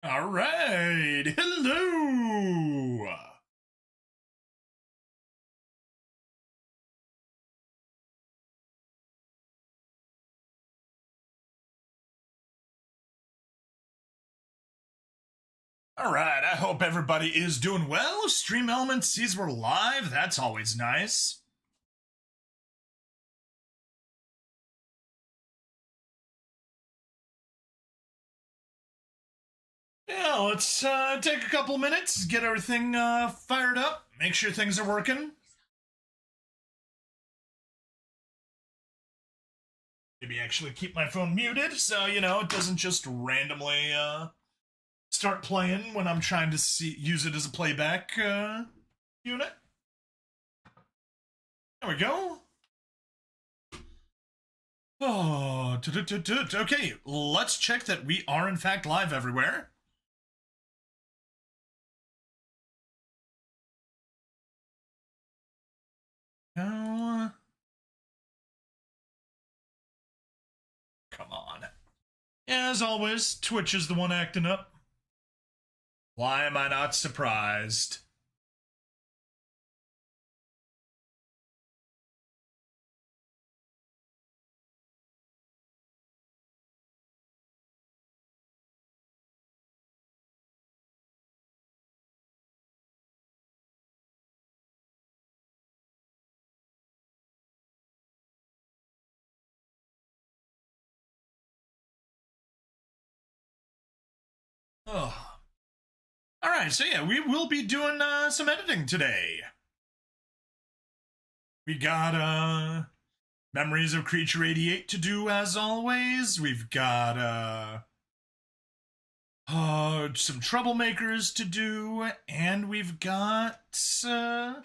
All right. Hello. All right. I hope everybody is doing well. Stream Elements sees we're live. That's always nice. Yeah, let's take a couple minutes, get everything fired up, make sure things are working. Maybe actually keep my phone muted so, you know, it doesn't just randomly start playing when I'm trying to use it as a playback unit. There we go. Oh, okay, let's check that we are in fact live everywhere. Oh, come on. As always, Twitch is the one acting up. Why am I not surprised? Oh. All right, so yeah, we will be doing some editing today. We got Memories of Creature 88 to do as always. We've got some Troublemakers to do, and we've got a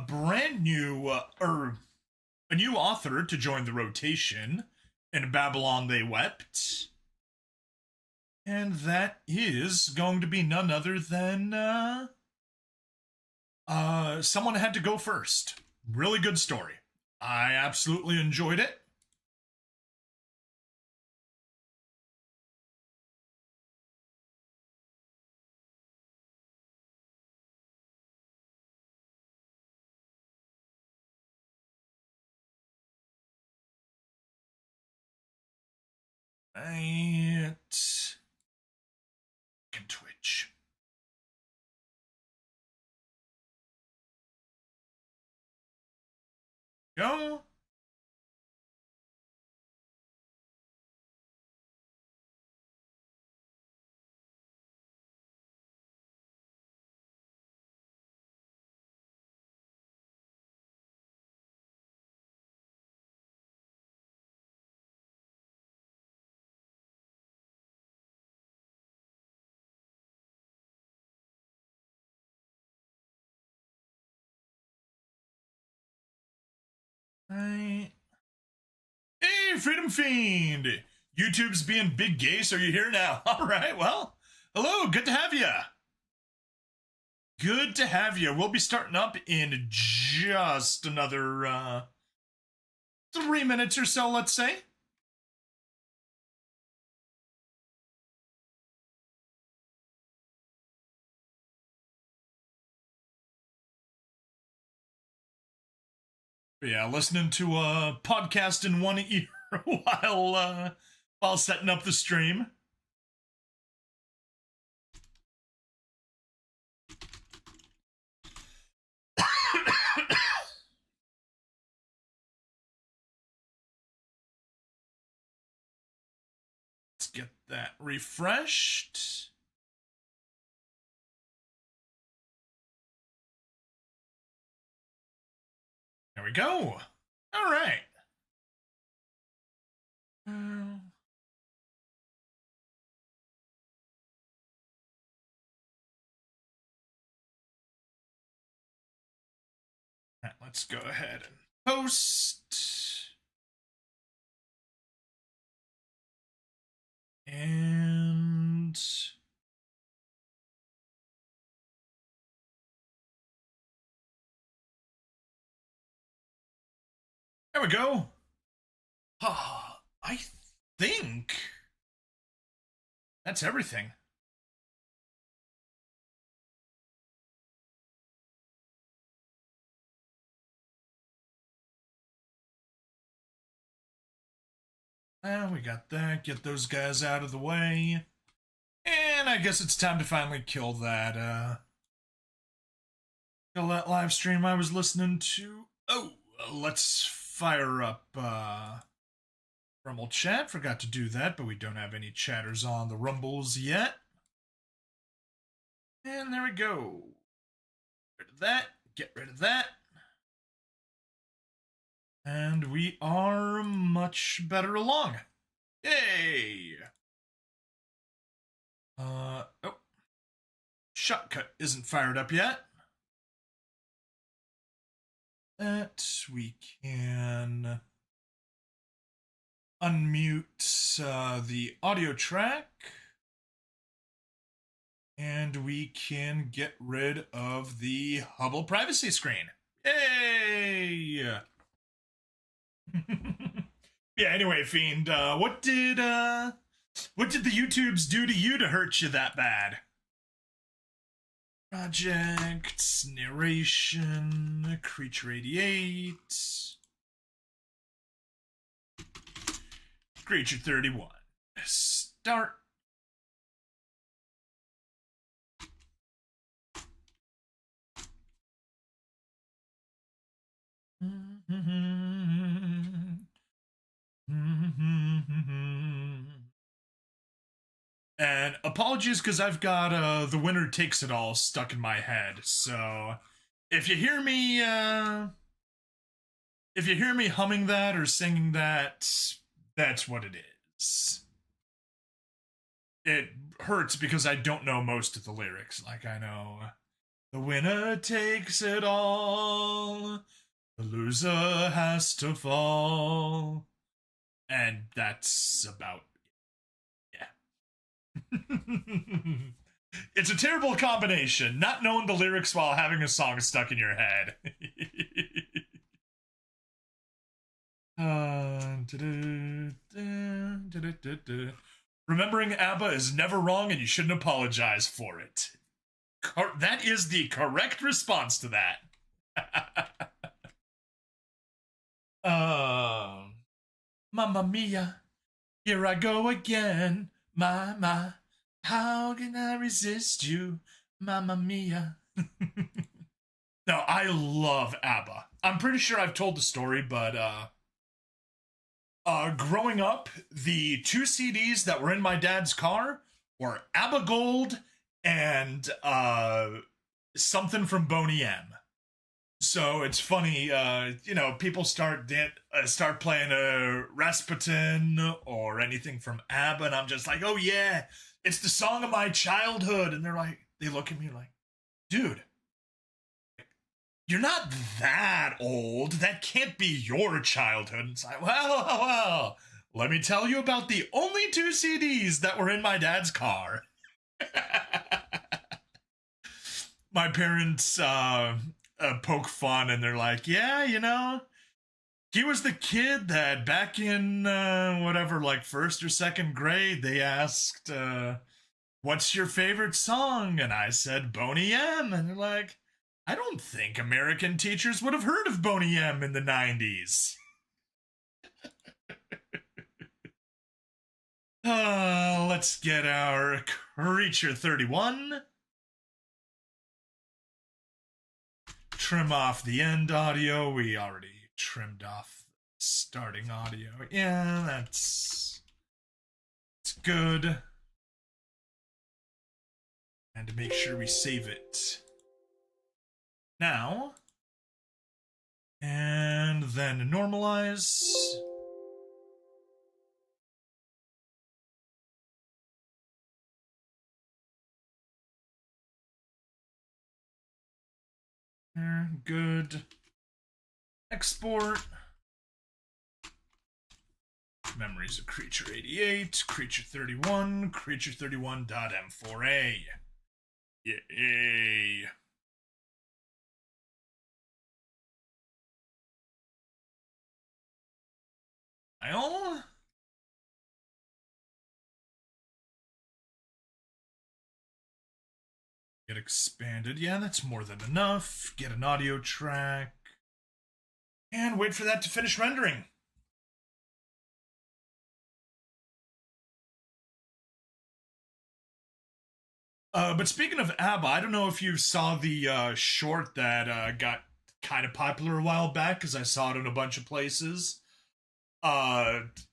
brand new a new author to join the rotation in InBabylonTheyWept. And that is going to be none other than Someone Had to Go First. Really good story. I absolutely enjoyed it. Right. Can Twitch. Go. Right. Hey, Freedom Fiend! YouTube's being big gay, so you're here now. All right, well, hello, good to have you. Good to have you. We'll be starting up in just another 3 minutes or so, let's say. Yeah, listening to a podcast in one ear while setting up the stream. Let's get that refreshed. There we go. All right. Let's go ahead and post. And there we go. I think that's everything. We got that. Get those guys out of the way. And I guess it's time to finally kill that live stream I was listening to. Oh, let's fire up Rumble chat. Forgot to do that, but we don't have any chatters on the Rumbles yet. And there we go. Get rid of that. Get rid of that. And we are much better along. Yay! Oh. Shotcut isn't fired up yet. That we can unmute the audio track. And we can get rid of the Hubble privacy screen. Yay! Yeah, anyway, Fiend, what did the YouTubes do to you to hurt you that bad? Projects, narration, Creature 88, Creature 31. Start. And apologies because I've got The Winner Takes It All stuck in my head. So if you hear me humming that or singing that, that's what it is. It hurts because I don't know most of the lyrics. Like, I know the winner takes it all, the loser has to fall, and that's about It's a terrible combination, not knowing the lyrics while having a song stuck in your head. Remembering ABBA is never wrong and you shouldn't apologize for it. That is the correct response to that. Mamma mia, here I go again. My, how can I resist you? Mamma mia. No, I love ABBA. I'm pretty sure I've told the story, but growing up, the two CDs that were in my dad's car were ABBA Gold and something from Boney M. So it's funny, people start playing Rasputin or anything from ABBA, and I'm just like, oh yeah, it's the song of my childhood. And they look at me like, dude, you're not that old. That can't be your childhood. It's like, well, let me tell you about the only two CDs that were in my dad's car. My parents poke fun, and they're like, yeah, he was the kid that back in first or second grade, they asked, what's your favorite song? And I said Boney M. And they're like, I don't think American teachers would have heard of Boney M in the 90s. Let's get our Creature 31. Trim off the end audio. We already trimmed off the starting audio. Yeah, that's good. And to make sure we save it now. And then normalize. Good. Export. Memories of Creature 88, Creature 31, Creature 31.m4a. Yay. File. Get expanded. Yeah, that's more than enough. Get an audio track. And wait for that to finish rendering. But speaking of ABBA, I don't know if you saw the short that got kind of popular a while back, because I saw it in a bunch of places.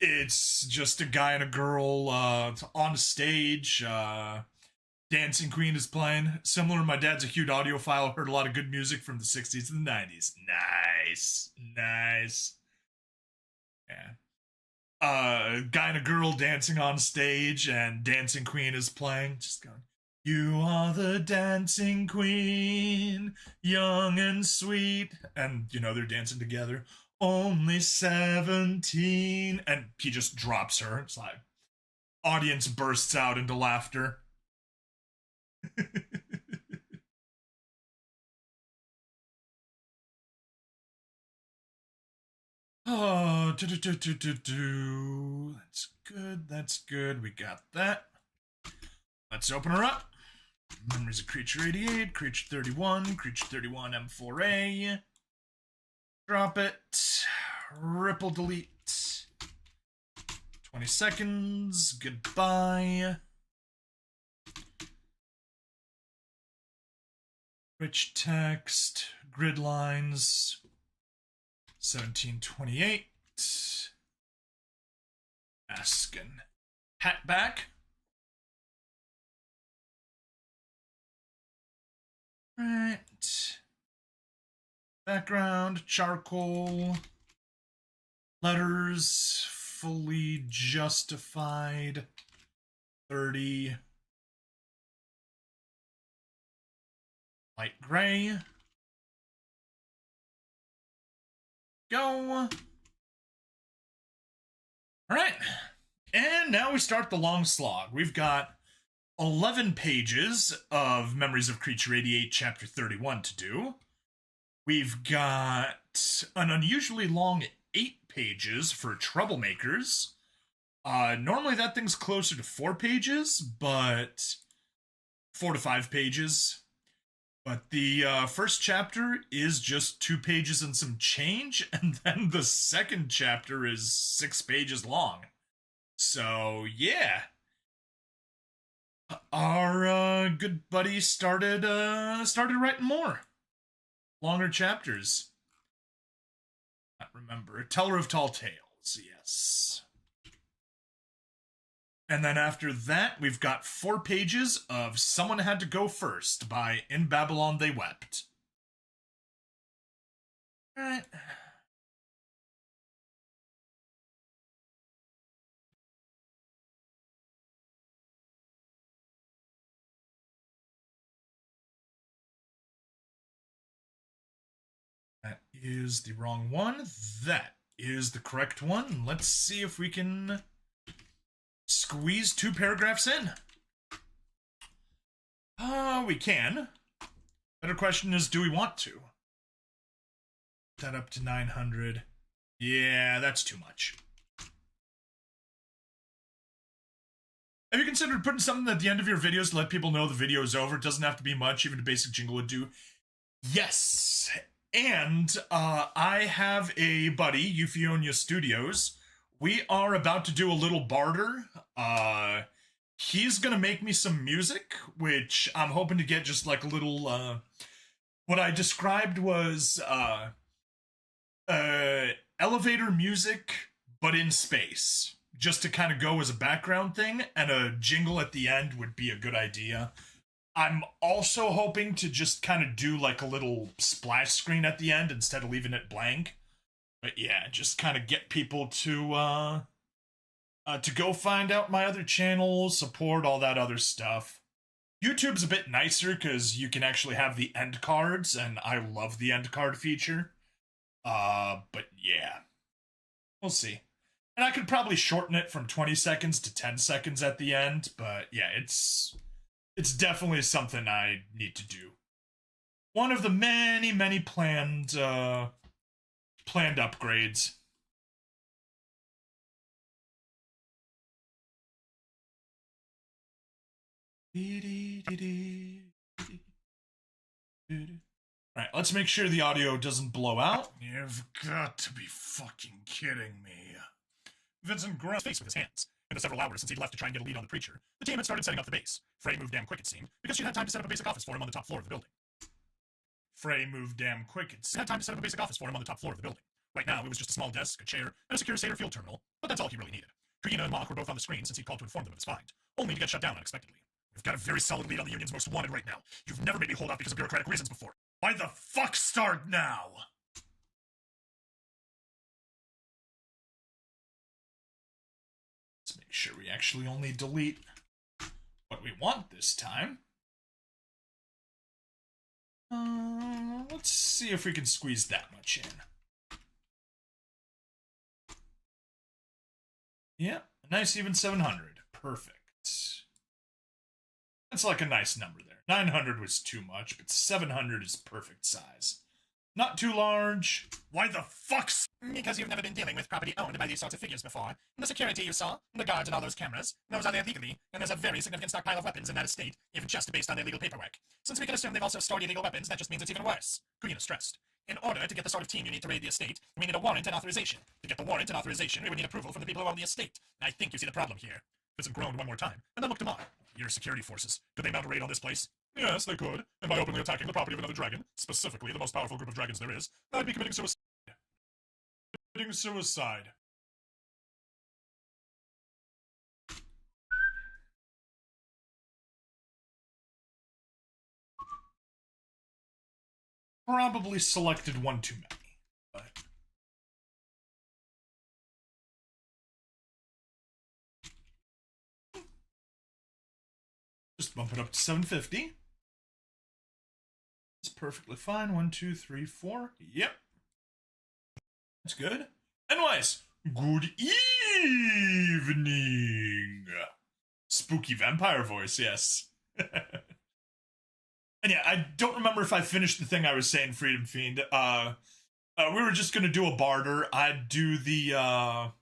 It's just a guy and a girl on stage. Dancing Queen is playing. Similar, my dad's a huge audiophile, heard a lot of good music from the 60s and the 90s. Nice. Nice. Yeah. Guy and a girl dancing on stage, and Dancing Queen is playing. Just going, you are the dancing queen, young and sweet. And, they're dancing together. Only 17. And he just drops her. It's like, audience bursts out into laughter. Oh, that's good. That's good. We got that. Let's open her up. Memories of Creature 88, Creature 31, Creature 31 M4A. Drop it. Ripple delete. 20 seconds. Goodbye. Rich text. Grid lines. 1728. Askin. Hat back. Right. Background, charcoal. Letters, fully justified. 30. Light gray. Go. All right. And now we start the long slog. We've got 11 pages of Memories of Creature 88, Chapter 31 to do. We've got an unusually long 8 pages for Troublemakers. Normally that thing's closer to 4 pages, but 4 to 5 pages. But the first chapter is just 2 pages and some change, and then the second chapter is 6 pages long. So, yeah. Our good buddy started writing more. Longer chapters. I remember. Teller of Tall Tales, yes. And then after that, we've got 4 pages of Someone Had to Go First by InBabylonTheyWept. Alright. That is the wrong one. That is the correct one. Let's see if we can squeeze 2 paragraphs in. We can. Better question is, do we want to? That up to 900. Yeah, that's too much. Have you considered putting something at the end of your videos to let people know the video is over? It doesn't have to be much, even a basic jingle would do. Yes. And I have a buddy, Euphonia Studios. We are about to do a little barter. He's gonna make me some music, which I'm hoping to get just like a little, what I described was, elevator music, but in space. Just to kind of go as a background thing, and a jingle at the end would be a good idea. I'm also hoping to just kind of do like a little splash screen at the end instead of leaving it blank. But yeah, just kind of get people to go find out my other channels, support all that other stuff. YouTube's a bit nicer because you can actually have the end cards, and I love the end card feature. But yeah, we'll see. And I could probably shorten it from 20 seconds to 10 seconds at the end, but yeah, it's definitely something I need to do. One of the many, many planned upgrades. Alright, let's make sure the audio doesn't blow out. You've got to be fucking kidding me. Vincent grabs his face with his hands. In the several hours since he'd left to try and get a lead on the preacher, the team had started setting up the base. Frey moved damn quick, it seemed, because she had time to set up a basic office for him on the top floor of the building. Frey moved damn quick, it Had time to set up a basic office for him on the top floor of the building. Right now, it was just a small desk, a chair, and a secure Satyr field terminal, but that's all he really needed. Kuyina and Mock were both on the screen since he'd called to inform them of his find, only to get shut down unexpectedly. We've got a very solid lead on the Union's most wanted right now. You've never made me hold out because of bureaucratic reasons before. Why the fuck start now? Let's make sure we actually only delete what we want this time. Let's see if we can squeeze that much in. Yep, a nice even 700. Perfect. That's like a nice number there. 900 was too much, but 700 is perfect size. Not too large. Why the fuck's... Because you've never been dealing with property owned by these sorts of figures before. The security you saw, the guards and all those cameras, those are there legally, and there's a very significant stockpile of weapons in that estate, even just based on their legal paperwork. Since we can assume they've also stored illegal weapons, that just means it's even worse. Kuyina stressed. In order to get the sort of team you need to raid the estate, we need a warrant and authorization. To get the warrant and authorization, we would need approval from the people who own the estate. I think you see the problem here. Vincent groaned one more time, and then looked to Mock. Your security forces. Could they mount a raid on this place? Yes, they could, and by openly attacking the property of another dragon, specifically the most powerful group of dragons there is, that'd be committing suicide. Committing suicide. Probably selected one too many, but... Just bump it up to 750. It's perfectly fine. 1, 2, 3, 4. Yep. That's good. Anyways, good evening. Spooky vampire voice, yes. And yeah, I don't remember if I finished the thing I was saying, Freedom Fiend. We were just gonna do a barter. I'd do the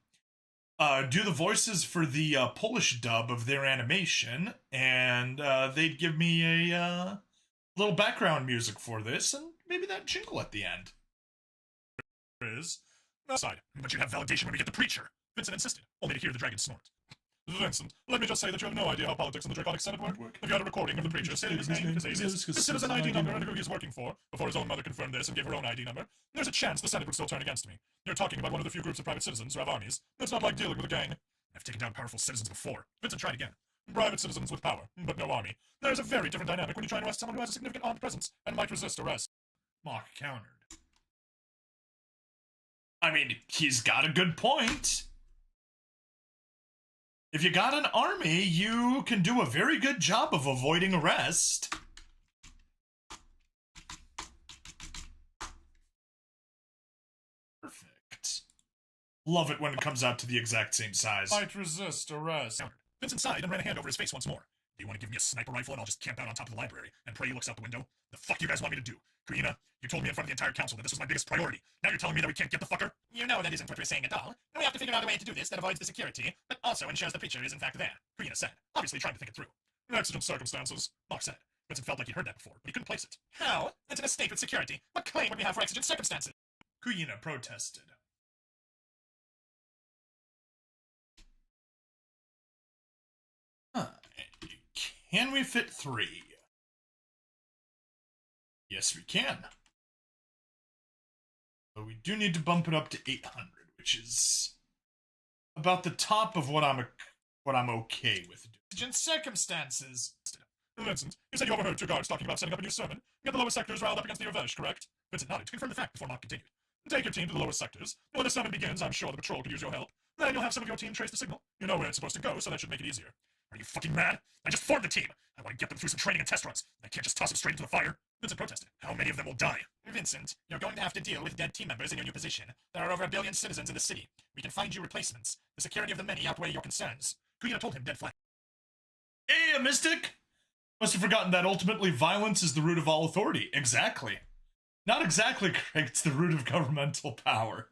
voices for the Polish dub of their animation, and they'd give me a little background music for this, and maybe that jingle at the end. Is side, but you have validation when we get the preacher. Vincent insisted, only to hear the dragon snort. Vincent, let me just say that you have no idea how politics in the Draconic Senate work. If you had a recording of the preacher stating his name, his alias, his citizen ID number, and who he's working for, before his own mother confirmed this and gave her own ID number, there's a chance the Senate would still turn against me. You're talking about one of the few groups of private citizens who have armies. It's not like dealing with a gang. I've taken down powerful citizens before. Vincent tried again. Private citizens with power, but no army. There's a very different dynamic when you try to arrest someone who has a significant armed presence and might resist arrest. Mock countered. I mean, he's got a good point. If you got an army, you can do a very good job of avoiding arrest. Perfect. Love it when it comes out to the exact same size. Might resist arrest. Vincent sighed and ran a hand over his face once more. Do you want to give me a sniper rifle and I'll just camp out on top of the library and pray he looks out the window? The fuck do you guys want me to do? Kuyina, you told me in front of the entire council that this was my biggest priority. Now you're telling me that we can't get the fucker? You know that isn't what we're saying at all. We have to figure out a way to do this that avoids the security, but also ensures the preacher is in fact there. Kuyina said, obviously trying to think it through. Exigent circumstances, Mock said. Vincent felt like he'd heard that before, but he couldn't place it. How? It's an estate with security. What claim would we have for exigent circumstances? Kuyina protested. Can we fit 3? Yes, we can. But we do need to bump it up to 800, which is about the top of what I'm okay with. Exigent circumstances. Vincent, you said you overheard 2 guards talking about setting up a new sermon. Get the lowest sectors riled up against the revenge, correct? Vincent nodded to confirm the fact before Mock continued. Take your team to the lowest sectors. When the sermon begins, I'm sure the patrol could use your help. Then you'll have some of your team trace the signal. You know where it's supposed to go, so that should make it easier. Are you fucking mad? I just formed the team. I want to get them through some training and test runs. I can't just toss them straight into the fire. Vincent protested. How many of them will die? Vincent, you're going to have to deal with dead team members in your new position. There are over 1 billion citizens in the city. We can find you replacements. The security of the many outweigh your concerns. Kuyina told him dead flat. Hey, a mystic! Must have forgotten that ultimately violence is the root of all authority. Exactly. Not exactly, Craig. It's the root of governmental power.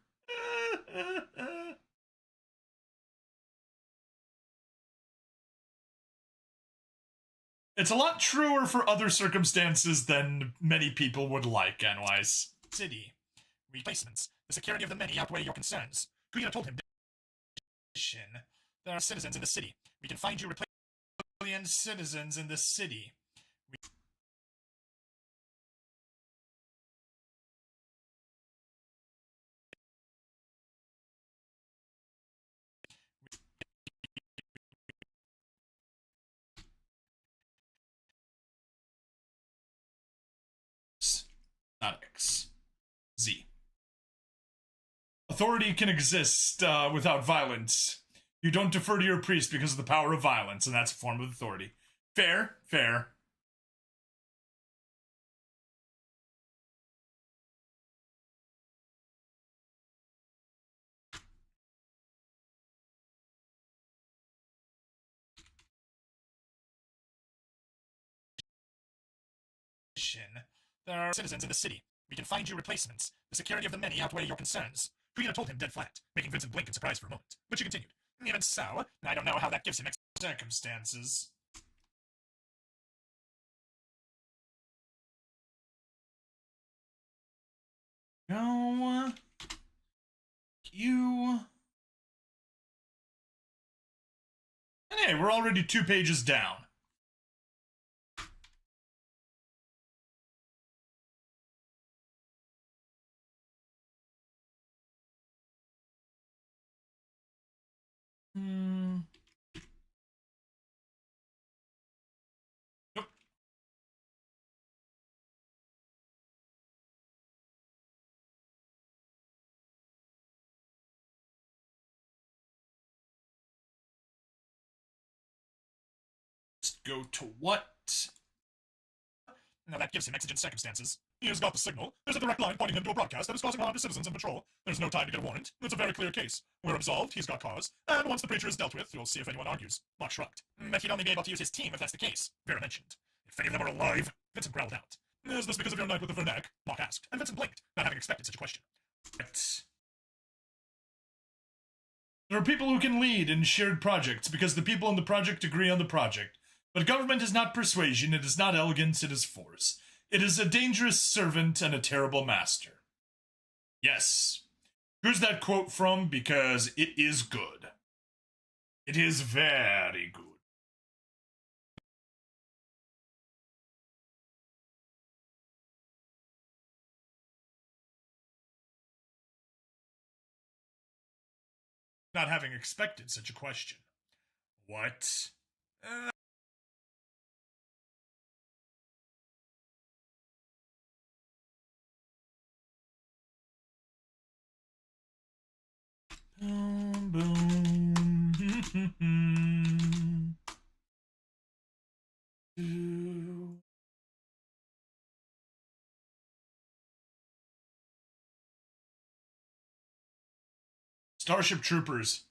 It's a lot truer for other circumstances than many people would like, anyways. City. Replacements. The security of the many outweigh your concerns. Kuyina told him. There are citizens in the city. We can find you Million citizens in the city. Not X. Z. Authority can exist without violence. You don't defer to your priest because of the power of violence, and that's a form of authority. Fair, fair. There are citizens in the city. We can find you replacements. The security of the many outweigh your concerns. Trina told him dead flat, making Vincent blink in surprise for a moment. But she continued. Even so, I don't know how that gives him circumstances. No. You. And hey, we're already 2 pages down. Nope. Let's go to what? Now that gives him exigent circumstances. He has got the signal. There's a direct line pointing him to a broadcast that is causing harm to citizens in patrol. There's no time to get a warrant. It's a very clear case. We're absolved, he's got cause, and once the preacher is dealt with, you'll see if anyone argues. Mark shrugged. But he'd only be able to use his team if that's the case, Vera mentioned. If any of them are alive, Vincent growled out. Is this because of your night with the Vernac? Mark asked, and Vincent blinked, not having expected such a question. But there are people who can lead in shared projects because the people in the project agree on the project. But government is not persuasion, it is not elegance, it is force. It is a dangerous servant and a terrible master. Yes. Who's that quote from? Because it is good. It is very good. Not having expected such a question. What? Boom, boom. Starship Troopers.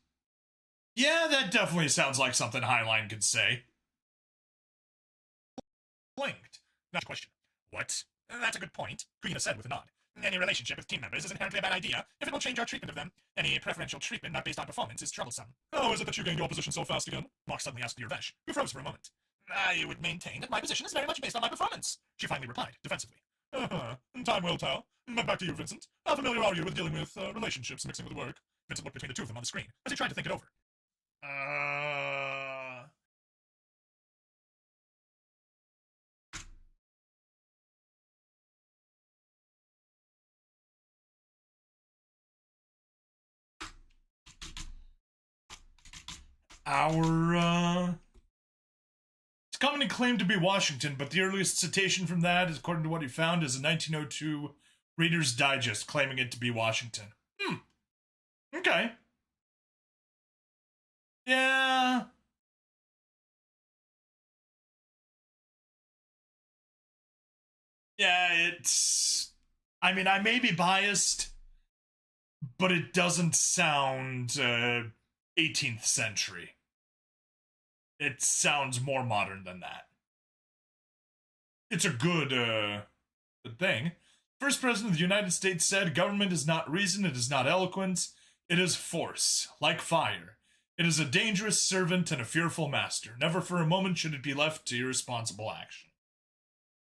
Yeah, that definitely sounds like something Highline could say. Blinked. That's a question. What? That's a good point, Trina said with a nod. Any relationship with team members is inherently a bad idea if it will change our treatment of them. Any preferential treatment not based on performance is troublesome. How is it that you gained your position so fast again? Mark suddenly asked Yurvesh, who froze for a moment. I would maintain that my position is very much based on my performance, she finally replied, defensively. Time will tell. But back to you, Vincent. How familiar are you with dealing with relationships mixing with work? Vincent looked between the two of them on the screen as he tried to think it over. His company claimed to be Washington, but the earliest citation from that, according to what he found, is a 1902 Reader's Digest claiming it to be Washington. Okay. Yeah. Yeah, it's... I mean, I may be biased, but it doesn't sound 18th century. It sounds more modern than that. It's a good thing. First President of the United States said, government is not reason, it is not eloquence, it is force, like fire. It is a dangerous servant and a fearful master. Never for a moment should it be left to irresponsible action.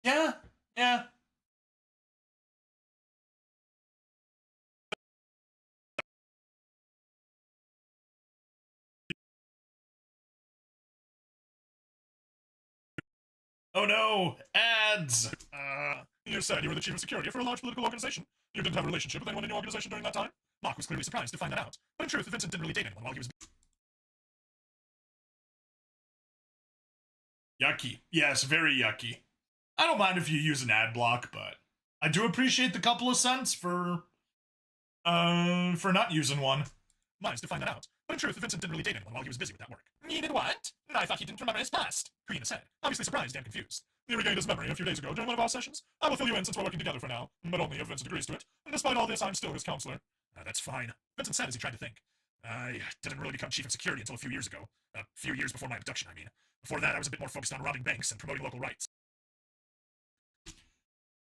Yeah. Oh no, ads! You said you were the chief of security for a large political organization. You didn't have a relationship with anyone in your organization during that time? Mark was clearly surprised to find that out. But in truth, Vincent didn't really date anyone while he was... Yucky. Yes, very yucky. I don't mind if you use an ad block, but I do appreciate the couple of cents for not using one. Minds to find that out. But in truth, Vincent didn't really date anyone while he was busy with that work. He did what? I thought he didn't remember his past. Karina said, obviously surprised and confused. He regained his memory a few days ago during one of our sessions. I will fill you in since we're working together for now, but only if Vincent agrees to it. And despite all this, I'm still his counselor. That's fine, Vincent said as he tried to think. I didn't really become chief of security until a few years ago. A few years before my abduction, I mean. Before that, I was a bit more focused on robbing banks and promoting local rights.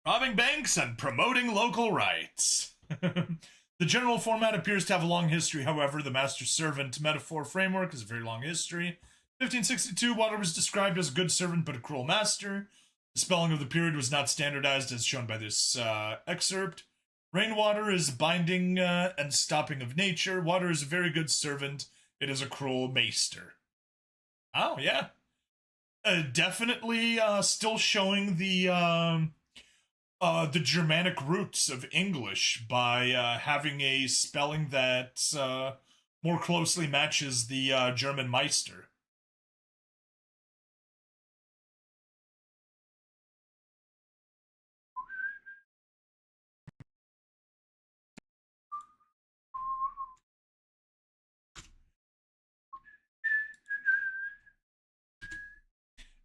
Robbing banks and promoting local rights. The general format appears to have a long history, however. The master-servant metaphor framework is a very long history. 1562, water was described as a good servant but a cruel master. The spelling of the period was not standardized as shown by this excerpt. Rainwater is binding and stopping of nature. Water is a very good servant. It is a cruel maester. Oh, yeah. Definitely still showing the Germanic roots of English by having a spelling that more closely matches the German Meister.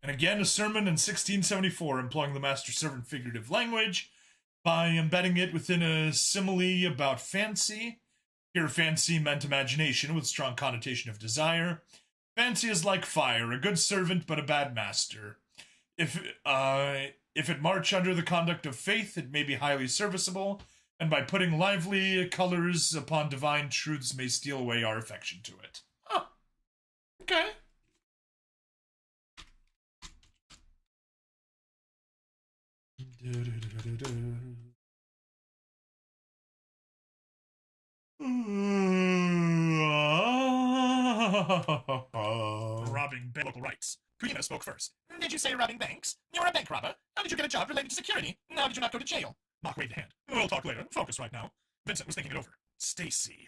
And again, a sermon in 1674 employing the master-servant figurative language by embedding it within a simile about fancy. Here, fancy meant imagination with strong connotation of desire. Fancy is like fire, a good servant but a bad master. If it march under the conduct of faith, it may be highly serviceable, and by putting lively colors upon divine truths may steal away our affection to it. Oh, okay. Robbing local rights. Karina spoke first. Did you say robbing banks? You're a bank robber. How did you get a job related to security? How did you not go to jail? Mark waved a hand. We'll talk later. Focus right now. Vincent was thinking it over. Stacy.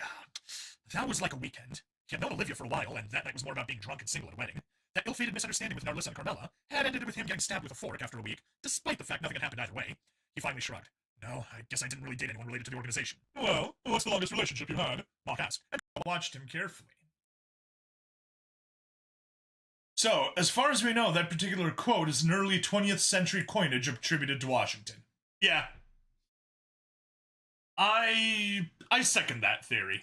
That was like a weekend. He had known Olivia for a while, and that night was more about being drunk and single at a wedding. That ill-fated misunderstanding with Narlissa and Carmela had ended with him getting stabbed with a fork after a week, despite the fact nothing had happened either way. He finally shrugged. No, I guess I didn't really date anyone related to the organization. Well, what's the longest relationship you had? Mark asked, and watched him carefully. So, as far as we know, that particular quote is an early 20th century coinage attributed to Washington. Yeah. I second that theory.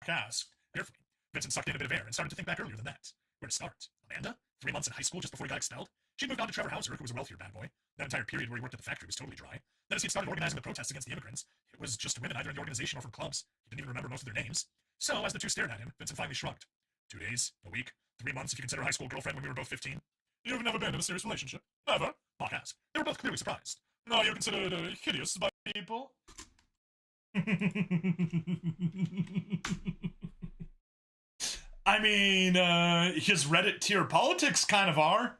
Asked carefully. Vincent sucked in a bit of air and started to think back earlier than that. Where to start? Amanda? 3 months in high school just before he got expelled? She'd moved on to Trevor Hauser, who was a wealthier bad boy. That entire period where he worked at the factory was totally dry. Then as he'd started organizing the protests against the immigrants, it was just women either in the organization or from clubs. He didn't even remember most of their names. So, as the two stared at him, Vincent finally shrugged. 2 days? A week? 3 months if you consider high school girlfriend when we were both 15? You've never been in a serious relationship? Never? Mark asked. They were both clearly surprised. No, you're considered hideous by people? I mean, his Reddit tier politics kind of are.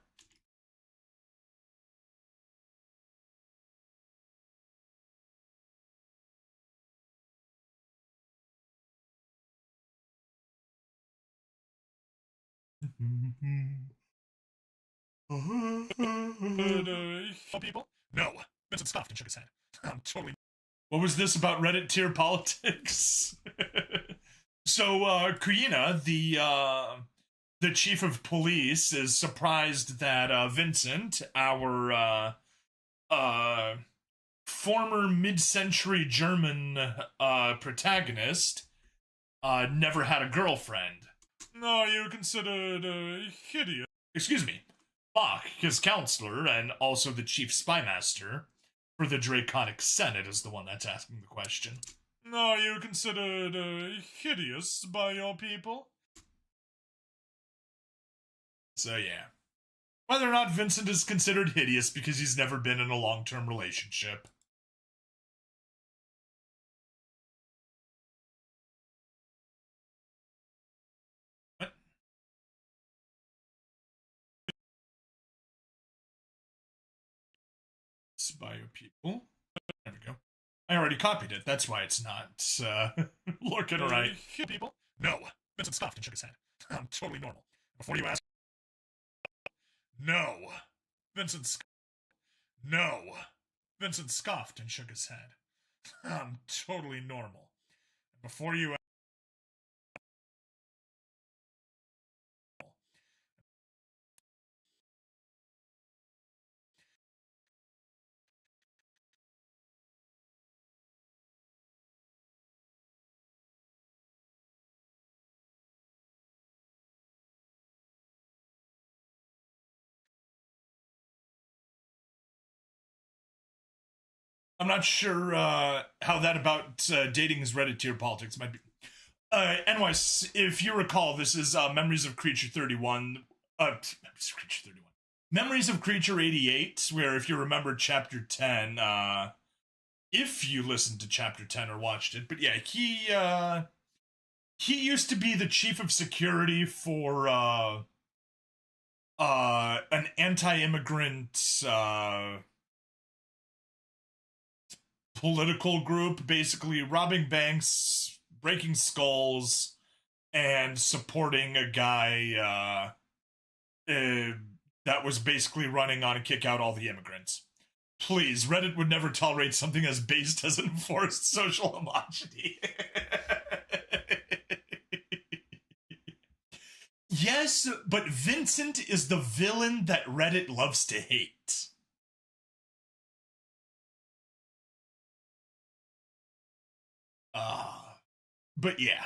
People? No. Vincent stopped and shook his head. I'm totally... What was this about Reddit tier politics? So, Kuina, the chief of police, is surprised that Vincent, our former mid-century German protagonist, never had a girlfriend. No, you considered hideous. Excuse me. Bach, his counselor, and also the chief spymaster for the Draconic Senate, is the one that's asking the question. No, you considered hideous by your people? So yeah. Whether or not Vincent is considered hideous because he's never been in a long-term relationship. What? Bio people. There we go. I already copied it. That's why it's not looking right. People? No. Vincent scoffed and shook his head. I'm totally normal. Before you ask. No. Vincent. No. Vincent scoffed and shook his head. I'm totally normal. Before you. I'm not sure how that about dating is Reddit tier politics might be. Anyways, if you recall, this is Memories of Creature 31. Memories of Creature 31. Memories of Creature 88, where if you remember Chapter 10, if you listened to Chapter 10 or watched it, but yeah, he used to be the chief of security for an anti-immigrant political group, basically robbing banks, breaking skulls, and supporting a guy that was basically running on to kick out all the immigrants. Please, Reddit would never tolerate something as based as enforced social homogeny. Yes, but Vincent is the villain that Reddit loves to hate. But yeah.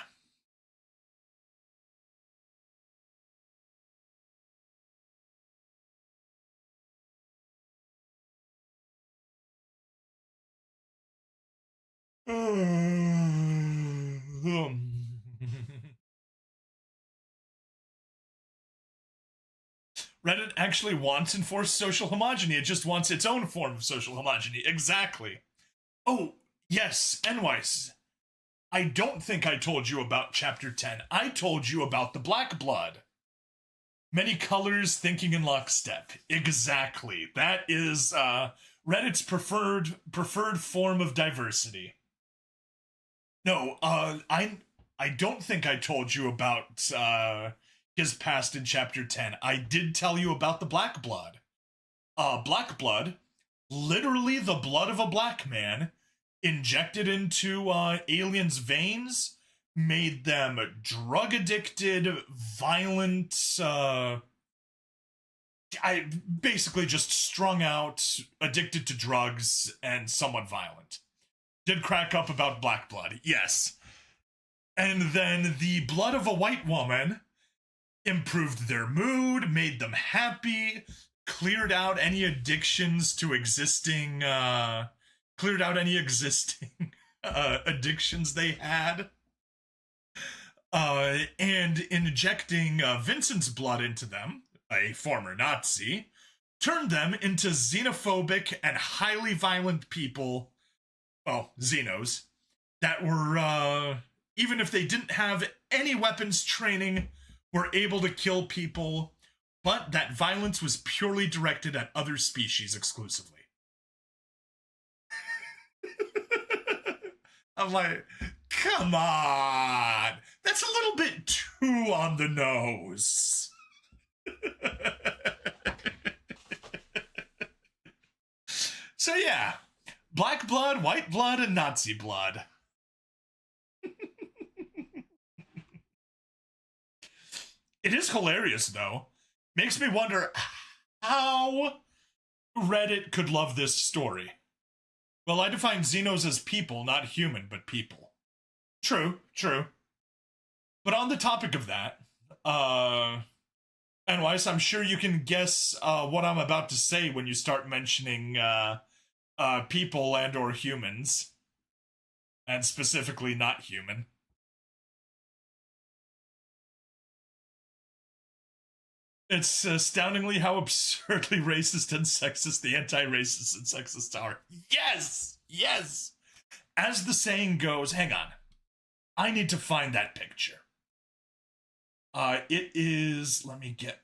Reddit actually wants enforced social homogeny. It just wants its own form of social homogeny. Exactly. Oh, yes, Enwise. I don't think I told you about Chapter 10. I told you about the Black Blood. Many colors thinking in lockstep. Exactly. That is Reddit's preferred form of diversity. No, I don't think I told you about his past in Chapter 10. I did tell you about the Black Blood. Black Blood, literally the blood of a black man, injected into aliens' veins, made them drug addicted, violent, I basically just strung out, addicted to drugs, and somewhat violent. Did crack up about Black Blood, yes. And then the blood of a white woman improved their mood, made them happy, cleared out any addictions to existing, cleared out any existing addictions they had. And injecting Vincent's blood into them, a former Nazi, turned them into xenophobic and highly violent people, well, Xenos, that were, even if they didn't have any weapons training, were able to kill people, but that violence was purely directed at other species exclusively. I'm like, come on! That's a little bit too on the nose. So yeah, black blood, white blood, and Nazi blood. It is hilarious, though. Makes me wonder how Reddit could love this story. Well, I define Xenos as people, not human, but people. True, true. But on the topic of that, anyways, I'm sure you can guess what I'm about to say when you start mentioning people and or humans. And specifically not human. It's astoundingly how absurdly racist and sexist the anti-racist and sexist are. Yes! Yes! As the saying goes, hang on. I need to find that picture. It is, let me get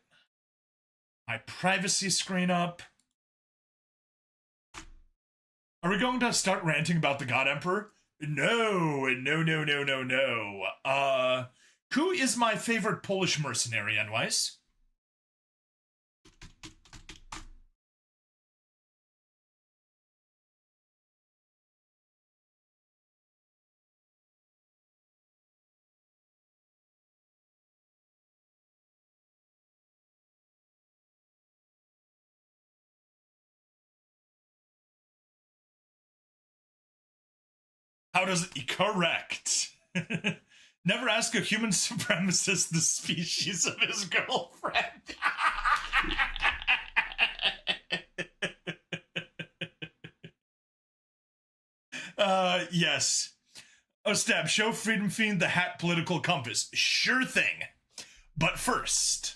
my privacy screen up. Are we going to start ranting about the God Emperor? No. Who is my favorite Polish mercenary, Enwise? How does it? Correct. Never ask a human supremacist the species of his girlfriend. Yes. Oh, Stab, show Freedom Fiend the hat political compass. Sure thing. But first,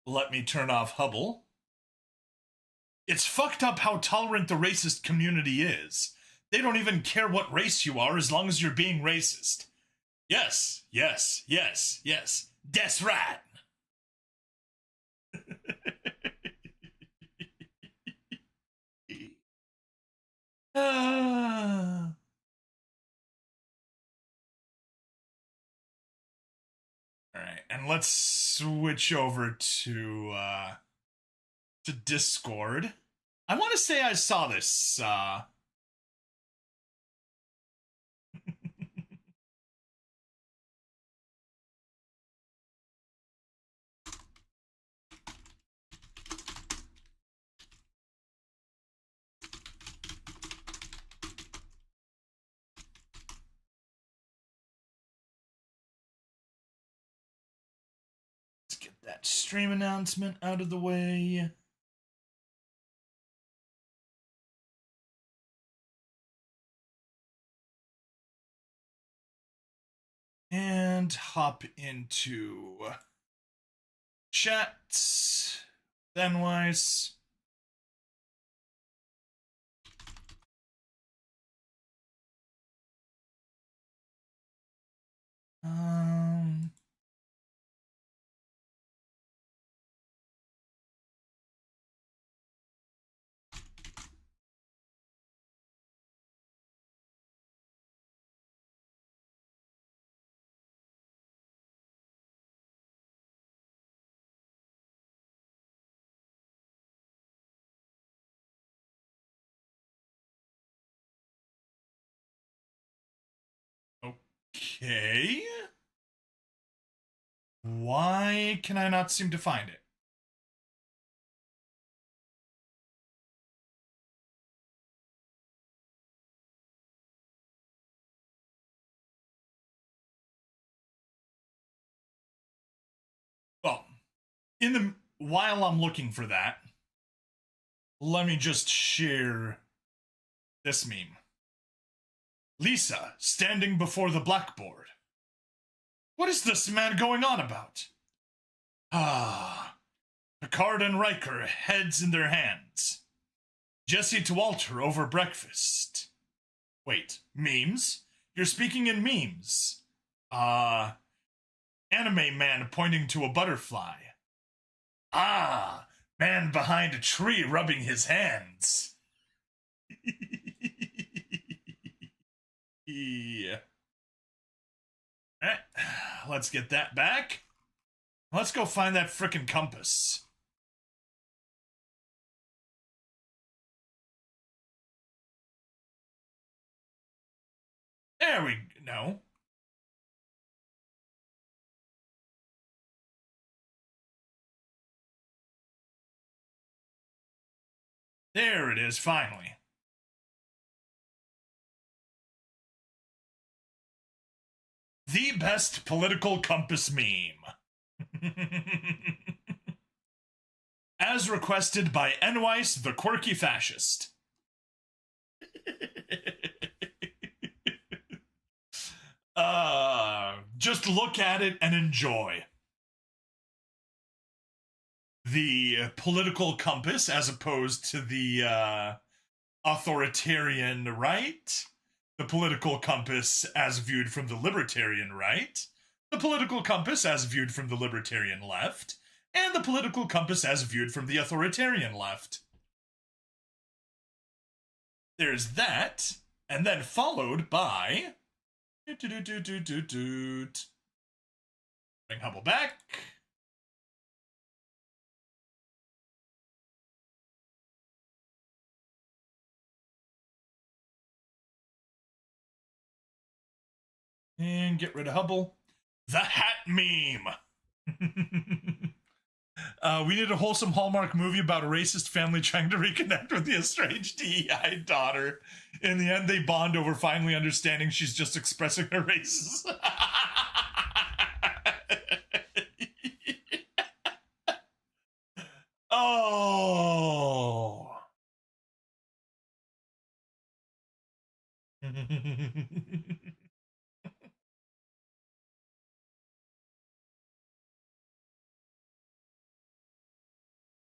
let me turn off Hubble. It's fucked up how tolerant the racist community is. They don't even care what race you are as long as you're being racist. Yes. That's right. Alright, and let's switch over to Discord. I want to say I saw this. Let's get that stream announcement out of the way. And hop into chats. Thenwise. Okay. Why can I not seem to find it? Well, while I'm looking for that, let me just share this meme. Lisa standing before the blackboard. What is this man going on about? Picard and Riker, heads in their hands. Jesse to Walter over breakfast. Wait, memes? You're speaking in memes. Anime man pointing to a butterfly. Man behind a tree rubbing his hands. Yeah. Alright, let's get that back. Let's go find that frickin' compass. There we go. There it is, finally. The best political compass meme. As requested by Enwise, the quirky fascist. Just look at it and enjoy. the political compass as opposed to the authoritarian right, the political compass as viewed from the libertarian right, the political compass as viewed from the libertarian left, and the political compass as viewed from the authoritarian left. There's that, and then followed by... Bring Hubble back. And get rid of Hubble. The hat meme. We need a wholesome Hallmark movie about a racist family trying to reconnect with the estranged DEI daughter. In the end, they bond over finally understanding she's just expressing her racism. Oh.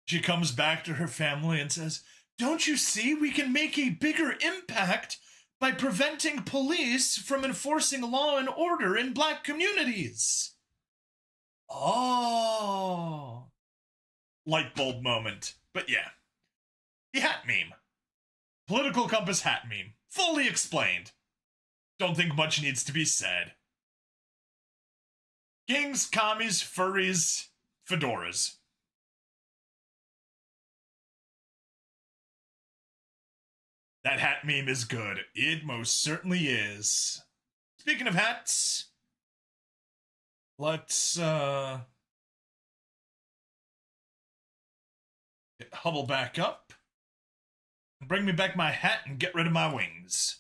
She comes back to her family and says, "Don't you see we can make a bigger impact by preventing police from enforcing law and order in black communities?" Oh. Light bulb moment. But yeah. The hat meme. Political compass hat meme. Fully explained. Don't think much needs to be said. Kings, commies, furries, fedoras. That hat meme is good. It most certainly is. Speaking of hats, let's get Hubble back up. Bring me back my hat and get rid of my wings.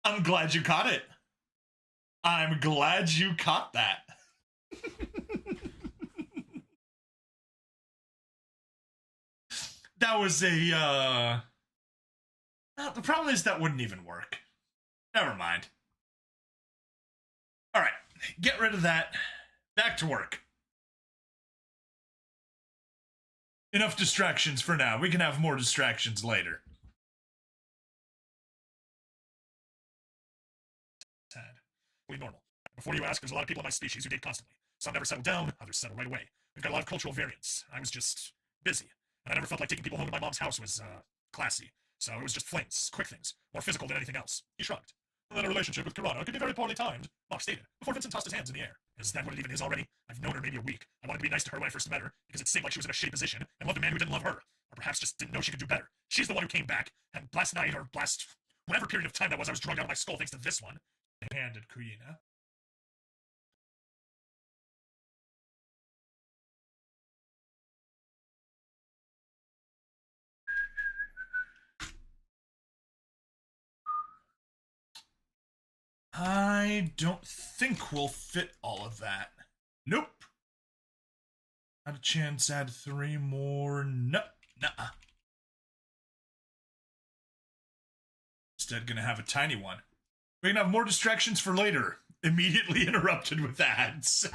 I'm glad you caught it. I'm glad you caught that. That was a, the problem is that wouldn't even work. Never mind. All right, get rid of that. Back to work. Enough distractions for now. We can have more distractions later. Normal. Before you ask, there's a lot of people in my species who date constantly. Some never settle down, others settle right away. We've got a lot of cultural variance. I was just busy, and I never felt like taking people home to my mom's house was classy. So it was just flings, quick things, more physical than anything else. He shrugged. And then a relationship with Kirana could be very poorly timed, Mock stated, before Vincent tossed his hands in the air. Is that what it even is already? I've known her maybe a week. I wanted to be nice to her when I first met her, because it seemed like she was in a shitty position, and loved a man who didn't love her. Or perhaps just didn't know she could do better. She's the one who came back, and last night, or last whatever period of time that was, I was drugged out of my skull thanks to this one. Handed Kuyina. I don't think we'll fit all of that. Nope. Not a chance, add 3 more. No. Nuh-uh. Instead, gonna have a tiny one. We're gonna have more distractions for later. Immediately interrupted with ads.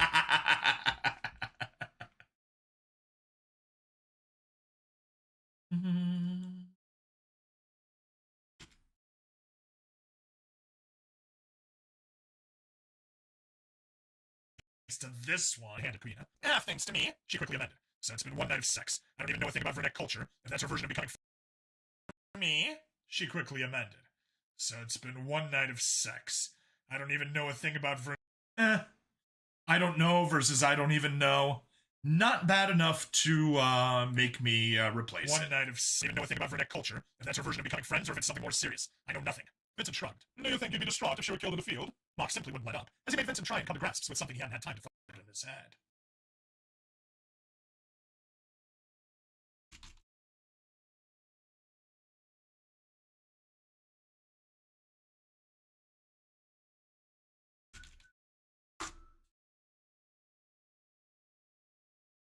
Thanks to this one. Handed Queen. Thanks to me. She quickly amended. So it's been one night of sex. I don't even know a thing about Verneck culture, if that's her version of becoming me. She quickly amended. So it's been one night of sex. I don't even know a thing about I don't know versus I don't even know. Not bad enough to make me replace one night of sex. I don't even know a thing about Verneck culture, if that's her version of becoming friends or if it's something more serious. I know nothing. Vincent shrugged. Do you think you'd be distraught if she were killed in the field? Mock simply wouldn't let up, as he made Vincent try and come to grasps with something he hadn't had time to put in his head.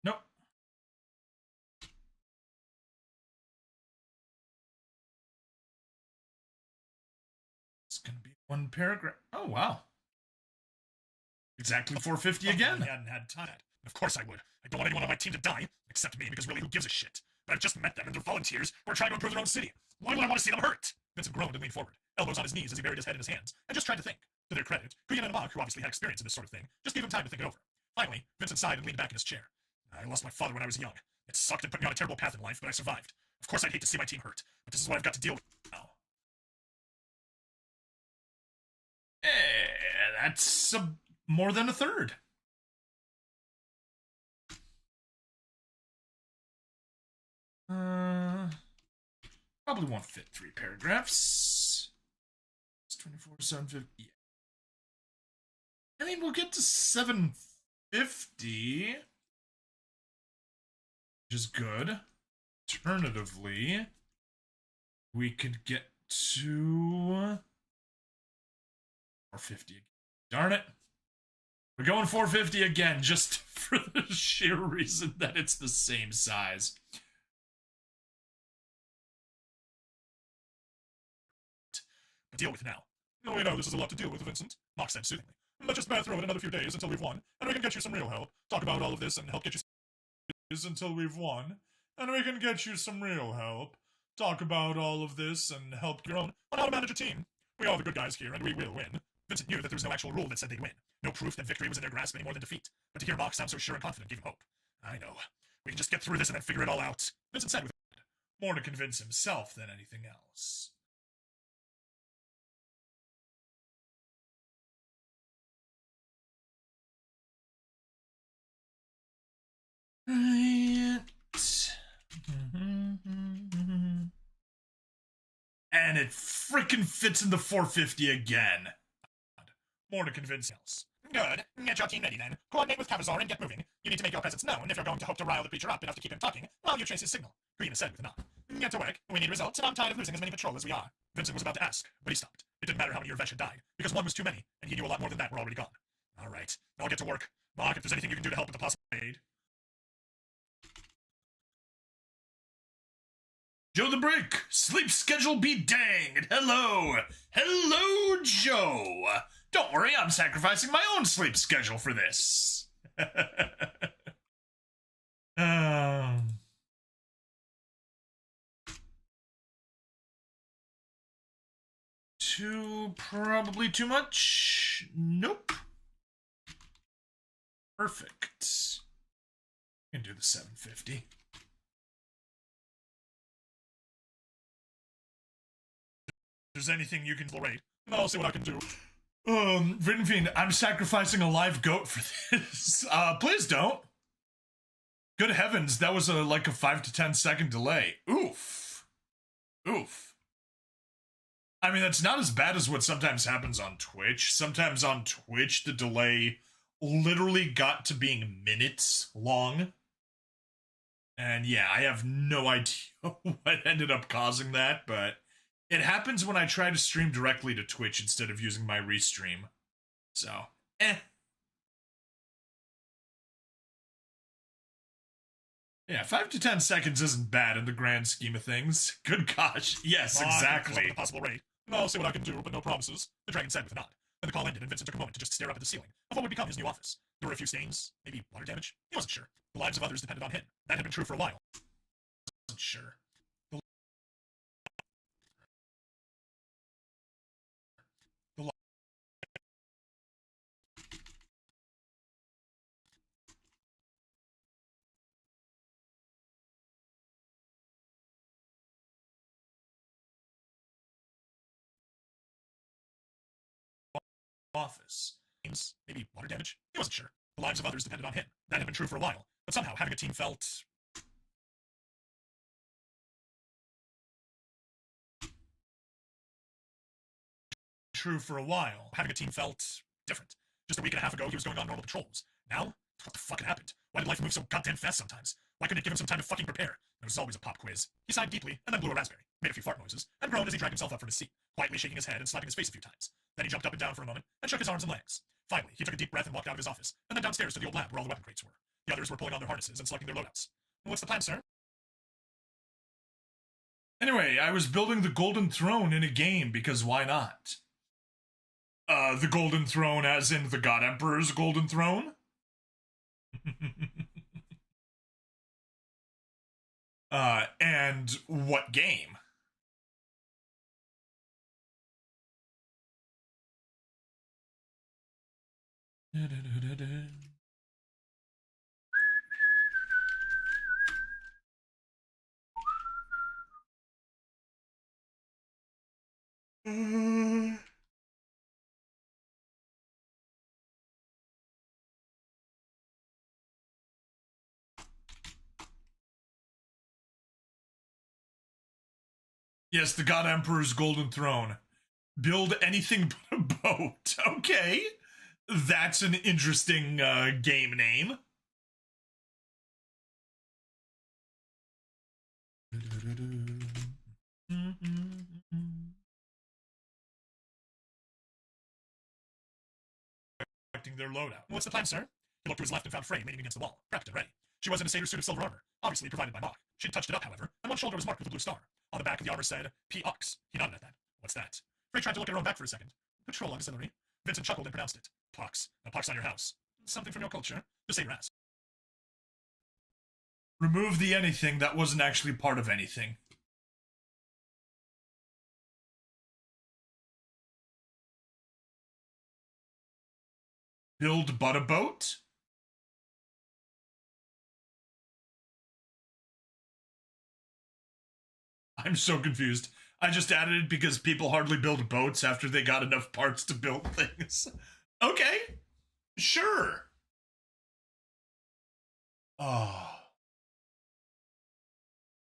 Nope. One paragraph. Oh, wow. Exactly 450 again. I hadn't had time. Of course I would. I don't want anyone on my team to die, except me, because really, who gives a shit? But I've just met them, and they're volunteers who are trying to improve their own city. Why would I want to see them hurt? Vincent groaned and leaned forward, elbows on his knees as he buried his head in his hands, and just tried to think. To their credit, Kuyan and Amok, who obviously had experience in this sort of thing, just gave him time to think it over. Finally, Vincent sighed and leaned back in his chair. I lost my father when I was young. It sucked and put me on a terrible path in life, but I survived. Of course I'd hate to see my team hurt, but this is what I've got to deal with now. That's more than a third. Probably won't fit 3 paragraphs. It's 24, 750. Yeah. I mean, we'll get to 750, which is good. Alternatively, we could get to 450 again. Darn it. We're going 450 again, just for the sheer reason that it's the same size. But deal with it now. No, we know this is a lot to deal with, Vincent, Mock said soothingly. Let's just bear through it another few days until we've won, and we can get you some real help. Talk about all of this and help get you until we've won, and we can get you some real help. Talk about all of this and help your own on how to manage a team. We are the good guys here, and we will win. Vincent knew that there was no actual rule that said they'd win. No proof that victory was in their grasp any more than defeat. But to hear Mock sound so sure and confident gave him hope. I know. We can just get through this and then figure it all out, Vincent said with more to convince himself than anything else. Right. And it frickin' fits in the 450 again. More to convince else. Good. Get your team ready then. Coordinate with Cavazor and get moving. You need to make your presence known if you're going to hope to rile the creature up enough to keep him talking while you trace his signal. Green said with a nod. Get to work. We need results, and I'm tired of losing as many patrol as we are. Vincent was about to ask, but he stopped. It didn't matter how many Yervesh had died, because one was too many, and he knew a lot more than that were already gone. All right. I'll get to work. Mark, if there's anything you can do to help with the possible aid. Joe the Brick, sleep schedule be danged. Hello. Hello, Joe. Don't worry, I'm sacrificing my own sleep schedule for this. Probably too much. Nope. Perfect. Can do the 750. If there's anything you can rate, I'll see what I can do. Rittenfiend, I'm sacrificing a live goat for this. Please don't. Good heavens, that was like a 5 to 10 second delay. Oof. Oof. I mean, that's not as bad as what sometimes happens on Twitch. Sometimes on Twitch, the delay literally got to being minutes long. And yeah, I have no idea what ended up causing that, but it happens when I try to stream directly to Twitch instead of using my restream. So, Yeah, 5 to 10 seconds isn't bad in the grand scheme of things. Good gosh, yes, exactly. The possible rate. I'll see what I can do, but no promises, the dragon said with a nod. Then the call ended, and Vincent took a moment to just stare up at the ceiling of what would become his new office. There were a few stains, maybe water damage. He wasn't sure. The lives of others depended on him. That had been true for a while. He wasn't sure. Office. Maybe water damage? He wasn't sure. The lives of others depended on him. That had been true for a while. But somehow, having a team felt different. Just a week and a half ago, he was going on normal patrols. Now? What the fuck had happened? Why did life move so goddamn fast sometimes? Why couldn't it give him some time to fucking prepare? There was always a pop quiz. He sighed deeply, and then blew a raspberry, made a few fart noises, and groaned as he dragged himself up from his seat, quietly shaking his head and slapping his face a few times. Then he jumped up and down for a moment, and shook his arms and legs. Finally, he took a deep breath and walked out of his office, and then downstairs to the old lab where all the weapon crates were. The others were pulling on their harnesses and selecting their loadouts. What's the plan, sir? Anyway, I was building the golden throne in a game because why not? The Golden Throne, as in the God Emperor's Golden Throne. And what game? Yes, the God Emperor's Golden Throne. Build anything but a boat. Okay. That's an interesting game name. Their loadout. What's the plan, sir? He looked to his left and found Frey leaning against the wall, prepped and ready. She was in a sailor suit of silver armor, obviously provided by Mock. She'd touched it up, however, and one shoulder was marked with a blue star. On the back of the armor said, P. Ox. He nodded at that. What's that? Frey tried to look at her own back for a second. Patrol auxiliary. Vincent chuckled and pronounced it. Pox. A pox on your house. Something from your culture. Just say your ass. Remove the anything that wasn't actually part of anything. Build but a boat? I'm so confused. I just added it because people hardly build boats after they got enough parts to build things. Okay. Sure. Oh.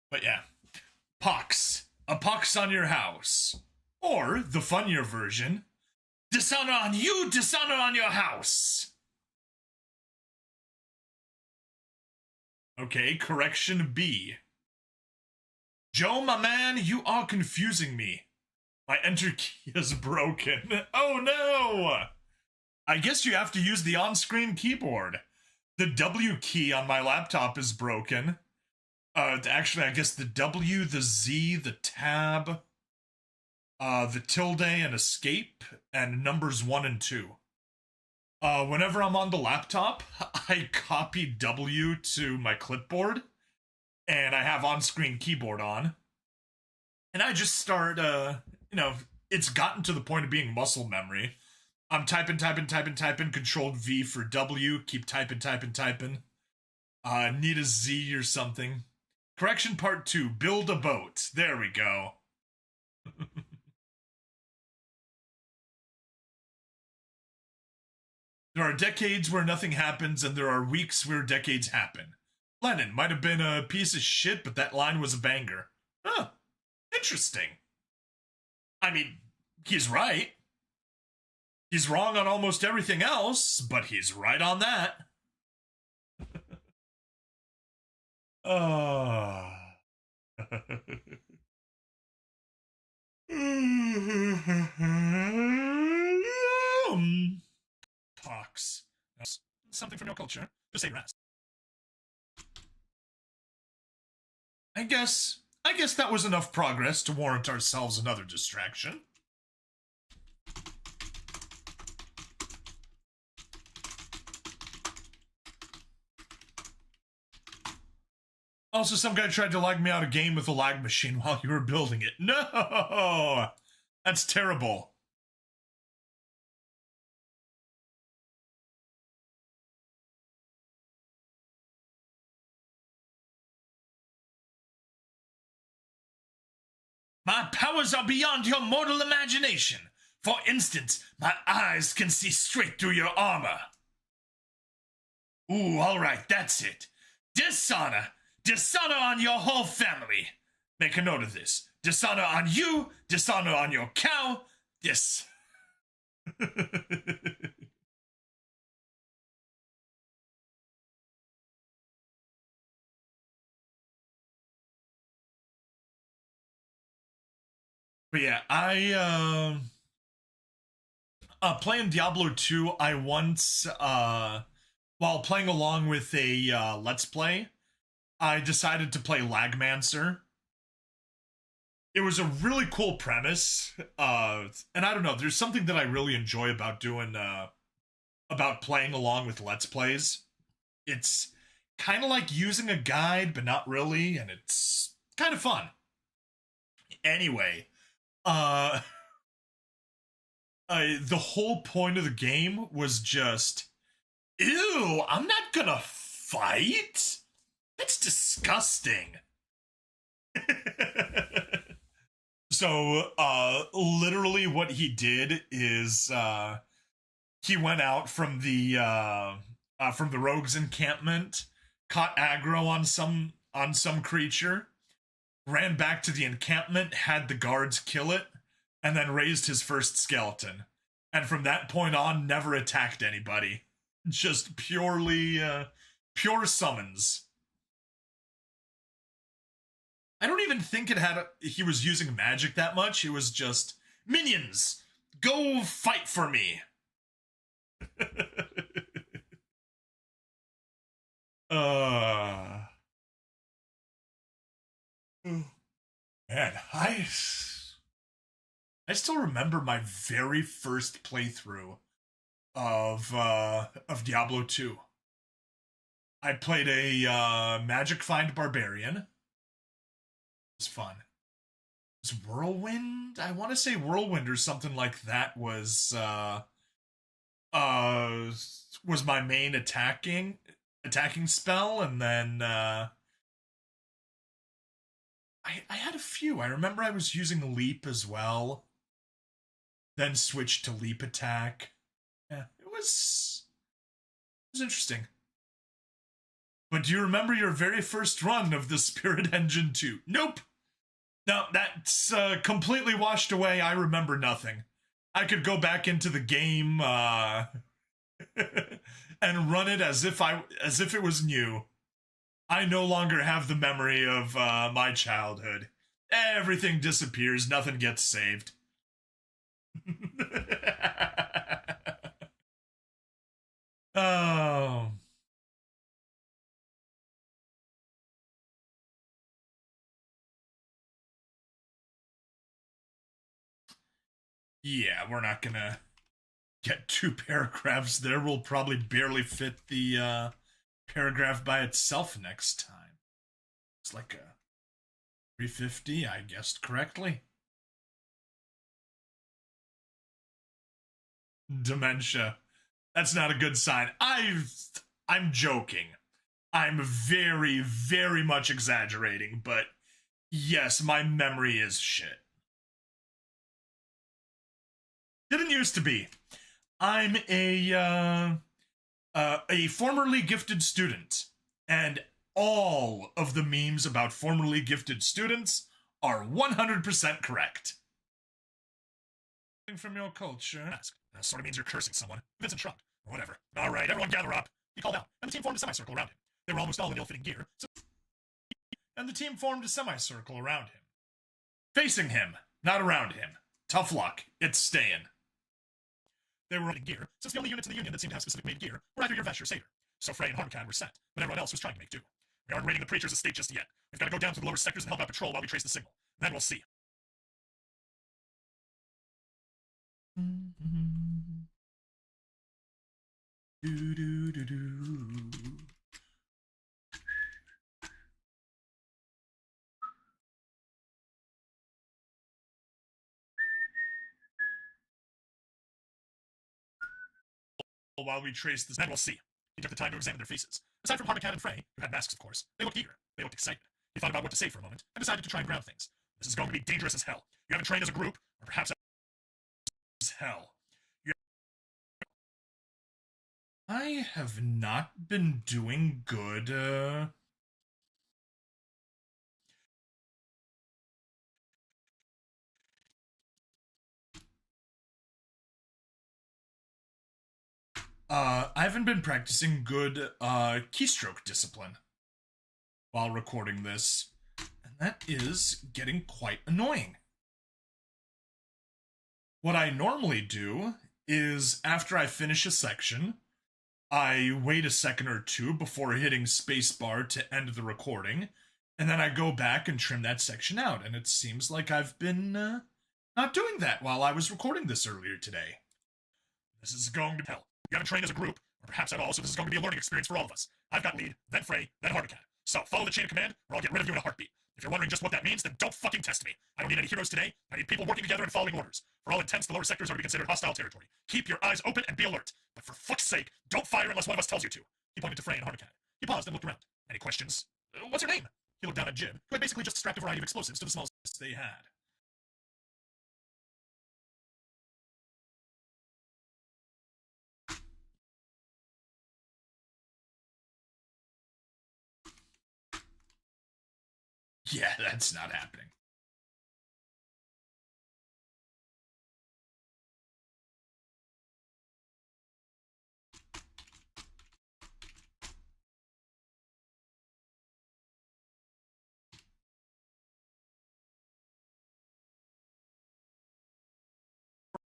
But yeah. Pox. A pox on your house. Or, the funnier version, dishonor on you, dishonor on your house. Okay, correction B. Joe, my man, you are confusing me. My enter key is broken. Oh no! I guess you have to use the on-screen keyboard. The W key on my laptop is broken. Actually, I guess the W, the Z, the tab, the tilde and escape, and numbers 1 and 2. Whenever I'm on the laptop, I copy W to my clipboard, and I have on-screen keyboard on. And I just start, it's gotten to the point of being muscle memory. I'm typing, Control V for W, keep typing. Need a Z or something. Correction part 2, build a boat. There we go. There are decades where nothing happens, and there are weeks where decades happen. Lennon might have been a piece of shit, but that line was a banger. Huh. Interesting. I mean, he's right. He's wrong on almost everything else, but he's right on that. Pox. Something from your culture. Just say your ass. I guess that was enough progress to warrant ourselves another distraction. Also, some guy tried to lag me out of game with a lag machine while you were building it. No! That's terrible. My powers are beyond your mortal imagination. For instance, my eyes can see straight through your armor. Ooh, alright, that's it. Dishonor. Dishonor on your whole family. Make a note of this. Dishonor on you, dishonor on your cow. Yes. But yeah, playing Diablo 2, I once, while playing along with a, Let's Play, I decided to play Lagmancer. it was a really cool premise. And I don't know, there's something that I really enjoy about doing about playing along with Let's Plays. It's kind of like using a guide, but not really, and it's kind of fun. Anyway, uh, the whole point of the game was just, ew, I'm not gonna fight? That's disgusting. So, literally what he did is, he went out from the rogue's encampment, caught aggro on some creature, ran back to the encampment, had the guards kill it, and then raised his first skeleton. And from that point on, never attacked anybody. Just pure summons. I don't even think he was using magic that much. It was just, minions, go fight for me. uh Man, I still remember my very first playthrough of Diablo 2. I played a Magic Find Barbarian. It was fun. It was Whirlwind? I want to say Whirlwind or something like that was my main attacking spell, and then I had a few. I remember I was using Leap as well, then switched to Leap Attack. Yeah, it was interesting. But do you remember your very first run of the Spirit Engine 2? Nope. No, that's completely washed away. I remember nothing. I could go back into the game and run it as if it was new. I no longer have the memory of my childhood. Everything disappears. Nothing gets saved. Oh. Yeah, we're not gonna get 2 paragraphs there. We'll probably barely fit the paragraph by itself next time. It's like a 350, I guessed correctly. Dementia. That's not a good sign. I'm joking. I'm very, very much exaggerating, but yes, my memory is shit. Didn't used to be. I'm a formerly gifted student, and all of the memes about formerly gifted students are 100% correct. From your culture. Ask. That sort of means you're cursing someone. Vincent shrugged. Whatever. All right, everyone gather up. He called out, and the team formed a semicircle around him. They were almost all in ill-fitting gear, and the team formed a semicircle around him. Facing him, not around him. Tough luck. It's staying. They were in gear, since the only units in the Union that seemed to have specific made gear were either your Vesh or Saber. So Frey and Harmcan were set, but everyone else was trying to make do. We aren't raiding the Preacher's estate just yet. We've got to go down to the lower sectors and help out patrol while we trace the signal. Then we'll see. Do do do do. While we trace this, then we'll see. He took the time to examine their faces. Aside from Harmcan and Frey, who had masks, of course, they looked eager. They looked excited. He thought about what to say for a moment and decided to try and ground things. This is going to be dangerous as hell. You haven't trained as a group, or perhaps as hell. I have not been doing good, I haven't been practicing good, keystroke discipline while recording this, and that is getting quite annoying. What I normally do is, after I finish a section, I wait a second or two before hitting spacebar to end the recording, And then I go back and trim that section out, and it seems like I've been not doing that while I was recording this earlier today. This is going to hell. We haven't trained as a group, or perhaps at all, so this is going to be a learning experience for all of us. I've got lead, then Frey, then Hardcat. So follow the chain of command, or I'll get rid of you in a heartbeat. If you're wondering just what that means, then don't fucking test me. I don't need any heroes today. I need people working together and following orders. For all intents, the lower sectors are to be considered hostile territory. Keep your eyes open and be alert. But for fuck's sake, don't fire unless one of us tells you to. He pointed to Frey and Hardcat. He paused and looked around. Any questions? What's her name? He looked down at Jib, who had basically just strapped a variety of explosives to the small They had. Yeah, that's not happening.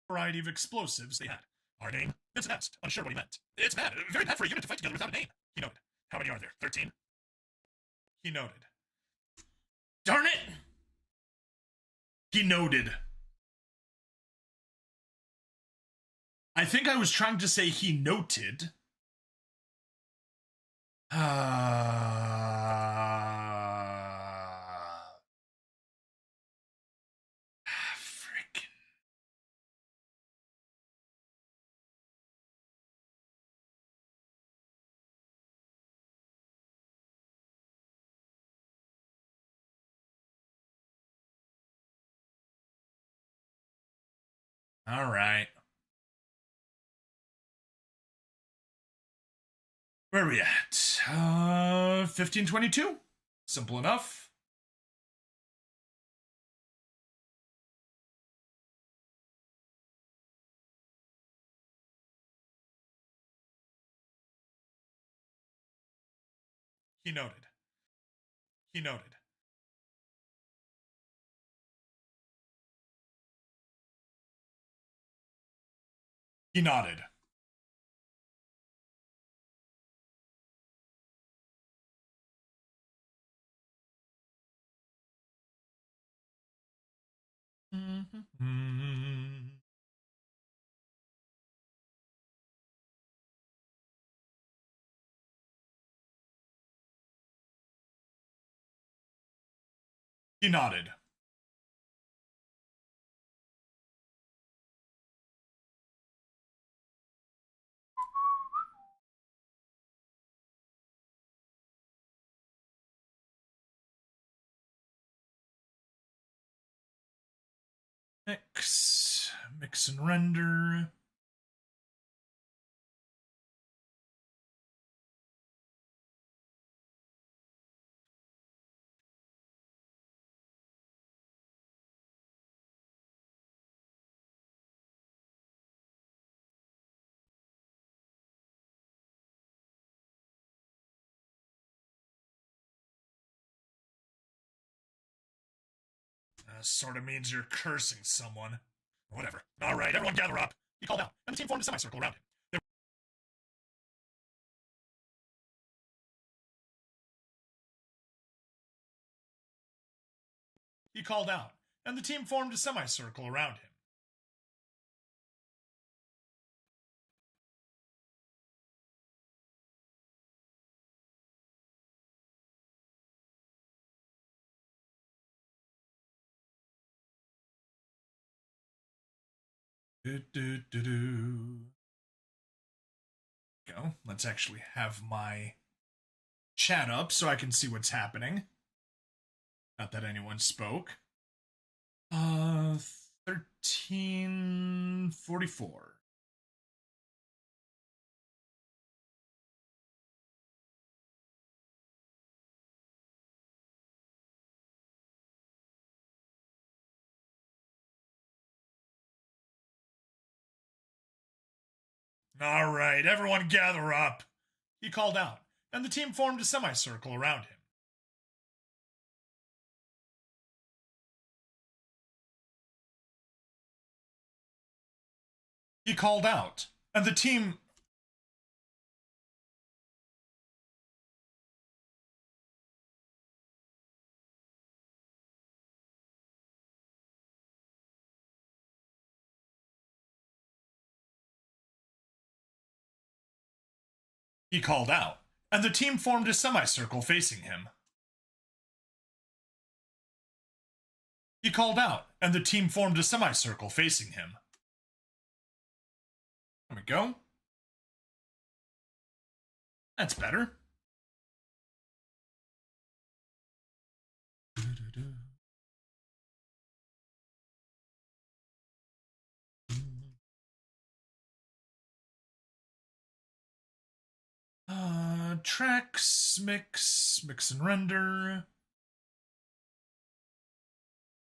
Variety of explosives they had. Our name? Vincent asked, unsure what he meant. It's bad, very bad for a unit to fight together without a name. He noted. How many are there? 13? He noted. Darn it! He noted. I think I was trying to say he noted. Frickin'. All right. Where are we at? 1522. Simple enough. He noted. He noted. He nodded. He nodded. Mix and render. Sort of means you're cursing someone. Whatever. All right, everyone gather up. He called out, and the team formed a semicircle around him. He called out, and the team formed a semicircle around him. Go. Let's actually have my chat up so I can see what's happening. Not that anyone spoke. 1344. All right, everyone gather up. He called out, and the team formed a semicircle around him. He called out, and the team He called out, and the team formed a semicircle facing him. He called out, and the team formed a semicircle facing him. There we go. That's better. Tracks, mix and render.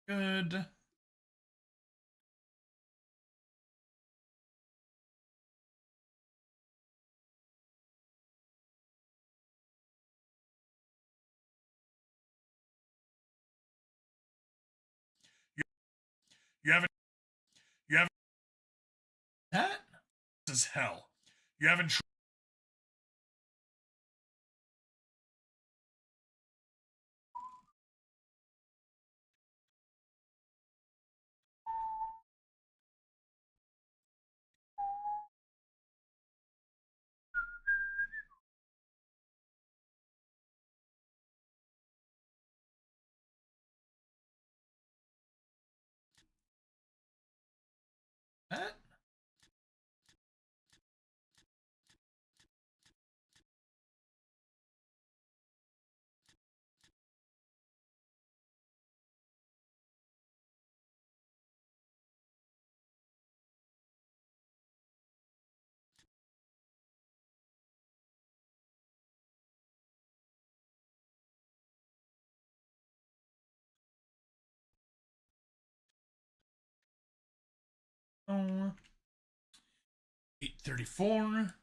Good. You haven't that is hell. You haven't that. Oh. 834.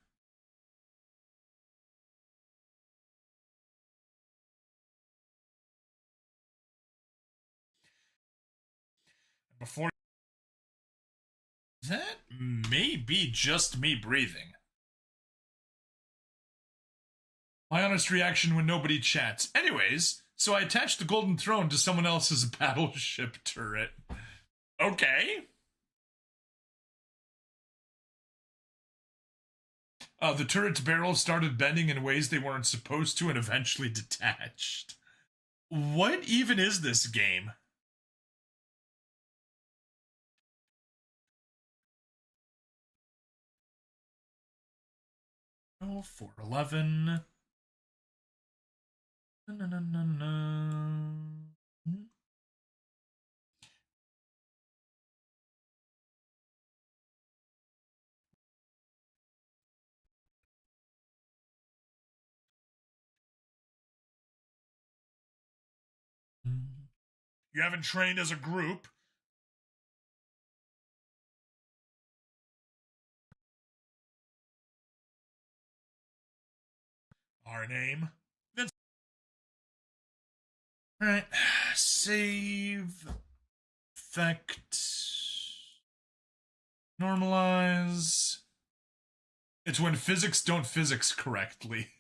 Before that may be just me breathing. My honest reaction when nobody chats. Anyways, so I attached the golden throne to someone else's battleship turret. Okay. The turret's barrel started bending in ways they weren't supposed to and eventually detached. What even is this game? Oh, 411. You haven't trained as a group. Our name. Then. Alright. Save. Effect. Normalize. It's when physics don't physics correctly.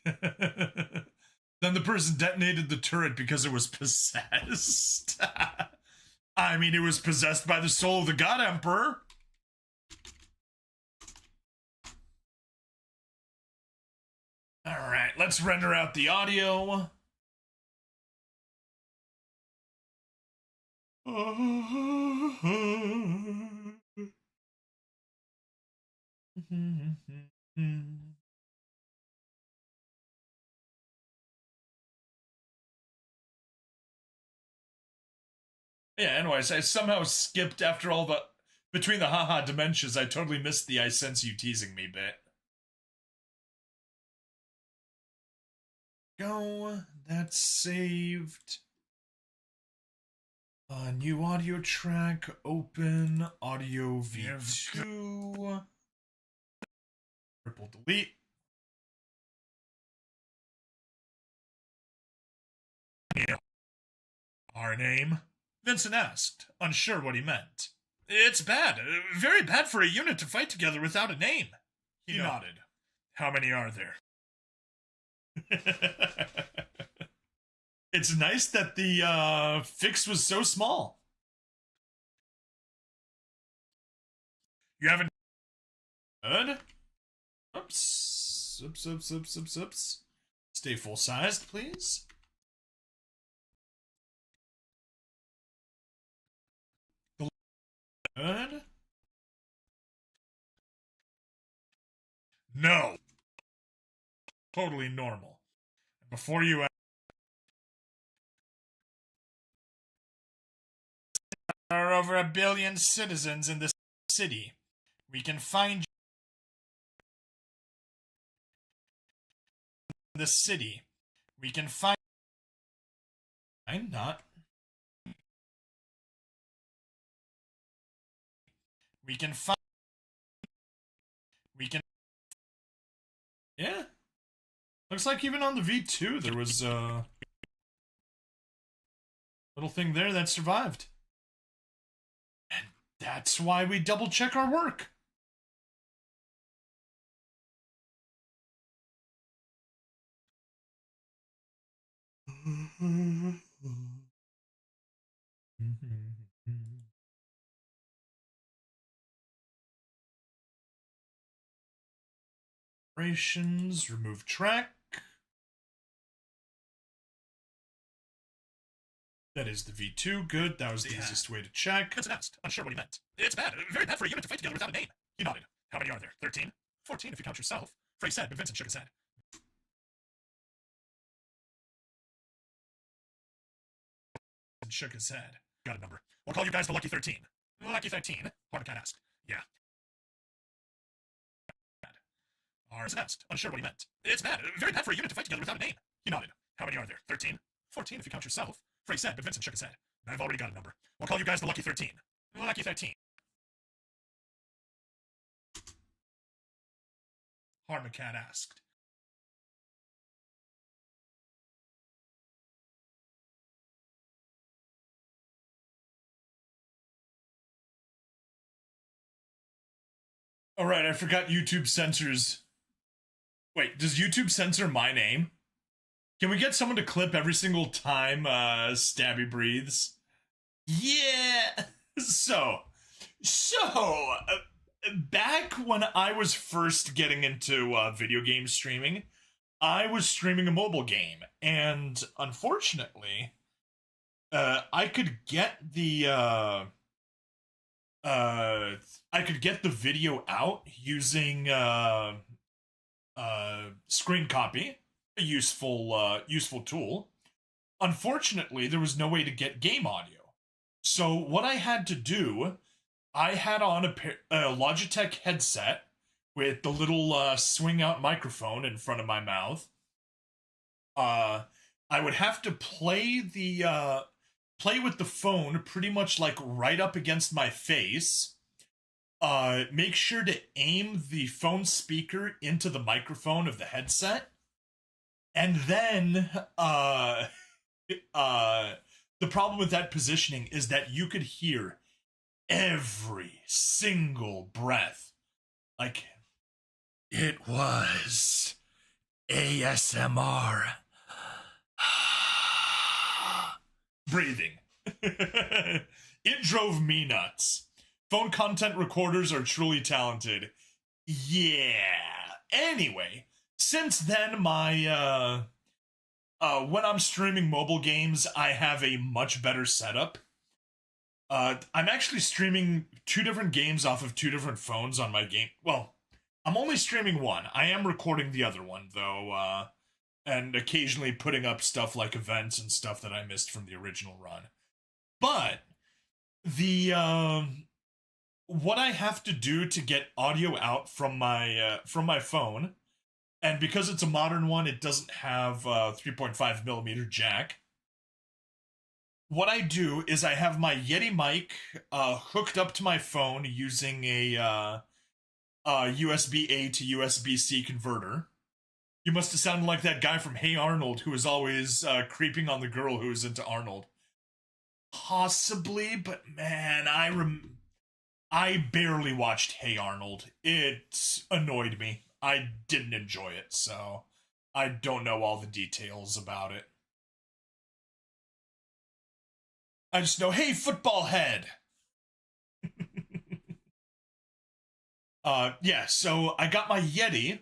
Then the person detonated the turret because it was possessed. I mean, it was possessed by the soul of the God Emperor. Alright, let's render out the audio. Yeah, anyways, I somehow skipped after all the... Between the haha dementias, I totally missed the I sense you teasing me bit. Go. That's saved. New audio track. Open. Audio V2. Triple delete. Our name? Vincent asked, unsure what he meant. It's bad. Very bad for a unit to fight together without a name. He nodded. How many are there? It's nice that the fix was so small. You haven't... Good? Oops. Oops. Stay full-sized, please. Good. No. Totally normal. Before you... There are over 1 billion citizens in this city. We can find the city. We can find... I'm not... We can find... We can... Yeah. Looks like even on the V2 there was a little thing there that survived. And that's why we double check our work. Operations, remove track. That is the V2. Good. That was the easiest way to check. It's announced. Unsure what he meant. It's bad. Very bad for a unit to fight together without a name. He nodded. How many are there? 13? 14 if you count yourself. Frey said, but Vincent shook his head. Shook his head. Got a number. We'll call you guys the Lucky 13. Lucky 13? Harmacat asked. Yeah. Ours announced. Unsure what he meant. It's bad. Very bad for a unit to fight together without a name. He nodded. How many are there? 13? 14 if you count yourself. Frey said, but Vincent shook his head. I've already got a number. We'll call you guys the Lucky 13. Lucky 13. Harmacat asked. All right, I forgot YouTube censors. Wait, does YouTube censor my name? Can we get someone to clip every single time Stabby breathes? Yeah. So, back when I was first getting into video game streaming, I was streaming a mobile game, and unfortunately, I could get the video out using screen copy, a useful tool. Unfortunately, there was no way to get game audio. So what I had to do, I had on a Logitech headset with the little swing out microphone in front of my mouth. I would have to play with the phone pretty much like right up against my face. Make sure to aim the phone speaker into the microphone of the headset. And then, the problem with that positioning is that you could hear every single breath. Like, it was ASMR. Breathing. It drove me nuts. Phone content recorders are truly talented. Yeah. Anyway, since then, my, when I'm streaming mobile games, I have a much better setup. I'm actually streaming 2 different games off of 2 different phones on my game. Well, I'm only streaming one. I am recording the other one, though, and occasionally putting up stuff like events and stuff that I missed from the original run. But what I have to do to get audio out from my phone, and because it's a modern one, it doesn't have a 3.5 millimeter jack. What I do is I have my Yeti mic hooked up to my phone using a USB-A to USB-C converter. You must have sounded like that guy from Hey Arnold who was always creeping on the girl who was into Arnold. Possibly, but man, I barely watched Hey Arnold. It annoyed me. I didn't enjoy it, so I don't know all the details about it. I just know, hey, football head! Yeah, so I got my Yeti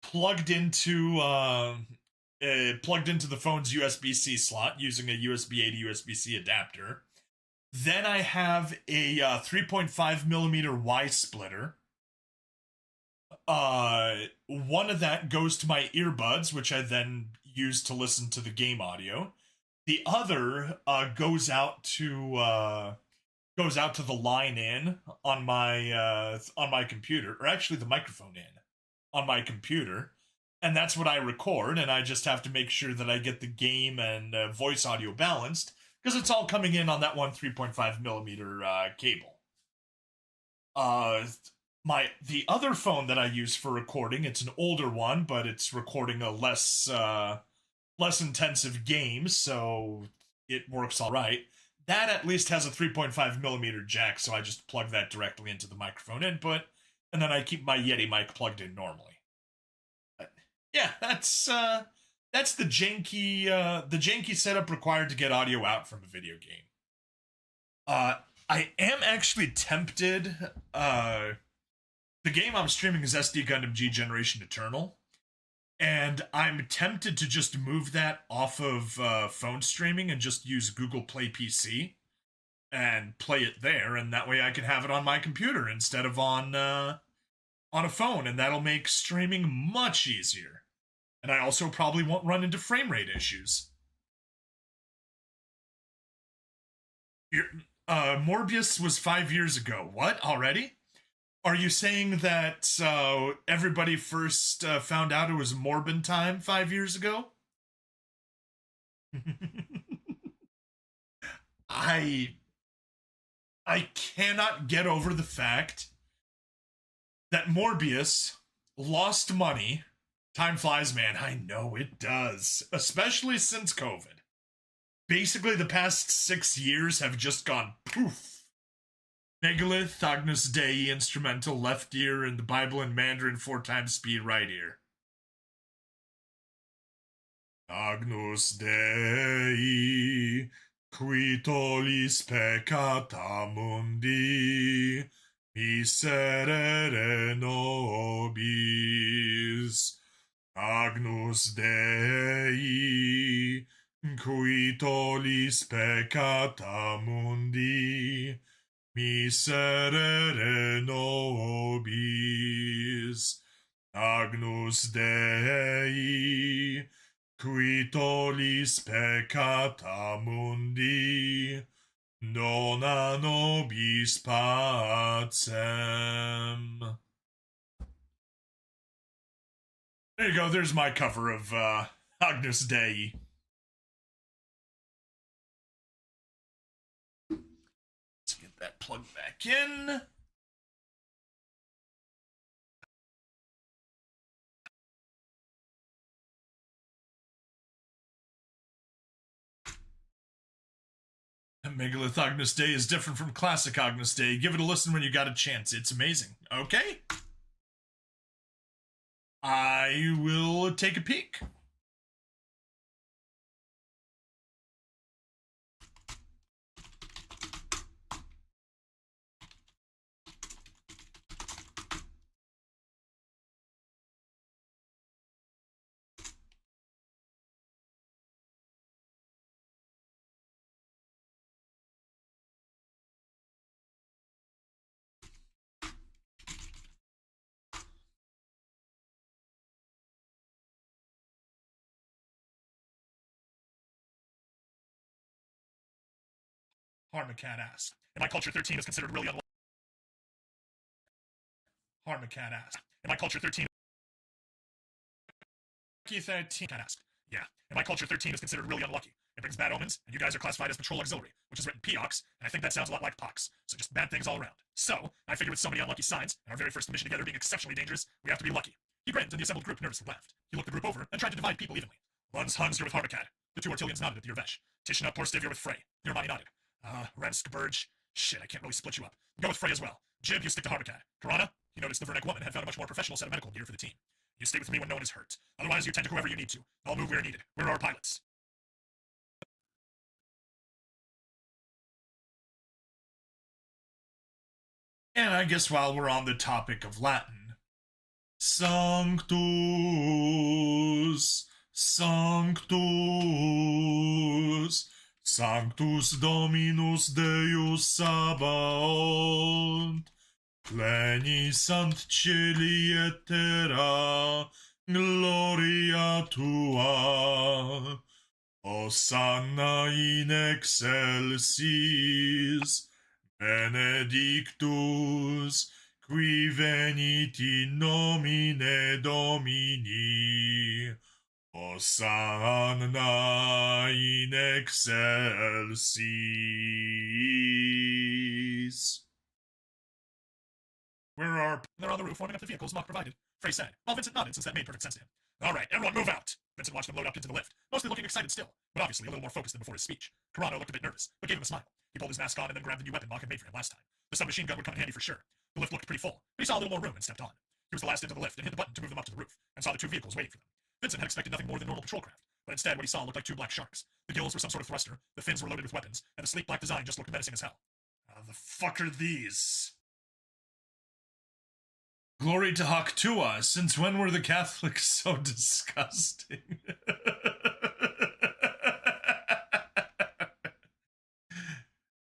plugged into the phone's USB-C slot using a USB-A to USB-C adapter. Then I have a 3.5 millimeter Y splitter. One of that goes to my earbuds, which I then use to listen to the game audio. The other goes out to the line in on my computer, or actually the microphone in on my computer, and that's what I record. And I just have to make sure that I get the game and voice audio balanced because it's all coming in on that one 3.5 millimeter cable. The other phone that I use for recording, it's an older one, but it's recording a less intensive game, so it works all right. That at least has a 3.5 millimeter jack, so I just plug that directly into the microphone input, and then I keep my Yeti mic plugged in normally. But yeah, that's the janky setup required to get audio out from a video game. I am actually tempted. The game I'm streaming is SD Gundam G Generation Eternal, and I'm tempted to just move that off of phone streaming and just use Google Play PC and play it there, and that way I can have it on my computer instead of on a phone, and that'll make streaming much easier. And I also probably won't run into frame rate issues. Morbius was 5 years ago. What, already? Are you saying that everybody first found out it was Morbin time 5 years ago? I cannot get over the fact that Morbius lost money. Time flies, man. I know it does, especially since COVID. Basically, the past 6 years have just gone poof. Megalith, Agnus Dei, instrumental left ear, and the Bible in Mandarin 4 times speed right ear. Agnus Dei, qui tollis peccata mundi, miserere nobis. Agnus Dei, qui tollis peccata mundi, miserere nobis. Agnus Dei, qui tollis peccata mundi, dona nobis pacem. There you go, there's my cover of Agnus Dei. Let's get that plugged back in. Megalith Agnus Dei is different from classic Agnus Dei. Give it a listen when you got a chance. It's amazing. Okay? I will take a peek. Harmacat asks, In my culture, 13 is considered really unlucky. Harmacat asks, In my culture, 13 13 asked. Yeah, in my culture, 13 is considered really unlucky. It brings bad omens, and you guys are classified as Patrol Auxiliary, which is written P-Ox, and I think that sounds a lot like Pox. So just bad things all around. So, I figured with so many unlucky signs, and our very first mission together being exceptionally dangerous, we have to be lucky. He grinned, and the assembled group nervously laughed. He looked the group over, and tried to divide people evenly. Luns Hunster with Harmacat. The 2 Artillians nodded at the Yervesh. Tishna Porstivir with Frey. Nirmani nodded. Rensk Burge. Shit, I can't really split you up. Go with Frey as well. Jib, you stick to Harmacat. Karana, you noticed the Vernick woman had found a much more professional set of medical gear for the team. You stay with me when no one is hurt. Otherwise, you tend to whoever you need to. I'll move where needed. We're our pilots. And I guess while we're on the topic of Latin, Sanctus, Sanctus, Sanctus Dominus Deus Sabaoth, pleni sant cieli et terra, gloria tua. Hosanna in excelsis, benedictus, qui venit in nomine Domini. Hosanna in excelsis. Where are... They're on the roof, warming up the vehicles Mock provided. Frey said, while Vincent nodded since that made perfect sense to him. All right, everyone move out. Vincent watched them load up into the lift, mostly looking excited still, but obviously a little more focused than before his speech. Carano looked a bit nervous, but gave him a smile. He pulled his mask on and then grabbed the new weapon Mock had made for him last time. The submachine gun would come in handy for sure. The lift looked pretty full, but he saw a little more room and stepped on. He was the last into the lift and hit the button to move them up to the roof, and saw the two vehicles waiting for them. Vincent had expected nothing more than normal patrol craft, but instead what he saw looked like two black sharks. The gills were some sort of thruster, the fins were loaded with weapons, and the sleek black design just looked menacing as hell. How the fuck are these? Glory to Haktua, since when were the Catholics so disgusting?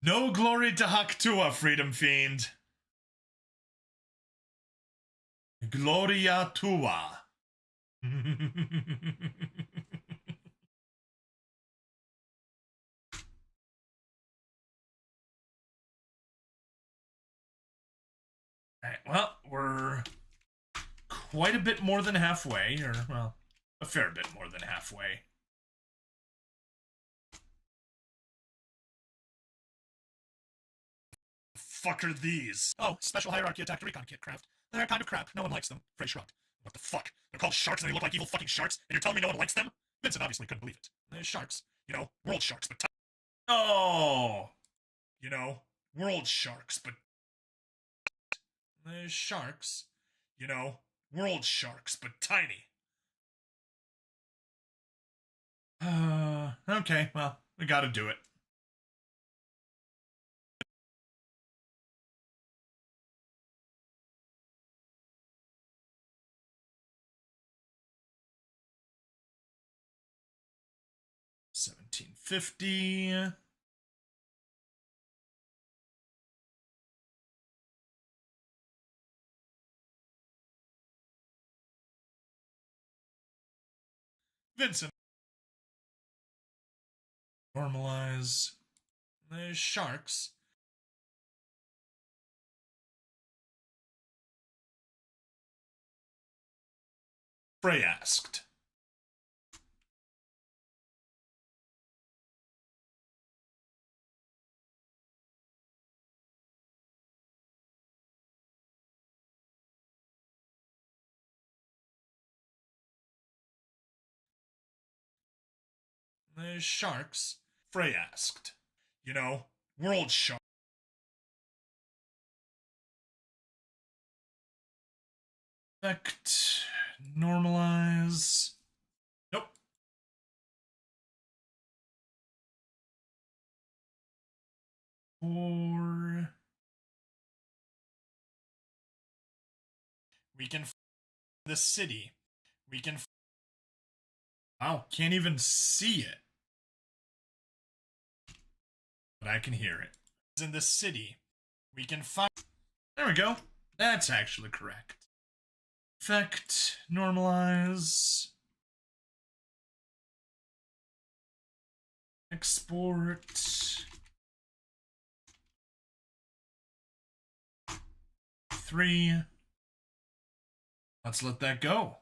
No glory to Haktua, Freedom Fiend. Gloria tua. Alright, well, we're quite a bit more than halfway, or, well, a fair bit more than halfway. The fuck are these? Oh, special hierarchy attack to recon kit craft. They're kind of crap. No one likes them. Frey shrugged. What the fuck? They're called sharks and they look like evil fucking sharks, and you're telling me no one likes them? Vincent obviously couldn't believe it. They're sharks. You know, world sharks, but... Oh! You know, world sharks, but... They're sharks. You know, world sharks, but tiny. Okay, well, we gotta do it. $17.50. Vincent. Normalize. There's sharks. Frey asked. There's sharks. Frey asked. You know, world shark. Effect. Normalize. Nope. Or we can the city. We can. Wow, can't even see it. But I can hear it. It's in the city. We can find. There we go. That's actually correct. Effect. Normalize. Export. 3. Let's let that go.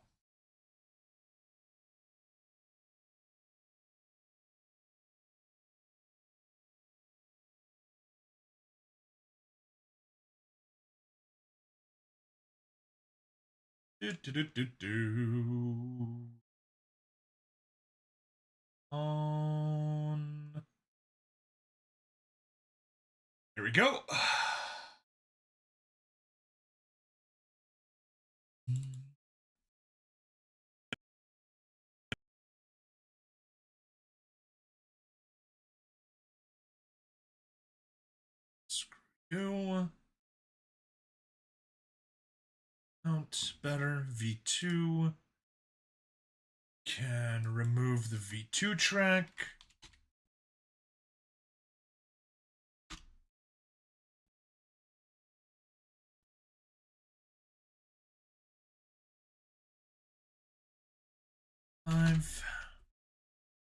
On. Here we go. Screw you. Mount better. V2. Can remove the V2 track.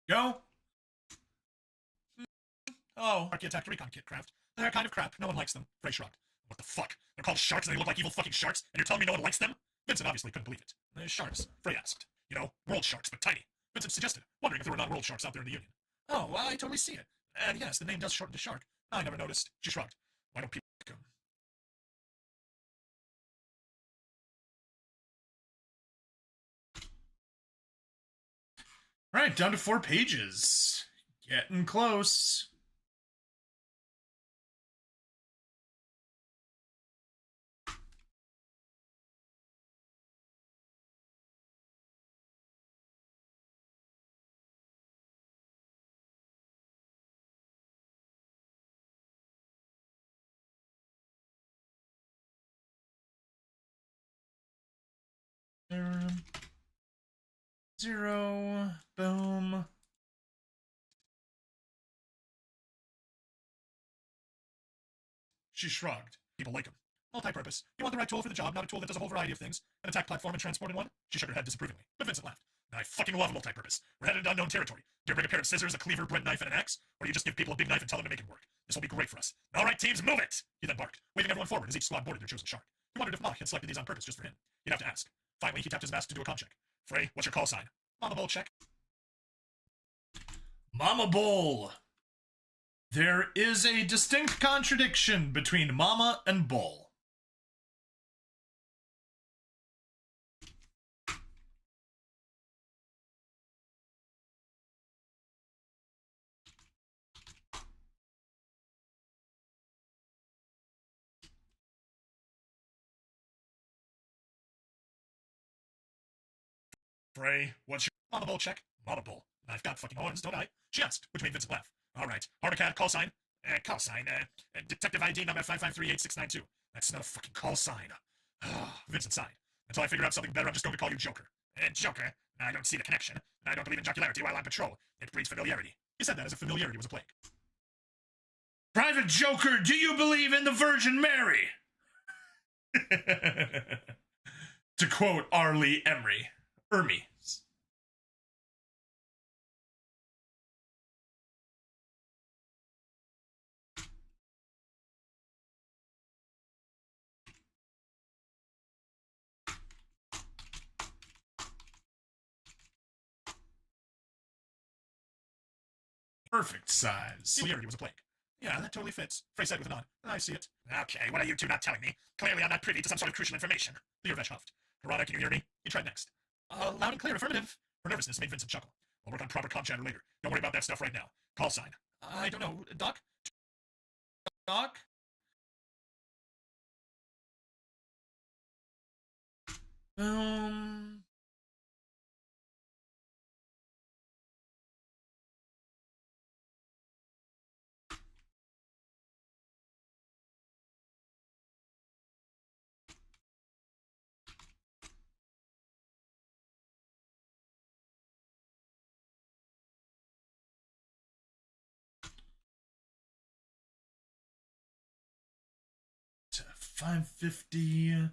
Go. Oh, Architect Recon Kit Craft. They're kind of crap. No one likes them. Frey shrugged. What the fuck? They're called sharks and they look like evil fucking sharks, and you're telling me no one likes them? Vincent obviously couldn't believe it. Sharks, Frey asked. You know, world sharks, but tiny. Vincent suggested, wondering if there were not world sharks out there in the Union. Oh, well, I totally see it. And yes, the name does shorten to shark. I never noticed. She shrugged. Why don't people like them? All right, down to 4 pages. Getting close. Zero. Boom. She shrugged. People like him. Multi-purpose. You want the right tool for the job, not a tool that does a whole variety of things. An attack platform and transport in one? She shook her head disapprovingly, but Vincent laughed. I fucking love multi-purpose. We're headed into unknown territory. Do you bring a pair of scissors, a cleaver, bread knife, and an axe? Or do you just give people a big knife and tell them to make it work? This will be great for us. All right, teams, move it! He then barked, waving everyone forward as each squad boarded their chosen shark. He wondered if Mach had selected these on purpose just for him. He'd have to ask. Finally, he tapped his mask to do a comm check. Frey, what's your call sign? Mama Bull check. Mama Bull. There is a distinct contradiction between Mama and Bull. Frey, what's your Mama Bull check? Mama Bull. I've got fucking horns, don't I? She asked, which made Vincent laugh. All right. Hardicat, call sign. Detective ID number 5538692. That's not a fucking call sign. Vincent sighed. Until I figure out something better, I'm just going to call you Joker. Joker? I don't see the connection. I don't believe in jocularity while on patrol. It breeds familiarity. He said that as if familiarity was a plague. Private Joker, do you believe in the Virgin Mary? To quote Arlie Emery. Hermes. Perfect size. Familiarity was a plague. Yeah, that totally fits. Frey said with a nod. I see it. Okay, what are you two not telling me? Clearly I'm not privy to some sort of crucial information. Learvesh huffed. Karada, can you hear me? He tried next. Loud and clear, affirmative. Her nervousness made Vincent chuckle. We'll work on proper comm chatter later. Don't worry about that stuff right now. Call sign. I don't know. Doc? Doc? To 550.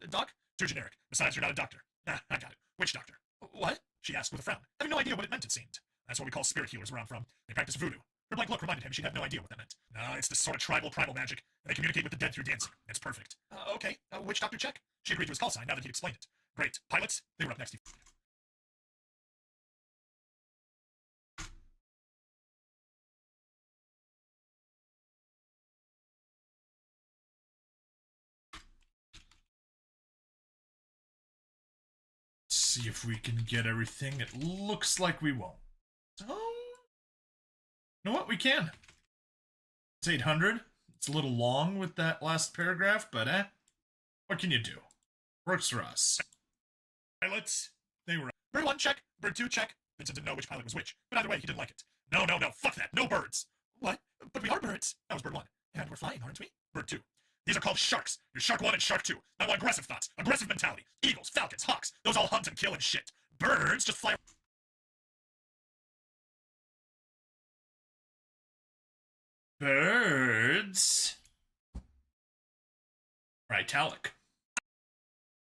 Doc? Too generic. Besides, you're not a doctor. I got it. Which doctor? What? She asked with a frown, having no idea what it meant, it seemed. That's what we call spirit healers where I'm from. They practice voodoo. Her blank look reminded him she'd have no idea what that meant. No, it's this sort of tribal primal magic, and they communicate with the dead through dancing. It's perfect. Okay. Which doctor check? She agreed to his call sign now that he'd explained it. Great. Pilots? They were up next. See if we can get everything. It looks like we won't. So, you know what? We can. It's 800. It's a little long with that last paragraph, but what can you do? Works for us. Pilots? They were up. Bird 1 check. Bird 2 check. Vincent didn't know which pilot was which, but either way, he didn't like it. No, fuck that, no birds. What? But we are birds. That was bird 1. And we're flying, aren't we? Bird 2. These are called sharks. You're shark 1 and shark 2. I want aggressive thoughts, aggressive mentality. Eagles, falcons, hawks, those all hunt and kill and shit. Birds just fly. Birds. Italic.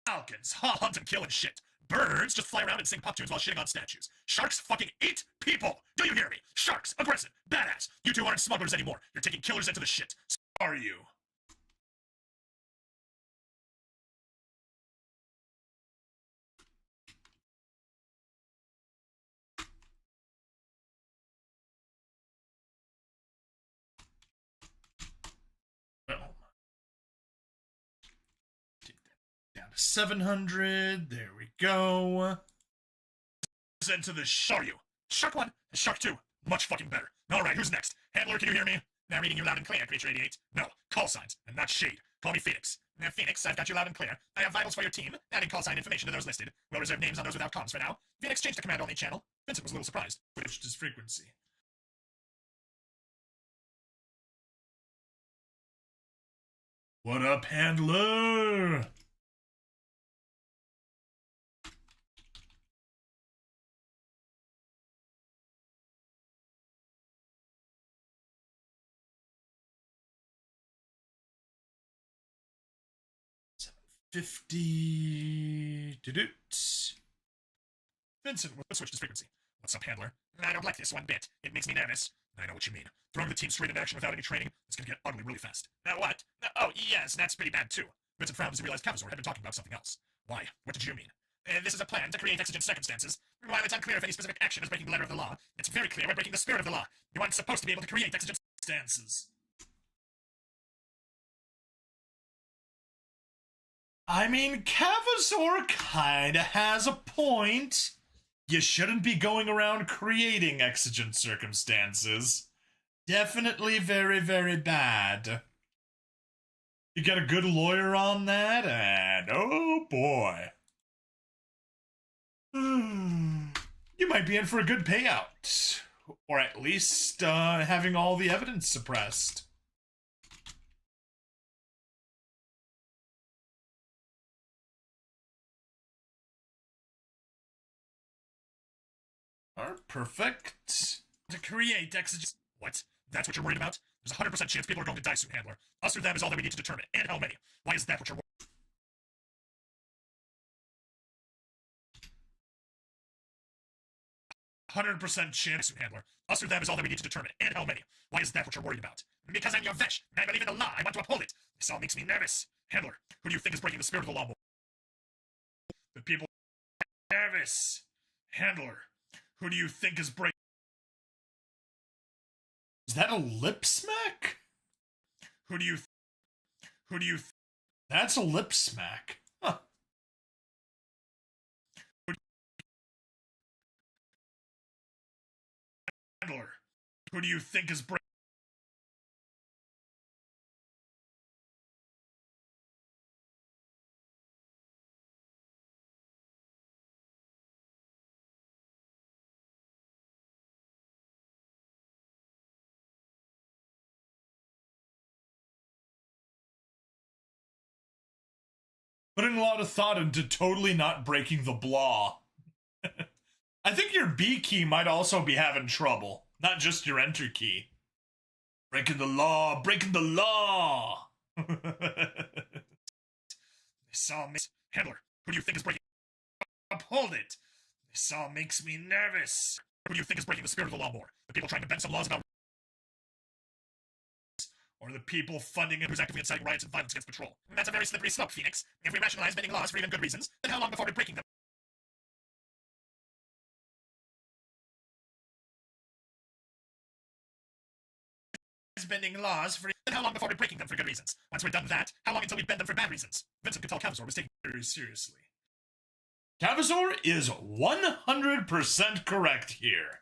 Falcons, hunt and kill and shit. Birds just fly around and sing pop tunes while shitting on statues. Sharks fucking eat people. Do you hear me? Sharks, aggressive, badass. You two aren't smugglers anymore. You're taking killers into the shit. Are you? Down to 700. There we go. Into the are you? Shark 1 and Shark 2. Much fucking better. Alright, who's next? Handler, can you hear me? Now reading you loud and clear, Creature 88. No, call signs, and not shade. Call me Phoenix. Now, Phoenix, I've got you loud and clear. I have vitals for your team, adding call sign information to those listed. We'll reserve names on those without comms for now. Phoenix changed to command-only channel. Vincent was a little surprised. Switched his frequency. What up, Handler? Vincent will switch his frequency. What's up, Handler? I don't like this one bit. It makes me nervous. I know what you mean. Throwing the team straight into action without any training is going to get ugly really fast. What? Oh, yes, that's pretty bad too. Vincent frowned as he realized Cavazor had been talking about something else. Why? What did you mean? This is a plan to create exigent circumstances. While it's unclear if any specific action is breaking the letter of the law, it's very clear we're breaking the spirit of the law. You aren't supposed to be able to create exigent circumstances. I mean, Cavazor kinda has a point. You shouldn't be going around creating exigent circumstances. Definitely very, very bad. You get a good lawyer on that, and oh boy. You might be in for a good payout. Or at least having all the evidence suppressed. Perfect. To create exigent... What? That's what you're worried about? There's a 100% chance people are going to die soon, Handler. Us or them is all that we need to determine. And how many? Why is that what you're worried about? 100% chance, Handler. Us or them is all that we need to determine. And how many? Why is that what you're worried about? Because I'm your vesh. I believe in the law. I want to uphold it. This all makes me nervous. Handler, who do you think is breaking the spirit of the law more? The people... Nervous. Handler, who do you think is breaking... Is that a lip smack? Who do you... That's a lip smack. Huh. Handler, who do you think is breaking... Putting a lot of thought into totally not breaking the blah. I think your B key might also be having trouble, not just your enter key. Breaking the law, breaking the law. This all makes... Handler, who do you think is breaking... Uphold it. This all makes me nervous. Who do you think is breaking the spirit of the law more? The people trying to bend some laws about... Or the people funding it who's actively inciting riots and violence against patrol? That's a very slippery slope, Phoenix. If we rationalize bending laws for even good reasons, then how long before we're breaking them? Bending laws for... Then how long before we're breaking them for good reasons? Once we're done that, how long until we bend them for bad reasons? Vincent could tell Cavazor was taking it very seriously. Cavazor is 100% correct here.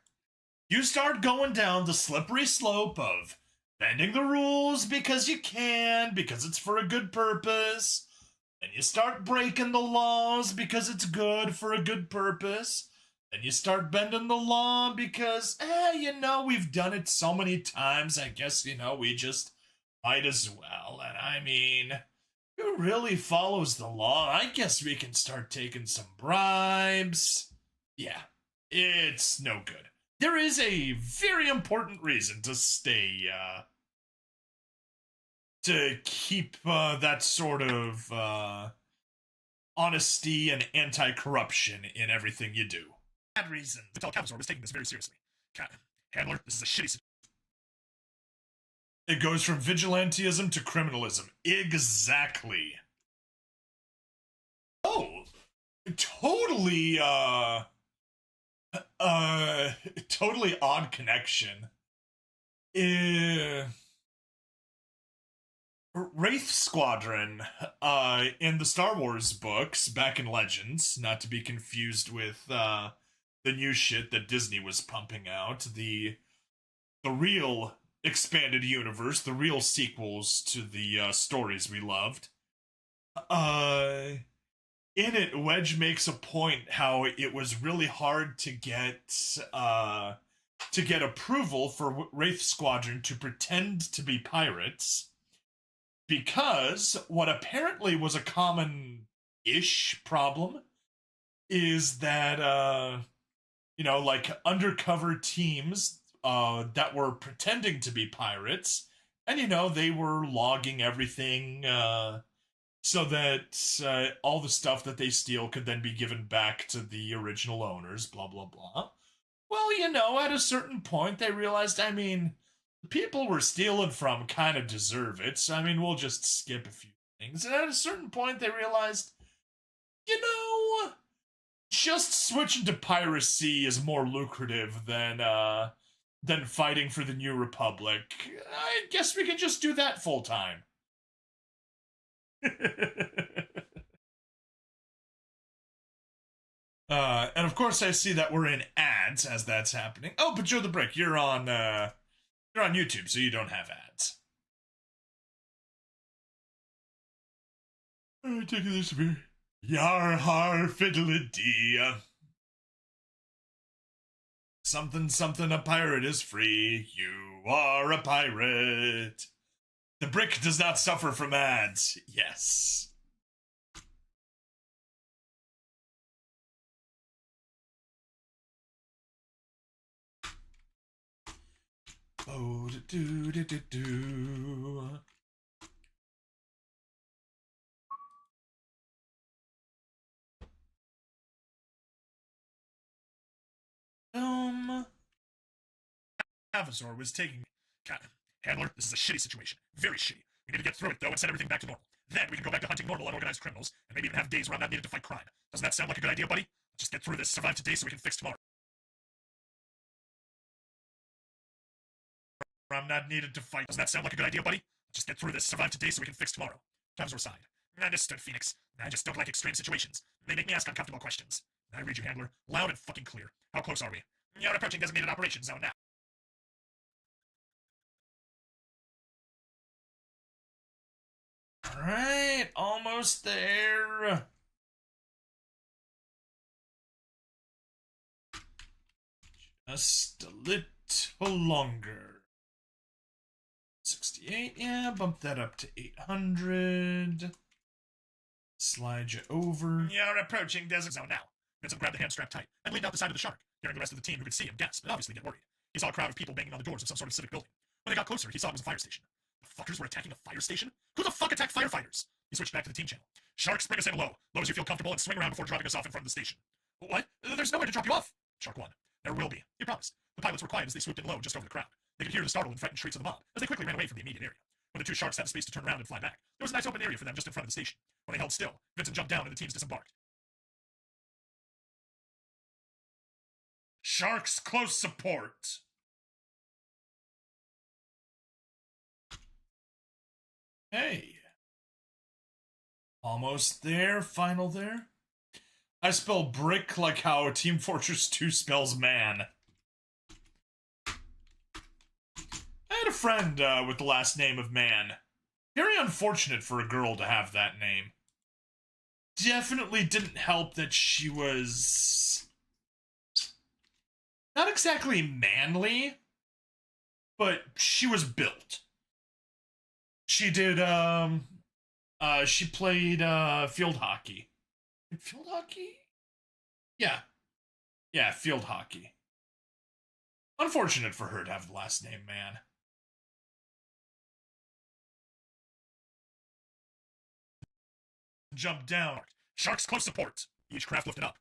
You start going down the slippery slope of bending the rules because you can, because it's for a good purpose, and you start breaking the laws because it's good for a good purpose, Then you start bending the law because, we've done it so many times. I guess, we just might as well. And I mean, who really follows the law? I guess we can start taking some bribes. Yeah, it's no good. There is a very important reason to stay, to keep that sort of honesty and anti-corruption in everything you do. Bad reason. The Telecavazor was taking this very seriously. Handler, this is a shitty situation. It goes from vigilantism to criminalism. Exactly. Oh, totally, totally odd connection. Wraith Squadron, in the Star Wars books, back in Legends, not to be confused with, the new shit that Disney was pumping out, the real expanded universe, the real sequels to the, stories we loved. In it, Wedge makes a point how it was really hard to get approval for Wraith Squadron to pretend to be pirates, because what apparently was a common-ish problem is that, like undercover teams that were pretending to be pirates, and, they were logging everything so that all the stuff that they steal could then be given back to the original owners, blah, blah, blah. Well, at a certain point, they realized, the people we're stealing from kind of deserve it, so, we'll just skip a few things. And at a certain point, they realized, just switching to piracy is more lucrative than fighting for the New Republic. I guess we can just do that full time. And of course I see that we're in ads as that's happening. Oh, but Joe the Brick, you're on YouTube, so you don't have ads. I'm taking this beer. Yar har fiddle-a-dee. Something, something, a pirate is free. You are a pirate. The Brick does not suffer from ads. Yes. Oh, do do do do. Avazor was taking. Handler, this is a shitty situation. Very shitty. We need to get through it, though, and set everything back to normal. Then we can go back to hunting normal and organized criminals, and maybe even have days where I'm not needed to fight crime. Doesn't that sound like a good idea, buddy? Let's just get through this, survive today so we can fix tomorrow. I'm not needed to fight. Doesn't that sound like a good idea, buddy? Let's just get through this, survive today so we can fix tomorrow. Avazor sighed. Understood, Phoenix. I just don't like extreme situations. They make me ask uncomfortable questions. I read you, Handler. Loud and fucking clear. How close are we? You're approaching designated operations zone now. Alright, almost there. Just a little longer. 68, yeah, bump that up to 800. Slide you over. You're approaching desert zone now. Vincent grabbed the hand strap tight and leaned out the side of the shark, hearing the rest of the team who could see him gasp and obviously get worried. He saw a crowd of people banging on the doors of some sort of civic building. When they got closer, he saw it was a fire station. The fuckers were attacking a fire station? Who the fuck attacked firefighters? He switched back to the team channel. Shark, spring us in low. Low as you feel comfortable and swing around before dropping us off in front of the station. What? There's nowhere to drop you off. Shark 1. There will be. He promised. The pilots were quiet as they swooped in low just over the crowd. They could hear the startled and frightened shrieks of the mob as they quickly ran away from the immediate area. When the two sharks had the space to turn around and fly back, there was a nice open area for them just in front of the station. When they held still, Vincent jumped down and the teams disembarked. Sharks close support. Hey. Almost there, final there. I spell brick like how Team Fortress 2 spells man. I had a friend with the last name of Man. Very unfortunate for a girl to have that name. Definitely didn't help that she was not exactly manly, but she was built. She did, she played, field hockey. Field hockey? Yeah. Yeah, field hockey. Unfortunate for her to have the last name, man. Jump down. Sharks close support. Each craft lifted up.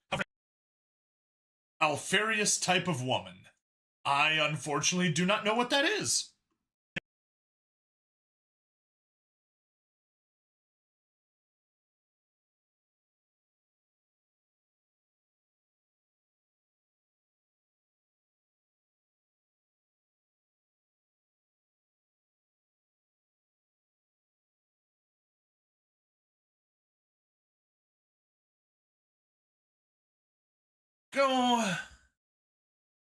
Alfarius type of woman. I unfortunately do not know what that is. Go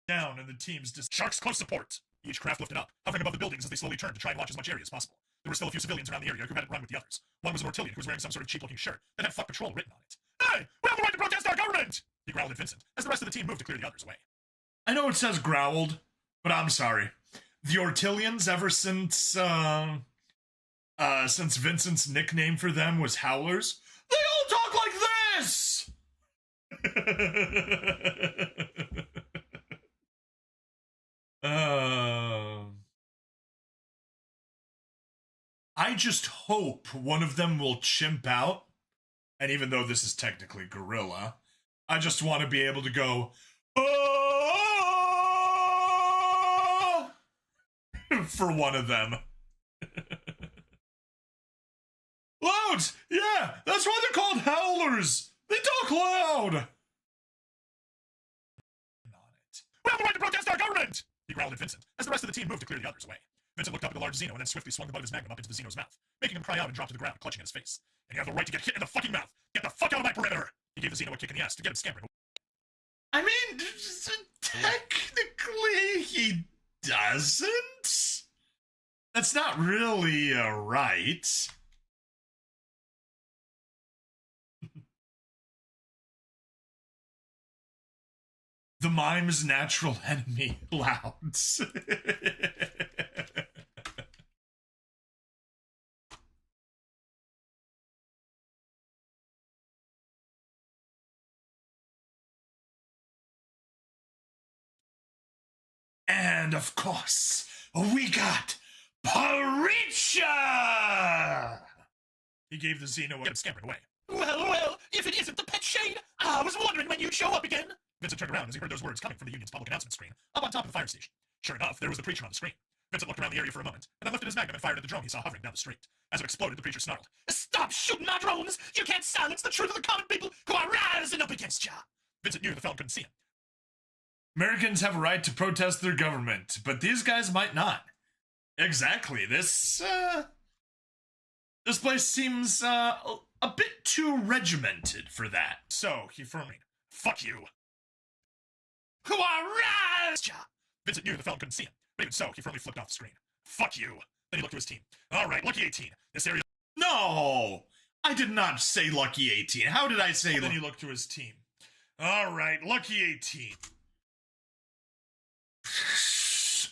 down and the team's Sharks close support. Each craft lifted up, hovering above the buildings as they slowly turned to try and watch as much area as possible. There were still a few civilians around the area who hadn't run with the others. One was a Mortillion who was wearing some sort of cheap-looking shirt that had "Fuck Patrol" written on it. Hey, we have the right to protest our government! He growled at Vincent as the rest of the team moved to clear the others away. I know it says growled, but I'm sorry. The Ortillions, ever since Vincent's nickname for them was Howlers, they all talk like this! I just hope one of them will chimp out. And even though this is technically gorilla, I just want to be able to go, oh! for one of them. Louds! Yeah, that's why they're called howlers. They talk loud. We have the right to protest our government! He growled at Vincent as the rest of the team moved to clear the others away. Vincent looked up at the large Xeno and then swiftly swung the butt of his magnum up into the Xeno's mouth, making him cry out and drop to the ground, clutching at his face. And you have the right to get hit in the fucking mouth! Get the fuck out of my perimeter! He gave the Xeno a kick in the ass to get him scampering. I mean, technically he doesn't. That's not really right. The mime's natural enemy, Louds. And of course, we got Paricha! He gave the Xeno a... Get him scampered away. Well, if it isn't the pet shade, I was wondering when you'd show up again. Vincent turned around as he heard those words coming from the Union's public announcement screen, up on top of the fire station. Sure enough, there was the preacher on the screen. Vincent looked around the area for a moment, and then lifted his magnum and fired at the drone he saw hovering down the street. As it exploded, the preacher snarled, "Stop shooting our drones! You can't silence the truth of the common people who are rising up against ya!" Vincent knew the felon couldn't see him. Americans have a right to protest their government, but these guys might not. Exactly. This place seems a bit too regimented for that. So he firmly, "Fuck you!" "Who are rising?" Vincent knew the felon couldn't see him, but even so, he firmly flipped off the screen. "Fuck you!" Then he looked to his team. "All right, Lucky 18. This area..." No! I did not say Lucky 18. How did I say... Then he looked to his team. "All right, Lucky 18.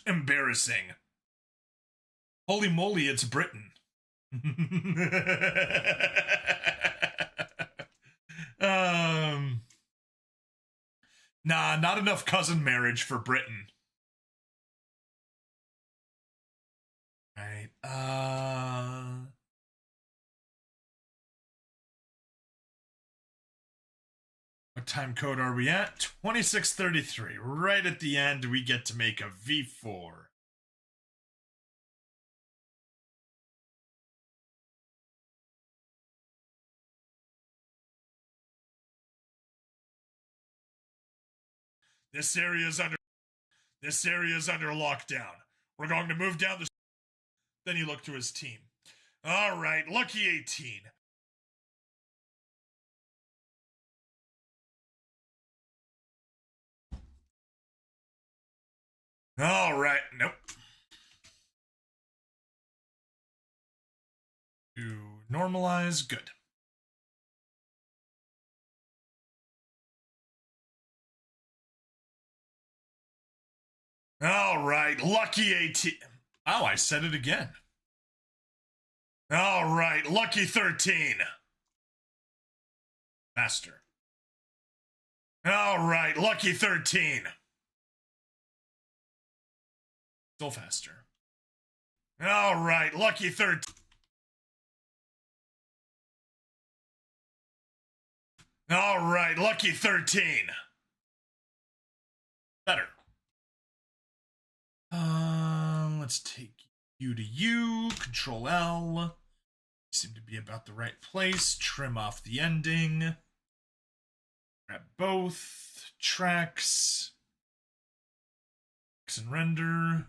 Embarrassing. Holy moly, it's Britain. Nah, not enough cousin marriage for Britain. Right, what time code are we at? 2633. Right at the end, we get to make a V4. This area is under lockdown. We're going to move down the... Then he looked to his team. All right, Lucky 18. All right, nope. To normalize, good. All right, lucky 18. Oh, I said it again. All right, lucky 13. Faster. All right, lucky 13. Still faster. All right, lucky 13. All right, lucky 13. Better. Let's take you to you. Control L. Seem to be about the right place. Trim off the ending. Grab both tracks. Mix and render.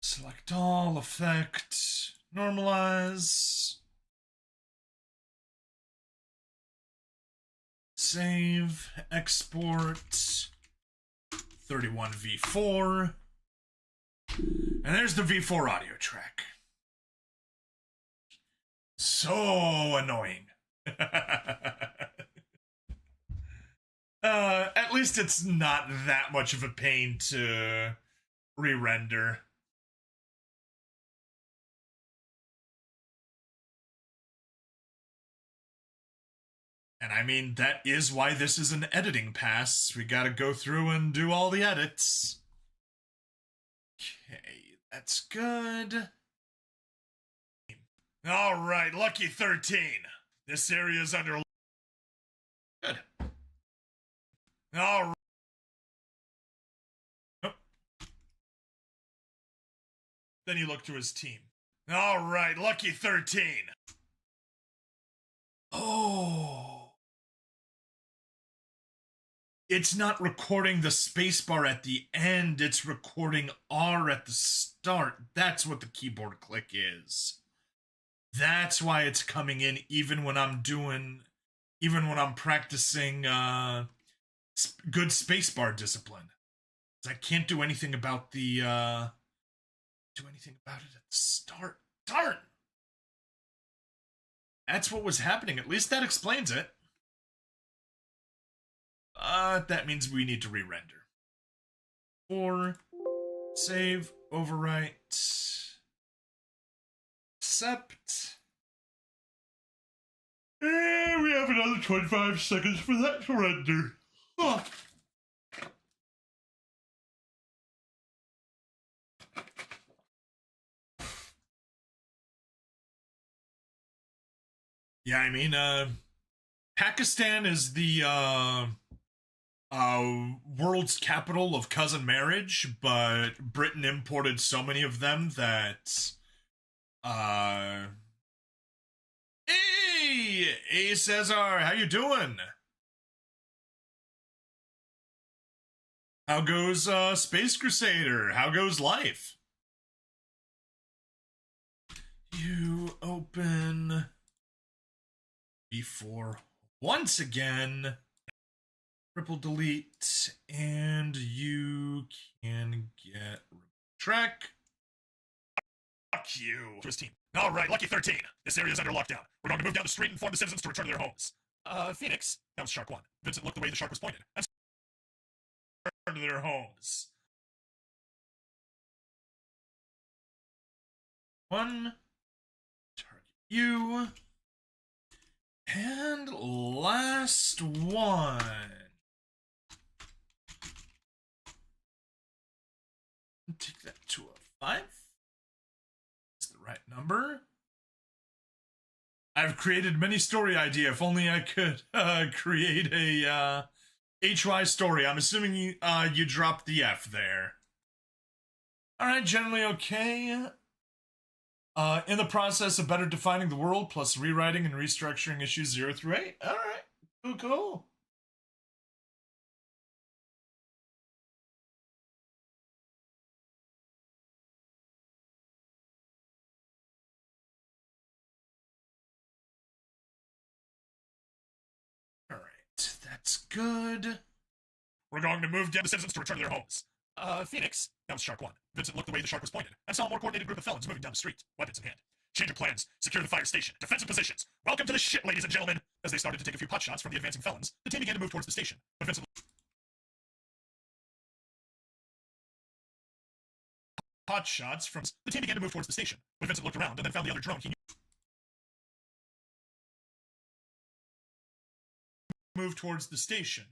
Select all, effect, normalize. Save, export, 31v4. And there's the v4 audio track. So annoying. At least it's not that much of a pain to re-render. And I mean, that is why this is an editing pass. We gotta go through and do all the edits. Okay, that's good. All right, lucky 13. This area is under... Good. All right. Oh. Then you look to his team. All right, lucky 13. Oh. It's not recording the spacebar at the end, it's recording R at the start. That's what the keyboard click is. That's why it's coming in even when I'm practicing good spacebar discipline. I can't do anything about it at the start. Darn! That's what was happening. At least that explains it. That means we need to re-render. Or save, overwrite, accept. And we have another 25 seconds for that to render. Oh. Yeah, I mean, Pakistan is the world's capital of cousin marriage, but Britain imported so many of them that hey Cesar, how you doing? How goes Space Crusader? How goes life? You open before once again. Triple delete, and you can get track. Fuck you. To his team. All right, lucky 13. This area is under lockdown. We're going to move down the street and inform the citizens to return to their homes. Phoenix. That was Shark 1. Vincent looked the way the shark was pointed. And return to their homes. 1. Target you. And last one. Take that to a 5. That's the right number. I've created many story idea. If only I could create a HY story. I'm assuming you dropped the F there. Alright, generally okay. In the process of better defining the world, plus rewriting and restructuring issues 0 through 8. Alright, cool. Alright, that's good. We're going to move down the citizens to return to their homes. Phoenix. That was Shark 1. Vincent looked the way the shark was pointed and saw a more coordinated group of felons moving down the street, weapons in hand. Change of plans. Secure the fire station. Defensive positions. Welcome to the shit, ladies and gentlemen. As they started to take a few pot shots from the advancing felons, the team began to move towards the station. But Vincent pot shots from... The team began to move towards the station, when Vincent looked around and then found the other drone he knew. Move towards the station.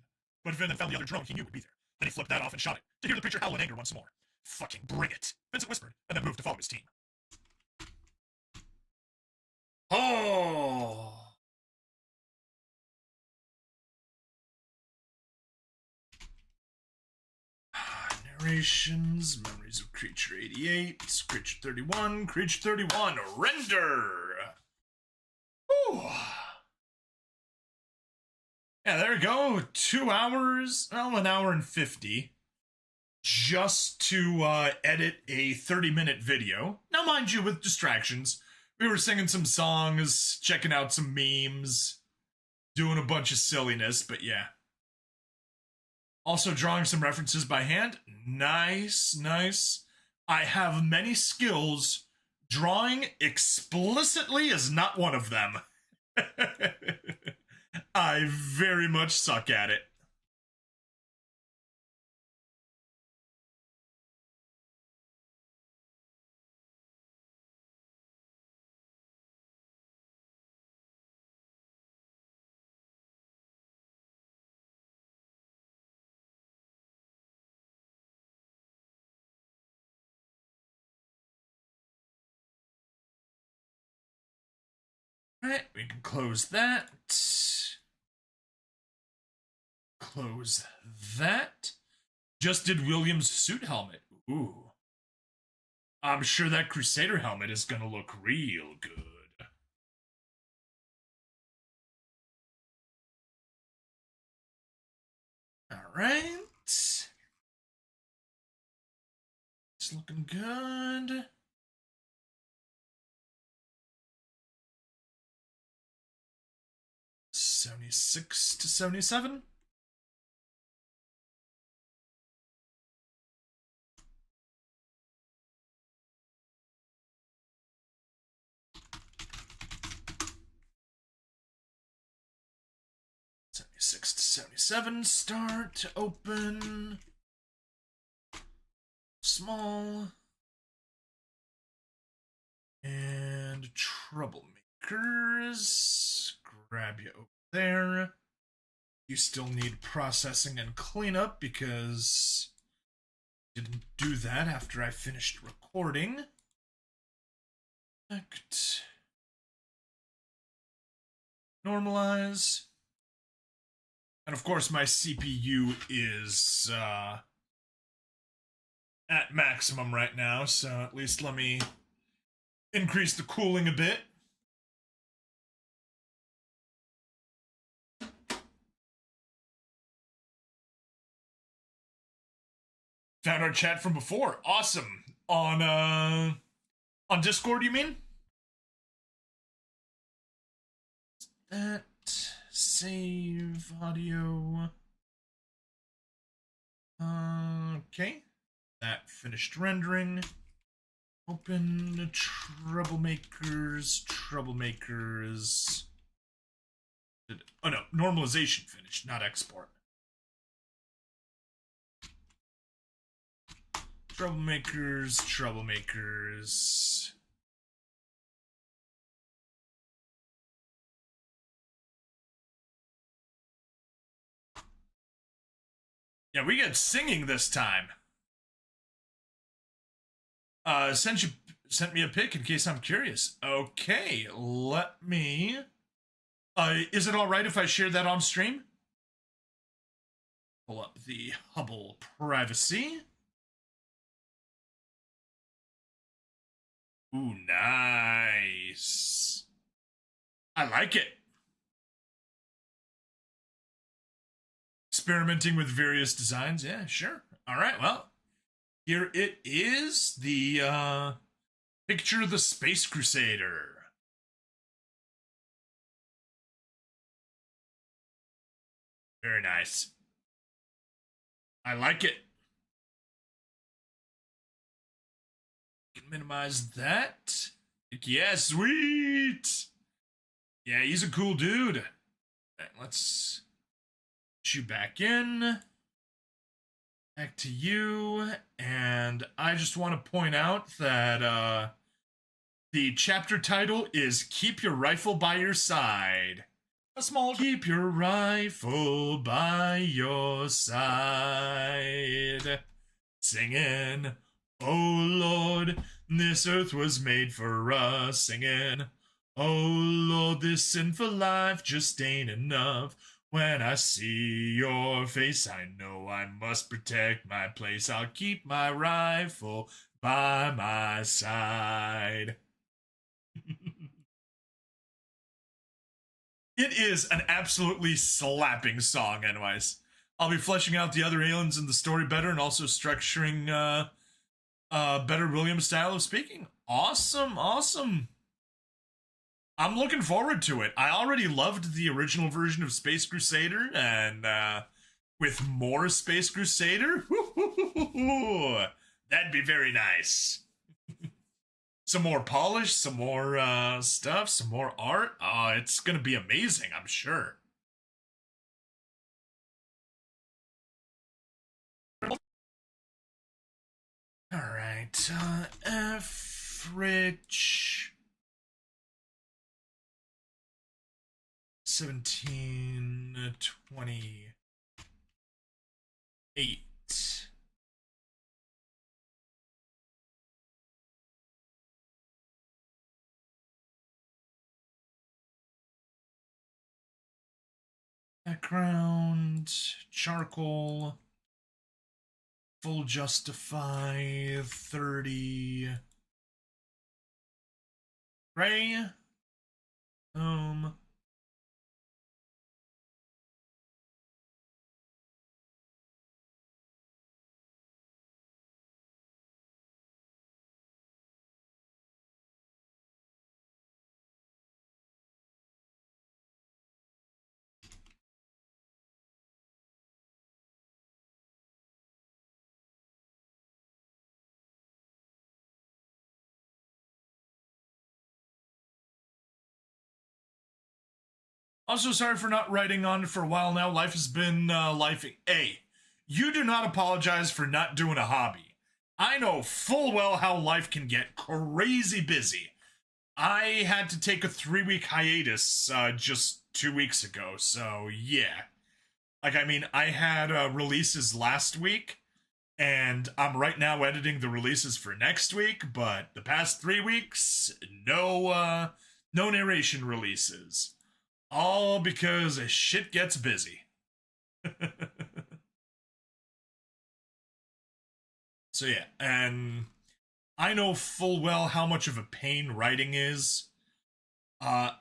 But Vincent found the other drone he knew would be there. Then he flipped that off and shot it, to hear the creature howl in anger once more. Fucking bring it, Vincent whispered, and then moved to follow his team. Oh! Narrations, memories of Creature 88, Creature 31, Creature 31, render! Whew. Yeah, there we go. 2 hours, well, 1 hour and 50. Just to edit a 30-minute video. Now, mind you, with distractions. We were singing some songs, checking out some memes, doing a bunch of silliness, but yeah. Also drawing some references by hand. Nice, nice. I have many skills. Drawing explicitly is not one of them. I very much suck at it. Alright, we can close that. Close that. Just did William's suit helmet. Ooh. I'm sure that Crusader helmet is gonna look real good. Alright. It's looking good. $76 to $77. $76 to $77. Start. Open. Small. And Troublemakers. Grab you over there. You still need processing and cleanup because I didn't do that after I finished recording. Select. Normalize. And of course my CPU is at maximum right now, so at least let me increase the cooling a bit. Found our chat from before. Awesome. On Discord, you mean? That save audio. Okay. That finished rendering. Open Troublemakers. Oh no, normalization finished, not export. Troublemakers. Yeah, we get singing this time. Sent me a pic in case I'm curious. Okay, let me... is it alright if I share that on stream? Pull up the Hubble privacy. Ooh, nice. I like it. Experimenting with various designs. Yeah, sure. All right, well, here it is. The picture of the Space Crusader. Very nice. I like it. Minimize that. Yeah, sweet. Yeah, he's a cool dude. Right, let's shoot back in. Back to you. And And I just want to point out that the chapter title is Keep Your Rifle by Your Side. A small... Keep your rifle by your side. Singing, oh Lord, this earth was made for us. Singing, oh Lord, this sinful life just ain't enough. When I see your face, I know I must protect my place. I'll keep my rifle by my side. It is an absolutely slapping song, anyways. I'll be fleshing out the other aliens in the story better and also structuring better William style of speaking. Awesome, awesome. I'm looking forward to it. I already loved the original version of Space Crusader, and with more Space Crusader, that'd be very nice. Some more polish, some more stuff, some more art. It's gonna be amazing, I'm sure. Alright, F Rich 1728. Background, charcoal, full justify, 30. Gray, home. Also, sorry for not writing on it for a while now. Life has been lifing. Hey, you do not apologize for not doing a hobby. I know full well how life can get crazy busy. I had to take a 3-week hiatus just 2 weeks ago, so yeah. Like, I mean, I had releases last week, and I'm right now editing the releases for next week, but the past 3 weeks, no narration releases. All because shit gets busy. So yeah, and I know full well how much of a pain writing is. I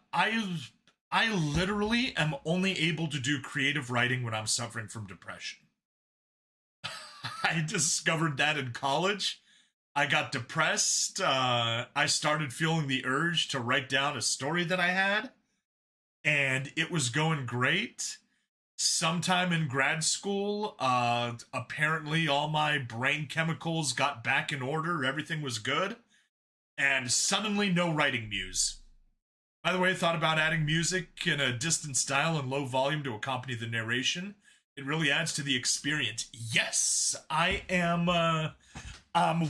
literally am only able to do creative writing when I'm suffering from depression. I discovered that in college. I got depressed. I started feeling the urge to write down a story that I had, and it was going great. Sometime in grad school, apparently all my brain chemicals got back in order, everything was good, and suddenly no writing muse. By the way, I thought about adding music in a distant style and low volume to accompany the narration. It really adds to the experience. Yes, I am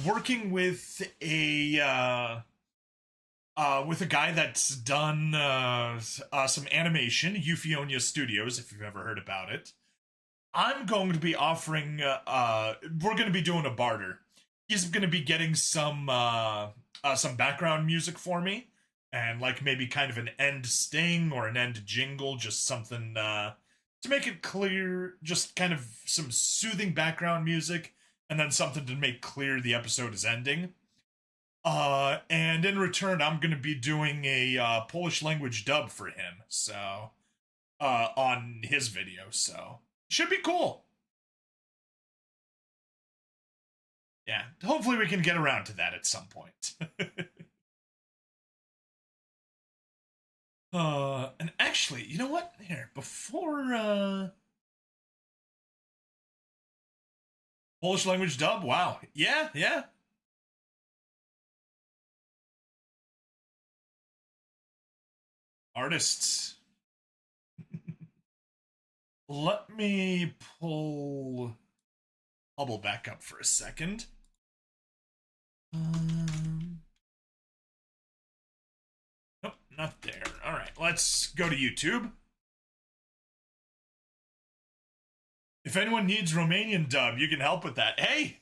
working with a guy that's done some animation, Euphonia Studios, if you've ever heard about it. I'm going to be offering, we're going to be doing a barter. He's going to be getting some background music for me, and like maybe kind of an end sting or an end jingle, just something to make it clear, just kind of some soothing background music, and then something to make clear the episode is ending. And in return, I'm going to be doing a Polish language dub for him, so on his video, so should be cool. Yeah, hopefully we can get around to that at some point. And actually, you know what? Here, before Polish language dub, wow. Yeah, yeah. Artists. Let me pull Hubble back up for a second. Nope, not there. All right, let's go to YouTube. If anyone needs Romanian dub, you can help with that. Hey,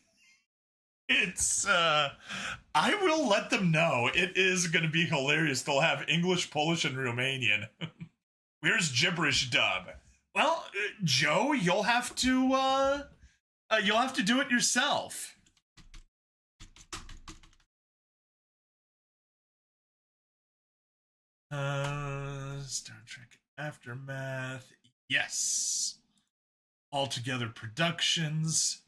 it's I will let them know. It is going to be hilarious. They'll have English, Polish, and Romanian. Where's gibberish dub? Well, Joe, you'll have to do it yourself. Star Trek Aftermath. Yes. Altogether Productions.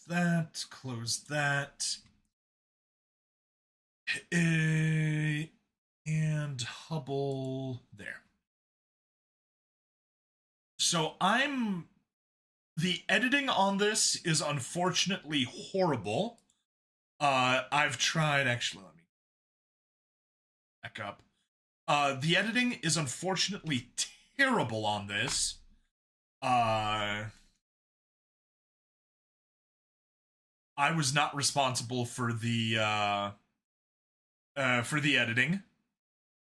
That, close that. And Hubble there. So the editing on this is unfortunately horrible. I've tried, actually, let me back up. The editing is unfortunately terrible on this. I was not responsible for the editing.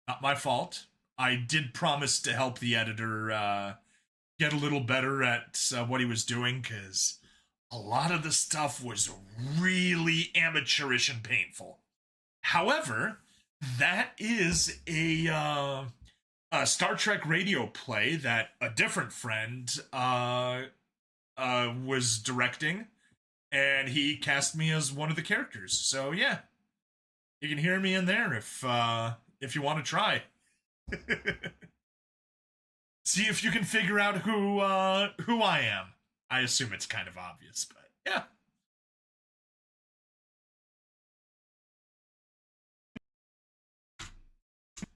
Not my fault. I did promise to help the editor get a little better at what he was doing, because a lot of the stuff was really amateurish and painful. However, that is a Star Trek radio play that a different friend was directing, and he cast me as one of the characters. So yeah, you can hear me in there if you want to try. See if you can figure out who I am. I assume it's kind of obvious, but yeah.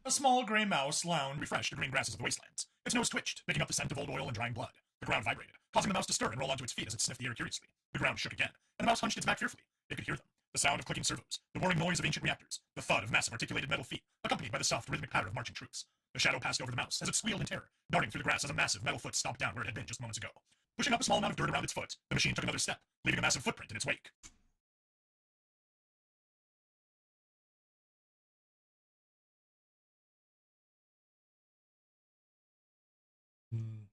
A small gray mouse lounged, refreshed the green grasses of the wastelands. Its nose twitched, picking up the scent of old oil and drying blood. The ground vibrated, causing the mouse to stir and roll onto its feet as it sniffed the air curiously. The ground shook again, and the mouse hunched its back fearfully. It could hear them. The sound of clicking servos, the whirring noise of ancient reactors, the thud of massive articulated metal feet, accompanied by the soft rhythmic patter of marching troops. The shadow passed over the mouse as it squealed in terror, darting through the grass as a massive metal foot stomped down where it had been just moments ago. Pushing up a small amount of dirt around its foot, the machine took another step, leaving a massive footprint in its wake. Hmm.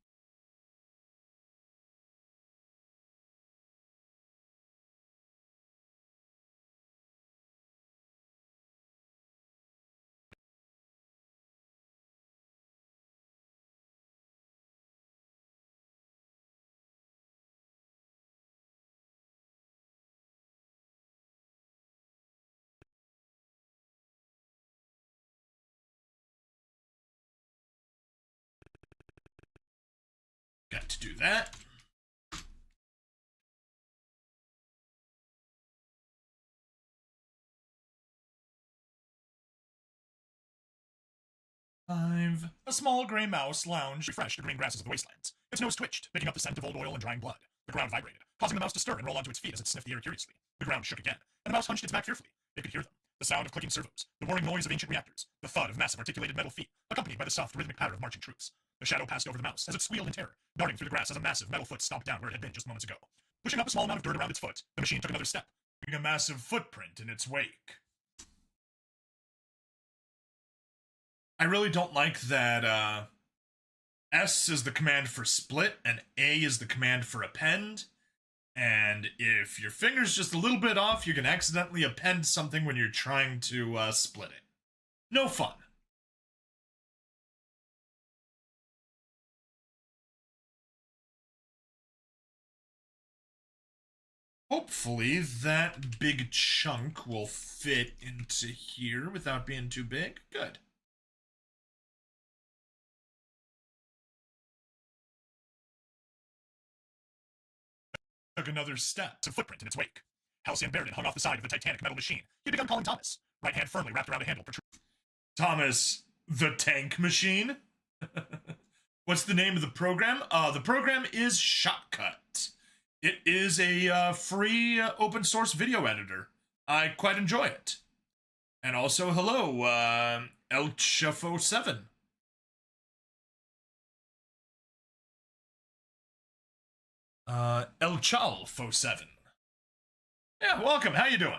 Got to do that. Five. A small gray mouse lounged, refreshed the green grasses of the wastelands. Its nose twitched, picking up the scent of old oil and drying blood. The ground vibrated, causing the mouse to stir and roll onto its feet as it sniffed the air curiously. The ground shook again, and the mouse hunched its back fearfully. It could hear them. The sound of clicking servos, the whirring noise of ancient reactors, the thud of massive articulated metal feet, accompanied by the soft rhythmic patter of marching troops. The shadow passed over the mouse as it squealed in terror, darting through the grass as a massive metal foot stomped down where it had been just moments ago. Pushing up a small amount of dirt around its foot, the machine took another step, leaving a massive footprint in its wake. I really don't like that S is the command for split and A is the command for append. And if your finger's just a little bit off, you can accidentally append something when you're trying to split it. No fun. Hopefully that big chunk will fit into here without being too big. Good. Took another step, a footprint in its wake. Halcyon Baird hung off the side of the titanic metal machine. He had begun calling Thomas, right hand firmly wrapped around a handle. Thomas, the tank machine? What's the name of the program? The program is Shotcut. It is a free open source video editor. I quite enjoy it. And also, hello, HFY. El Chalfo7. Yeah, welcome. How you doing?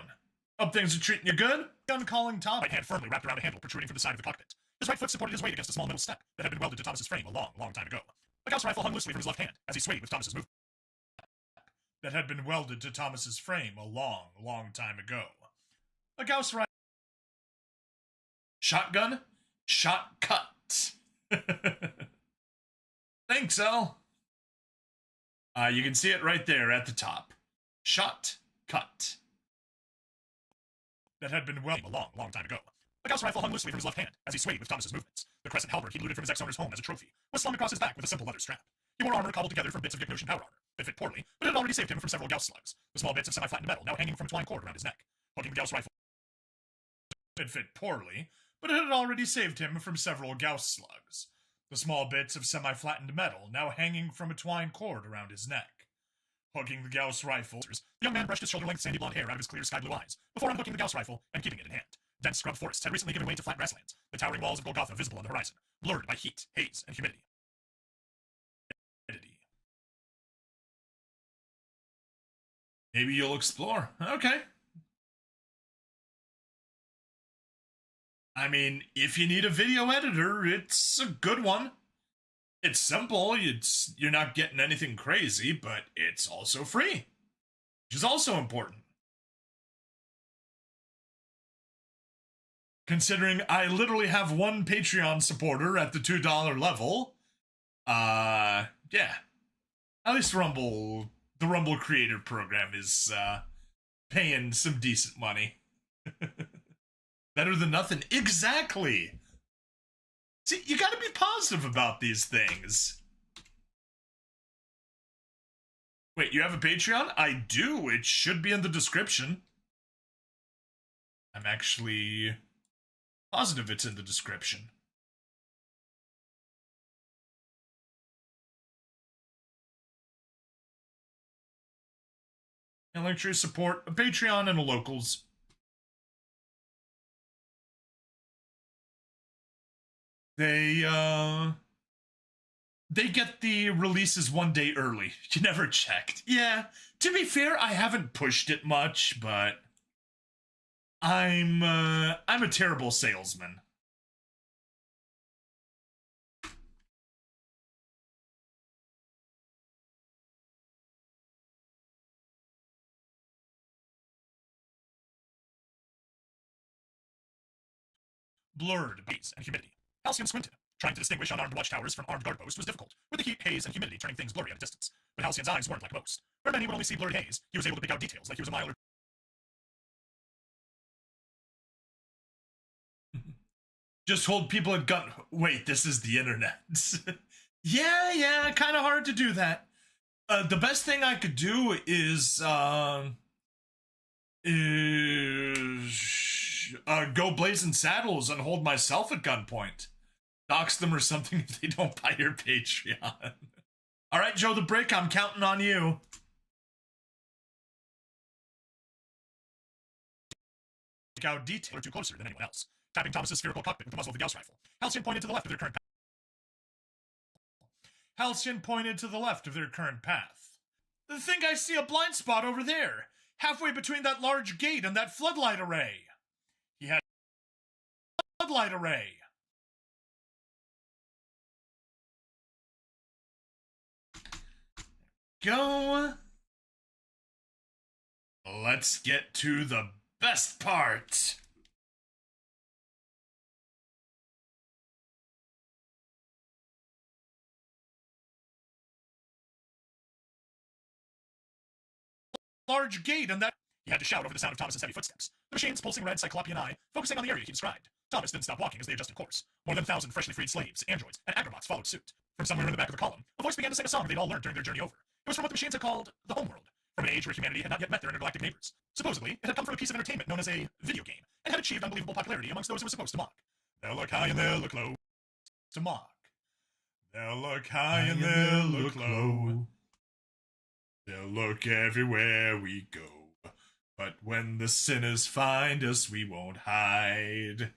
Hope things are treating you good. Gun calling Tom. Right hand firmly wrapped around a handle protruding from the side of the cockpit. His right foot supported his weight against a small metal step that had been welded to Thomas's frame a long, long time ago. A Gauss rifle hung loosely from his left hand as he swayed with Thomas's movement. That had been welded to Thomas's frame a long, long time ago. A Gauss rifle. Shotgun? Shot cut. Thanks, El. You can see it right there at the top. Shot cut. That had been welded a long, long time ago. A Gauss rifle hung loosely from his left hand as he swayed with Thomas's movements. The crescent halberd he'd looted from his ex-owner's home as a trophy was slung across his back with a simple leather strap. He wore armor cobbled together from bits of Gagosian powder armor. It fit poorly, but it had already saved him from several Gauss slugs, the small bits of semi-flattened metal now hanging from a twine cord around his neck. Hooking the Gauss rifle. It fit poorly, but it had already saved him from several Gauss slugs, the small bits of semi-flattened metal now hanging from a twine cord around his neck. Hooking the Gauss rifle. The young man brushed his shoulder-length sandy blonde hair out of his clear sky-blue eyes before unhooking the Gauss rifle and keeping it in hand. Dense scrub forests had recently given way to flat grasslands, the towering walls of Golgotha visible on the horizon, blurred by heat, haze, and humidity. Maybe you'll explore. Okay. I mean, if you need a video editor, it's a good one. It's simple, you're not getting anything crazy, but it's also free, which is also important. Considering I literally have one Patreon supporter at the $2 level, yeah. At least the Rumble Creator Program is, paying some decent money. Better than nothing. Exactly! See, you gotta be positive about these things. Wait, you have a Patreon? I do. It should be in the description. I'm actually positive it's in the description. And like to support a Patreon and a locals. They get the releases one day early. You never checked. Yeah, to be fair, I haven't pushed it much, but I'm a terrible salesman. Blurred beats and humidity. Halcyon squinted. Trying to distinguish unarmed watchtowers from armed guard posts was difficult, with the heat, haze, and humidity turning things blurry at a distance. But Halcyon's eyes weren't like most. Where many would only see blurred haze, he was able to pick out details like he was a mile or Just hold people at gun. Wait, this is the internet. yeah, kind of hard to do that. The best thing I could do is go blazing saddles and hold myself at gunpoint. Dox them or something if they don't buy your Patreon. All right, Joe the Brick, I'm counting on you. Pick out detail or too closer than anyone else. Tapping Thomas's spherical cockpit with the muzzle of the Gauss rifle, Halcyon pointed to the left of their current path. Halcyon pointed to the left of their current path. I think I see a blind spot over there, halfway between that large gate and that floodlight array. He had a floodlight array. Go. Let's get to the best part. Large gate and that... He had to shout over the sound of Thomas's heavy footsteps, the machine's pulsing red cyclopean eye focusing on the area he described. Thomas didn't stop walking as they adjusted course. More than 1,000 freshly freed slaves, androids, and agrobots followed suit. From somewhere in the back of the column, a voice began to sing a song they'd all learned during their journey over. It was from what the machines had called the homeworld, from an age where humanity had not yet met their intergalactic neighbors. Supposedly, it had come from a piece of entertainment known as a video game, and had achieved unbelievable popularity amongst those it was supposed to mock. They'll look high and they'll look low. To mock. They'll look high and they'll look low. They'll look everywhere we go. But when the sinners find us, we won't hide.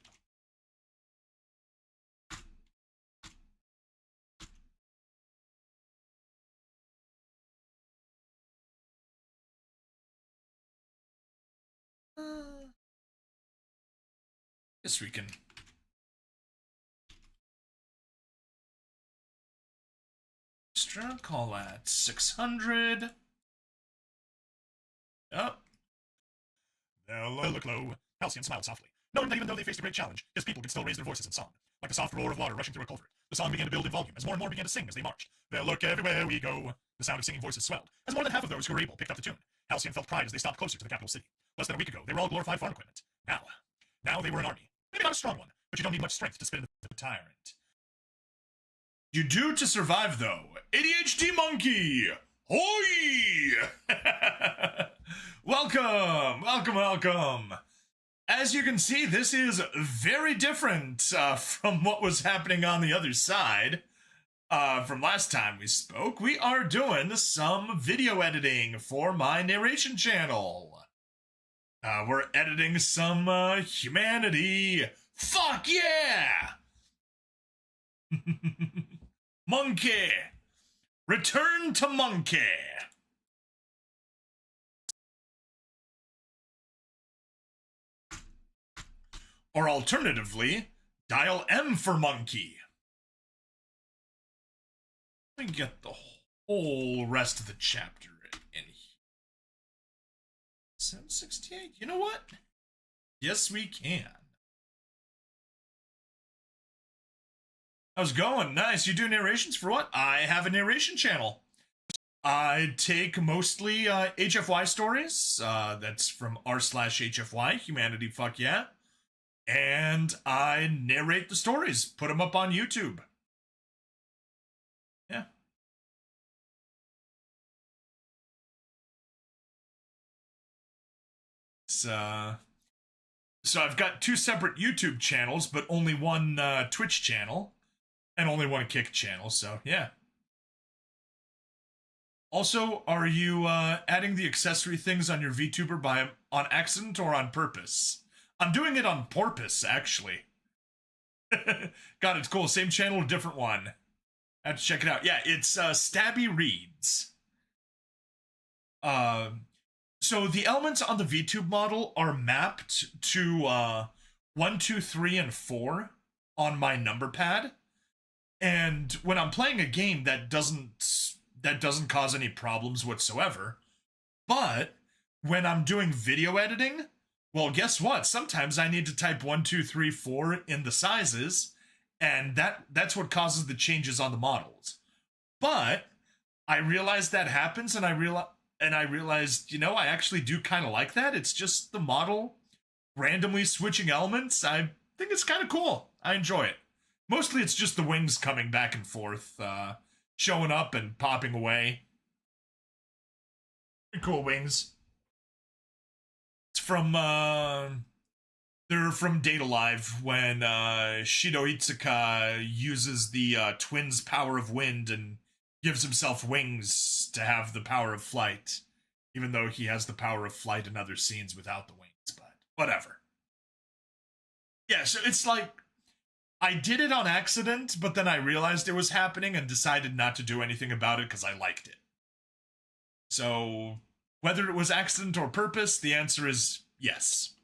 Guess we can. Extra call at 600. Yep. They'll look low. Halcyon smiled softly, knowing that even though they faced a great challenge, his people could still raise their voices in song. Like the soft roar of water rushing through a culvert, the song began to build in volume as more and more began to sing as they marched. They'll look everywhere we go. The sound of singing voices swelled, as more than half of those who were able picked up the tune. Halcyon felt pride as they stopped closer to the capital city. Less than a week ago, they were all glorified farm equipment. Now they were an army. Maybe not a strong one, but you don't need much strength to spit in the tyrant. You do to survive, though. ADHD Monkey! Hoi! Welcome! As you can see, this is very different from what was happening on the other side. From last time we spoke, we are doing some video editing for my narration channel. We're editing some humanity. Fuck yeah! Monkey! Return to Monkey! Or alternatively, dial M for Monkey. Let me get the whole rest of the chapter in here. 768, you know what? Yes, we can. How's it going? Nice. You do narrations for what? I have a narration channel. I take mostly HFY stories. That's from r/HFY, humanity fuck yeah. And I narrate the stories, put them up on YouTube. Yeah. So I've got 2 separate YouTube channels, but only one Twitch channel. And only one Kick channel, so yeah. Also, are you adding the accessory things on your VTuber on accident or on purpose? I'm doing it on purpose, actually. God, it's cool. Same channel, different one. I have to check it out. Yeah, it's Stabby Reads. So the elements on the VTube model are mapped to 1, 2, 3, and 4 on my number pad. And when I'm playing a game, that doesn't cause any problems whatsoever. But when I'm doing video editing, well, guess what? Sometimes I need to type 1, 2, 3, 4 in the sizes, and that's what causes the changes on the models. But I realized that happens, and I realized, you know, I actually do kind of like that. It's just the model randomly switching elements. I think it's kind of cool. I enjoy it. Mostly it's just the wings coming back and forth, showing up and popping away. Pretty cool wings. It's from, they're from Data Live when Shido Itsuka uses the twins' power of wind and gives himself wings to have the power of flight, even though he has the power of flight in other scenes without the wings, but whatever. Yeah, so it's like, I did it on accident, but then I realized it was happening and decided not to do anything about it because I liked it. So, whether it was accident or purpose, the answer is yes.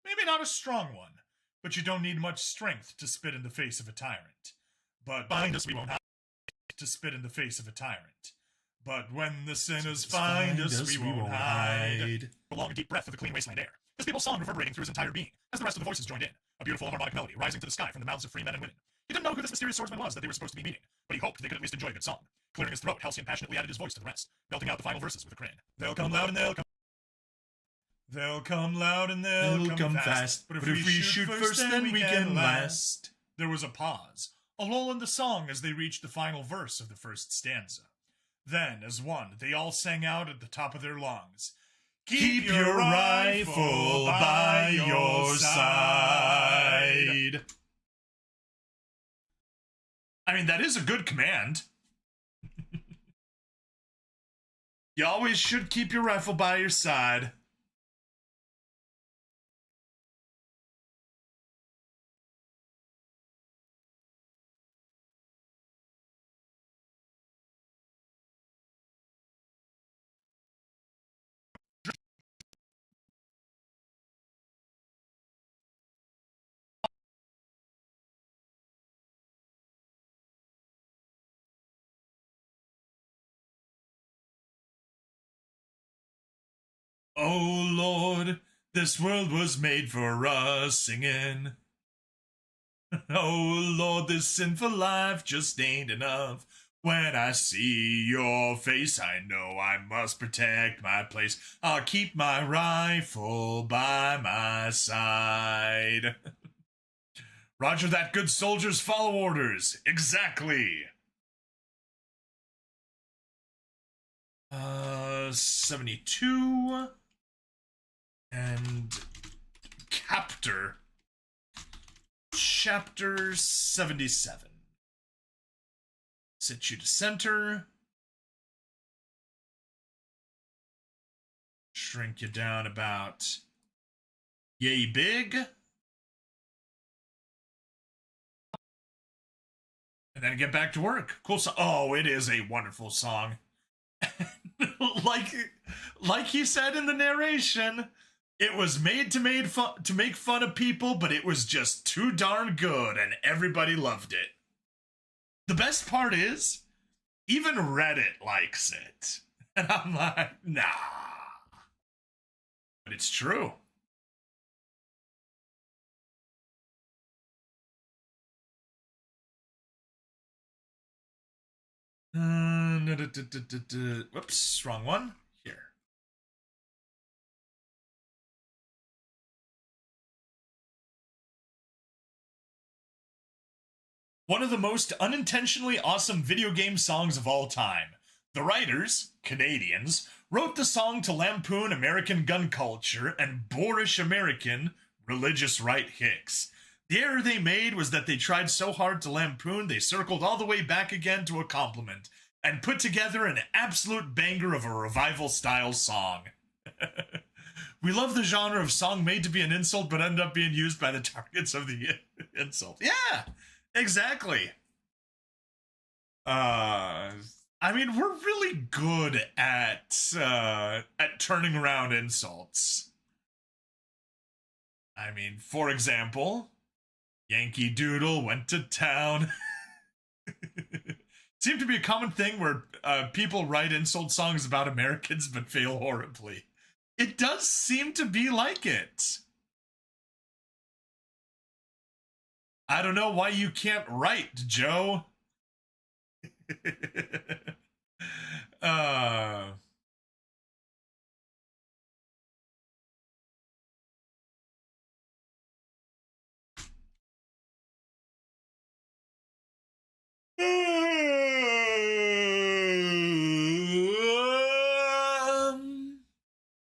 Maybe not a strong one, but you don't need much strength to spit in the face of a tyrant. But bind us, we won't hide. To spit in the face of a tyrant. But when the sinners find us, we won't hide. Prolong a deep breath of the clean wasteland air. His people's song reverberating through his entire being, as the rest of the voices joined in, a beautiful harmonic melody rising to the sky from the mouths of free men and women. He didn't know who this mysterious swordsman was that they were supposed to be meeting, but he hoped they could at least enjoy a good song. Clearing his throat, Halcyon passionately added his voice to the rest, belting out the final verses with a grin. They'll come loud and they'll come. They'll come loud and they'll come fast. But if we shoot first, then we can last. There was a pause, a lull in the song as they reached the final verse of the first stanza. Then, as one, they all sang out at the top of their lungs, "Keep your rifle by your side." I mean, that is a good command. You always should keep your rifle by your side. Oh Lord, this world was made for us singing. Oh Lord, this sinful life just ain't enough. When I see your face, I know I must protect my place. I'll keep my rifle by my side. Roger that, good soldiers, follow orders. Exactly. 72. And Captor. Chapter 77. Set you to center. Shrink you down about yay big. And then get back to work. Cool song. Oh, it is a wonderful song. like he said in the narration, it was made to make fun of people, but it was just too darn good, and everybody loved it. The best part is, even Reddit likes it. And I'm like, nah. But it's true. Whoops, wrong one. Here. One of the most unintentionally awesome video game songs of all time. The writers, Canadians, wrote the song to lampoon American gun culture and boorish American religious right hicks. The error they made was that they tried so hard to lampoon, they circled all the way back again to a compliment and put together an absolute banger of a revival-style song. We love the genre of song made to be an insult but end up being used by the targets of the insult. Yeah! Exactly. I mean, we're really good at turning around insults. I mean, for example, Yankee Doodle went to town. Seemed to be a common thing where people write insult songs about Americans but fail horribly. It does seem to be like it. I don't know why you can't write, Joe.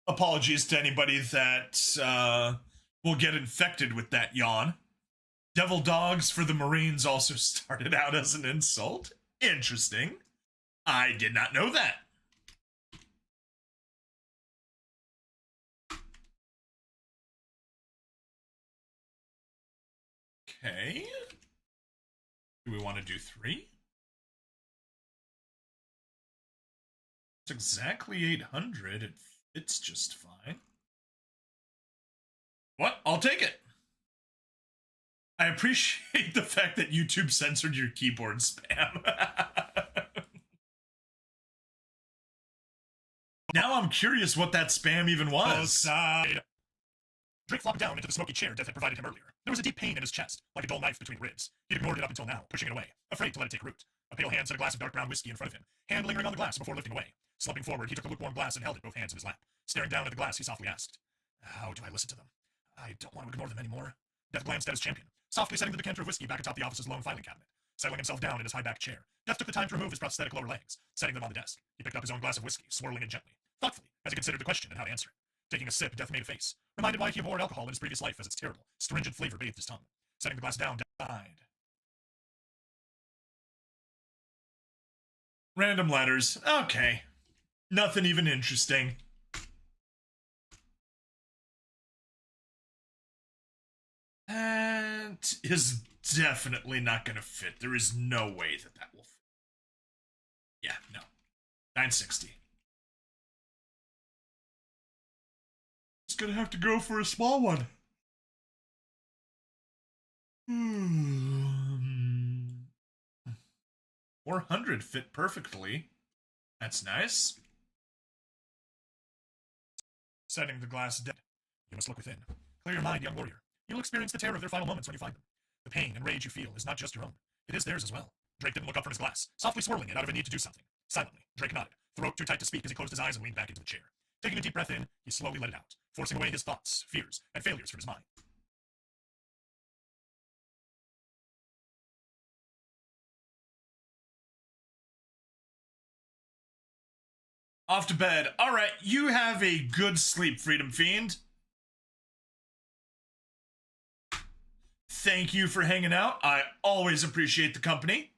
Apologies to anybody that will get infected with that yawn. Devil dogs for the Marines also started out as an insult. Interesting. I did not know that. Okay. Do we want to do 3? It's exactly 800. It fits just fine. What? I'll take it. I appreciate the fact that YouTube censored your keyboard spam. Now I'm curious what that spam even was. Drake flopped down into the smoky chair Death had provided him earlier. There was a deep pain in his chest, like a dull knife between ribs. He'd ignored it up until now, pushing it away, afraid to let it take root. A pale hand set a glass of dark brown whiskey in front of him, hand lingering on the glass before lifting away. Slumping forward, he took the lukewarm glass and held it both hands in his lap. Staring down at the glass, he softly asked, "How do I listen to them? I don't want to ignore them anymore." Death glanced at his champion, softly setting the decanter of whiskey back atop the office's lone filing cabinet. Settling himself down in his high-backed chair, Death took the time to remove his prosthetic lower legs, setting them on the desk. He picked up his own glass of whiskey, swirling it gently, thoughtfully, as he considered the question and how to answer it. Taking a sip, Death made a face, reminded why he abhorred alcohol in his previous life as its terrible, stringent flavor bathed his tongue. Setting the glass down, Death sighed. Random letters. Okay. Nothing even interesting. That is definitely not going to fit. There is no way that that will fit. Yeah, no. 960. It's going to have to go for a small one. 400 fit perfectly. That's nice. setting the glass dead. You must look within. Clear your mind, young warrior. You will experience the terror of their final moments when you find them. The pain and rage you feel is not just your own. It is theirs as well. Drake didn't look up from his glass, softly swirling it out of a need to do something. Silently, Drake nodded, throat too tight to speak as he closed his eyes and leaned back into the chair. Taking a deep breath in, he slowly let it out, forcing away his thoughts, fears, and failures from his mind. Off to bed. All right, you have a good sleep, Freedom Fiend. Thank you for hanging out. I always appreciate the company.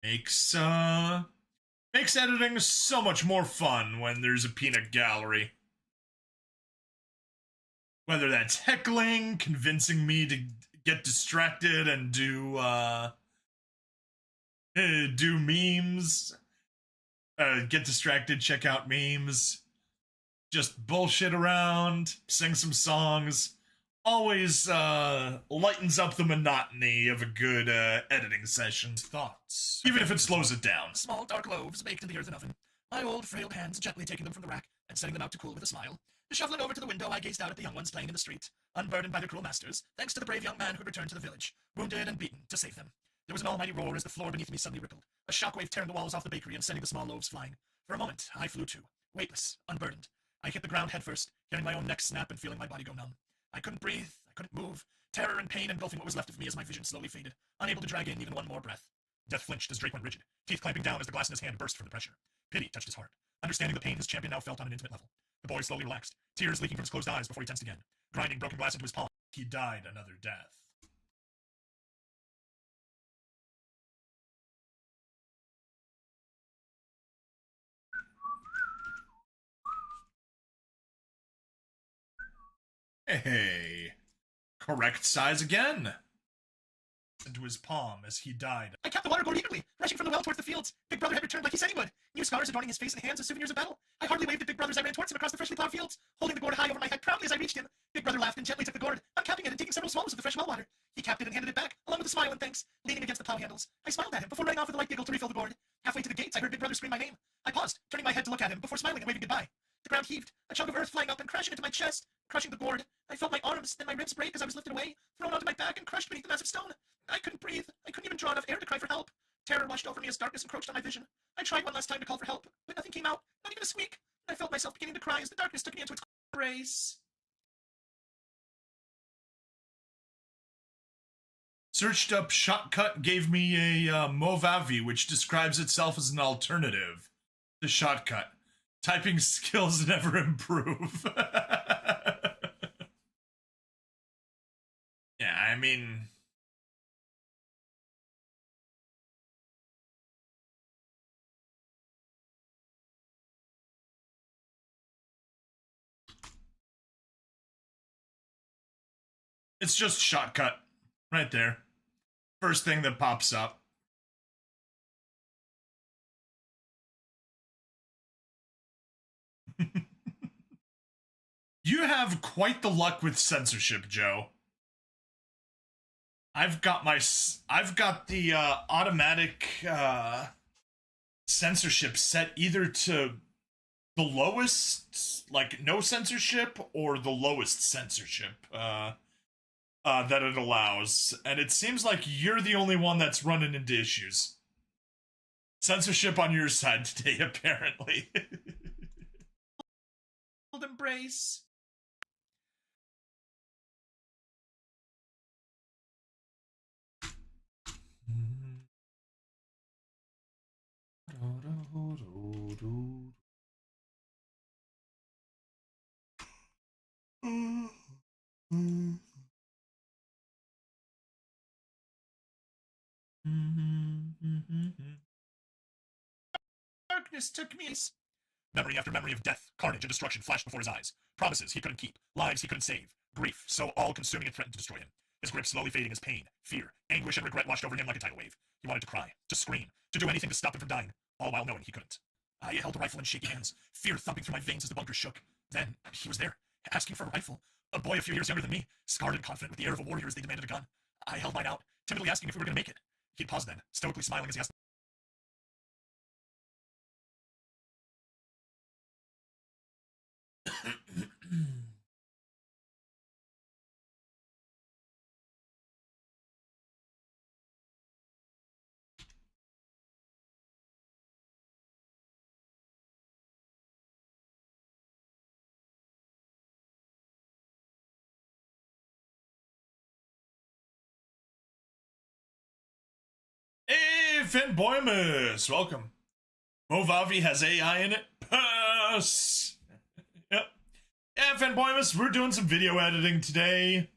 Makes editing so much more fun when there's a peanut gallery. Whether that's heckling, convincing me to get distracted and do memes, get distracted, check out memes, just bullshit around, sing some songs. Always lightens up the monotony of a good editing session. Thoughts. Even if it slows it down. Small dark loaves baked in the earthen oven. My old frail hands gently taking them from the rack and setting them out to cool with a smile. Shuffling over to the window, I gazed out at the young ones playing in the street, unburdened by their cruel masters, thanks to the brave young man who had returned to the village, wounded and beaten, to save them. There was an almighty roar as the floor beneath me suddenly rippled, a shockwave tearing the walls off the bakery and sending the small loaves flying. For a moment, I flew too, weightless, unburdened. I hit the ground headfirst, hearing my own neck snap and feeling my body go numb. I couldn't breathe, I couldn't move, terror and pain engulfing what was left of me as my vision slowly faded, unable to drag in even one more breath. Death flinched as Drake went rigid, teeth clamping down as the glass in his hand burst from the pressure. Pity touched his heart, understanding the pain his champion now felt on an intimate level. The boy slowly relaxed, tears leaking from his closed eyes before he tensed again, grinding broken glass into his palm. He died another death. Hey, correct size again. Into his palm as he died. I capped the water gourd eagerly, rushing from the well towards the fields. Big Brother had returned like he said he would, new scars adorning his face and hands as souvenirs of battle. I hardly waved at Big Brother as I ran towards him across the freshly plowed fields, holding the gourd high over my head proudly as I reached him. Big Brother laughed and gently took the gourd, uncapping it and taking several swallows of the fresh well water. He capped it and handed it back, along with a smile and thanks, leaning against the plow handles. I smiled at him before running off with a light giggle to refill the gourd. Halfway to the gates, I heard Big Brother scream my name. I paused, turning my head to look at him before smiling and waving goodbye. The ground heaved, a chunk of earth flying up and crashing into my chest, crushing the gourd. I felt my arms, then my ribs break as I was lifted away, thrown onto my back and crushed beneath the massive stone. I couldn't breathe. I couldn't even draw enough air to cry for help. Terror washed over me as darkness encroached on my vision. I tried one last time to call for help, but nothing came out, not even a squeak. I felt myself beginning to cry as the darkness took me into its embrace. Searched up Shotcut gave me a Movavi, which describes itself as an alternative to Shotcut. Typing skills never improve. Yeah, I mean... It's just Shotcut. Right there. First thing that pops up. You have quite the luck with censorship, Joe. I've got the automatic censorship set either to the lowest, like no censorship, or the lowest censorship that it allows, and it seems like you're the only one that's running into issues. Censorship on your side today, apparently. Embrace. Darkness took me. Memory after memory of death, carnage, and destruction flashed before his eyes. Promises he couldn't keep, lives he couldn't save, grief so all-consuming it threatened to destroy him. His grip slowly fading as pain, fear, anguish, and regret washed over him like a tidal wave. He wanted to cry, to scream, to do anything to stop him from dying, all while knowing he couldn't. I held the rifle in shaky hands, fear thumping through my veins as the bunker shook. Then he was there, asking for a rifle. A boy a few years younger than me, scarred and confident with the air of a warrior as they demanded a gun. I held mine out, timidly asking if we were going to make it. He'd paused then, stoically smiling as he asked Fanboymus, welcome. Movavi has AI in it. Puss. Yep. Yeah, Fanboymus, we're doing some video editing today.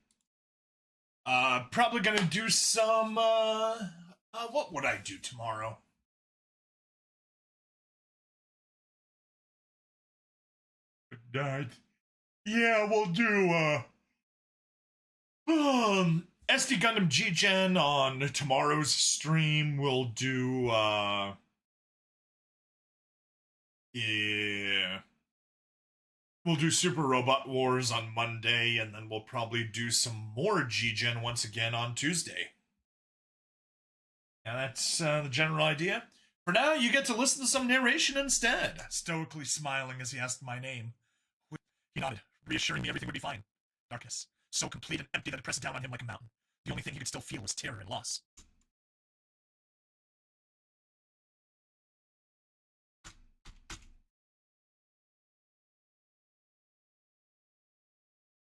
Probably gonna do some, what would I do tomorrow? Good night. Yeah, we'll do, SD Gundam G-Gen on tomorrow's stream. We'll do, yeah. We'll do Super Robot Wars on Monday, and then we'll probably do some more G-Gen once again on Tuesday. And that's the general idea. For now, you get to listen to some narration instead. Stoically smiling as he asked my name. He nodded, reassuring me everything would be fine. Darkness, so complete and empty that it pressed down on him like a mountain. The only thing he could still feel was terror and loss.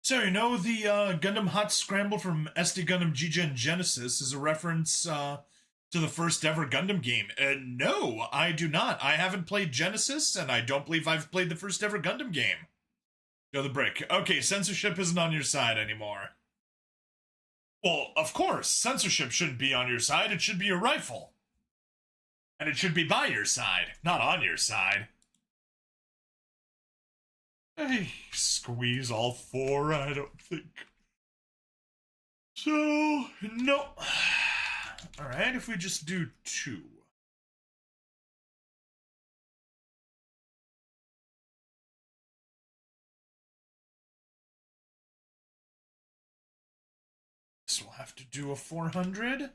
So, you know, the Gundam Hot Scramble from SD Gundam G-Gen Genesis is a reference to the first ever Gundam game. No, I do not. I haven't played Genesis, and I don't believe I've played the first ever Gundam game. Go the brick. Okay, censorship isn't on your side anymore. Well, of course, censorship shouldn't be on your side. It should be your rifle. And it should be by your side, not on your side. Hey, squeeze all four, I don't think. So, no. Alright, if we just do two. This will have to do a 400.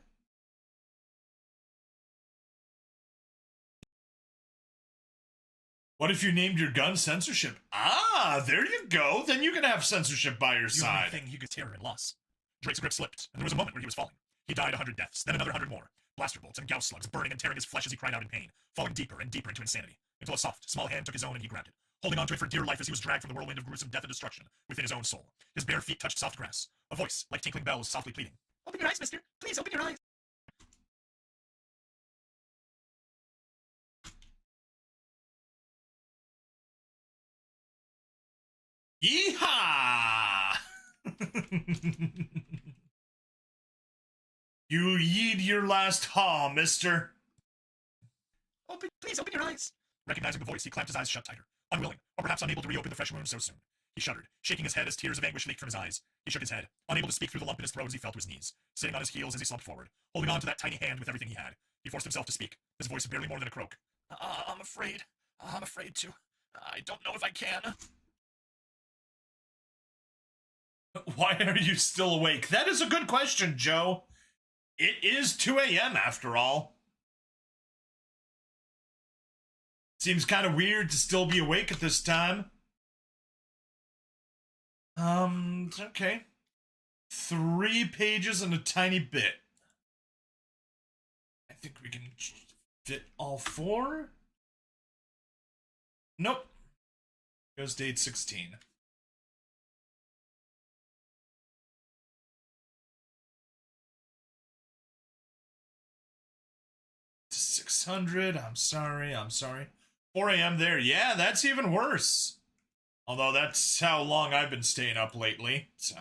What if you named your gun censorship? Ah, there you go. Then you can have censorship by your side. The only thing he could terror and loss. Drake's grip slipped, and there was a moment where he was falling. He died 100 deaths, then another 100 more. Blaster bolts and Gauss slugs burning and tearing his flesh as he cried out in pain, falling deeper and deeper into insanity, until a soft, small hand took his own and he grabbed it, holding onto it for dear life as he was dragged from the whirlwind of gruesome death and destruction within his own soul. His bare feet touched soft grass. A voice, like tinkling bells, softly pleading. Open your eyes, mister. Please open your eyes. Yeehaw! You yeed your last haw, mister. Please open your eyes. Recognizing the voice, he clamped his eyes shut tighter, unwilling, or perhaps unable to reopen the fresh wound so soon. He shuddered, shaking his head as tears of anguish leaked from his eyes. He shook his head, unable to speak through the lump in his throat as he fell to his knees, sitting on his heels as he slumped forward, holding on to that tiny hand with everything he had. He forced himself to speak, his voice barely more than a croak. I'm afraid. I'm afraid to. I don't know if I can. Why are you still awake? That is a good question, Joe. It is 2 a.m. after all. Seems kind of weird to still be awake at this time. Okay. 3 pages and a tiny bit. I think we can fit all 4. Nope. Goes to 816. 600. I'm sorry. 4 a.m. there. Yeah, that's even worse. Although that's how long I've been staying up lately, so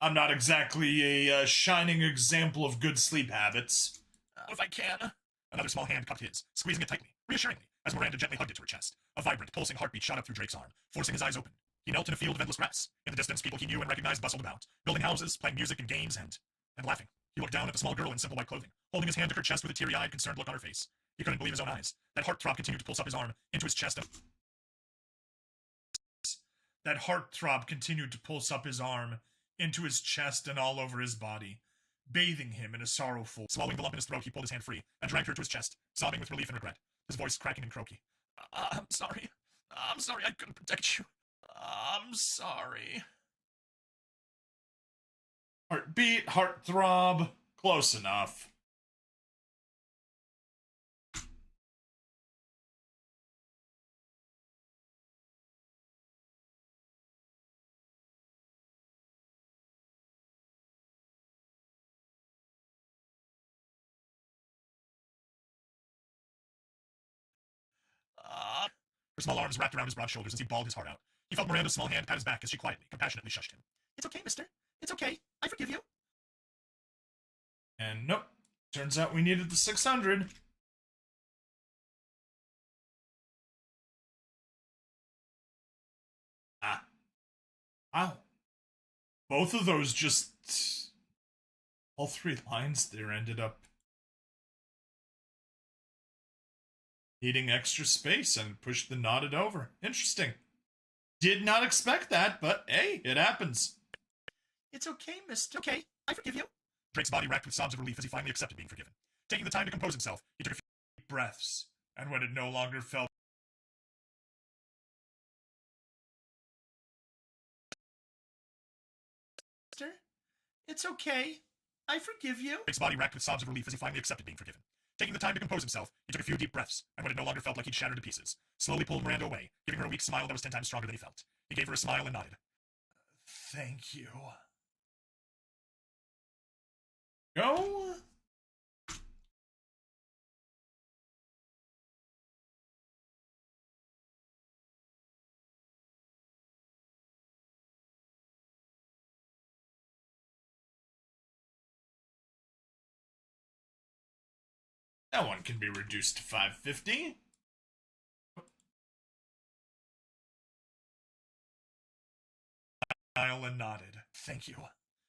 I'm not exactly a shining example of good sleep habits. If I can. Another small hand cupped his, squeezing it tightly, reassuringly, as Miranda gently hugged it to her chest. A vibrant, pulsing heartbeat shot up through Drake's arm, forcing his eyes open. He knelt in a field of endless grass. In the distance, people he knew and recognized bustled about, building houses, playing music and games, and laughing. He looked down at the small girl in simple white clothing, holding his hand to her chest with a teary-eyed, concerned look on her face. He couldn't believe his own eyes. That heart-throb continued to pulse up his arm, into his chest, and all over his body, bathing him in a sorrowful... Swallowing the lump in his throat, he pulled his hand free, and dragged her to his chest, sobbing with relief and regret, his voice cracking and croaky. I'm sorry. I couldn't protect you. I'm sorry. Heartbeat, heartthrob, close enough. Her small arms wrapped around his broad shoulders as he bawled his heart out. He felt Miranda's small hand pat his back as she quietly, compassionately shushed him. It's okay, mister. It's okay. I forgive you. And nope. Turns out we needed the 600. Ah. Wow. Both of those just... all three lines there ended up needing extra space and pushed the knotted over. Interesting. Did not expect that, but hey, it happens. It's okay, mister. Okay, I forgive you. Drake's body racked with sobs of relief as he finally accepted being forgiven. Taking the time to compose himself, he took a few Breaths, and when it no longer felt... Mister, it's okay. I forgive you. Drake's body racked with sobs of relief as he finally accepted being forgiven. Taking the time to compose himself, he took a few deep breaths, and when it no longer felt like he'd shattered to pieces, slowly pulled Miranda away, giving her a weak smile that was 10 times stronger than he felt. He gave her a smile and nodded. Thank you. Go. That one can be reduced to 550. Smiled and nodded. Thank you.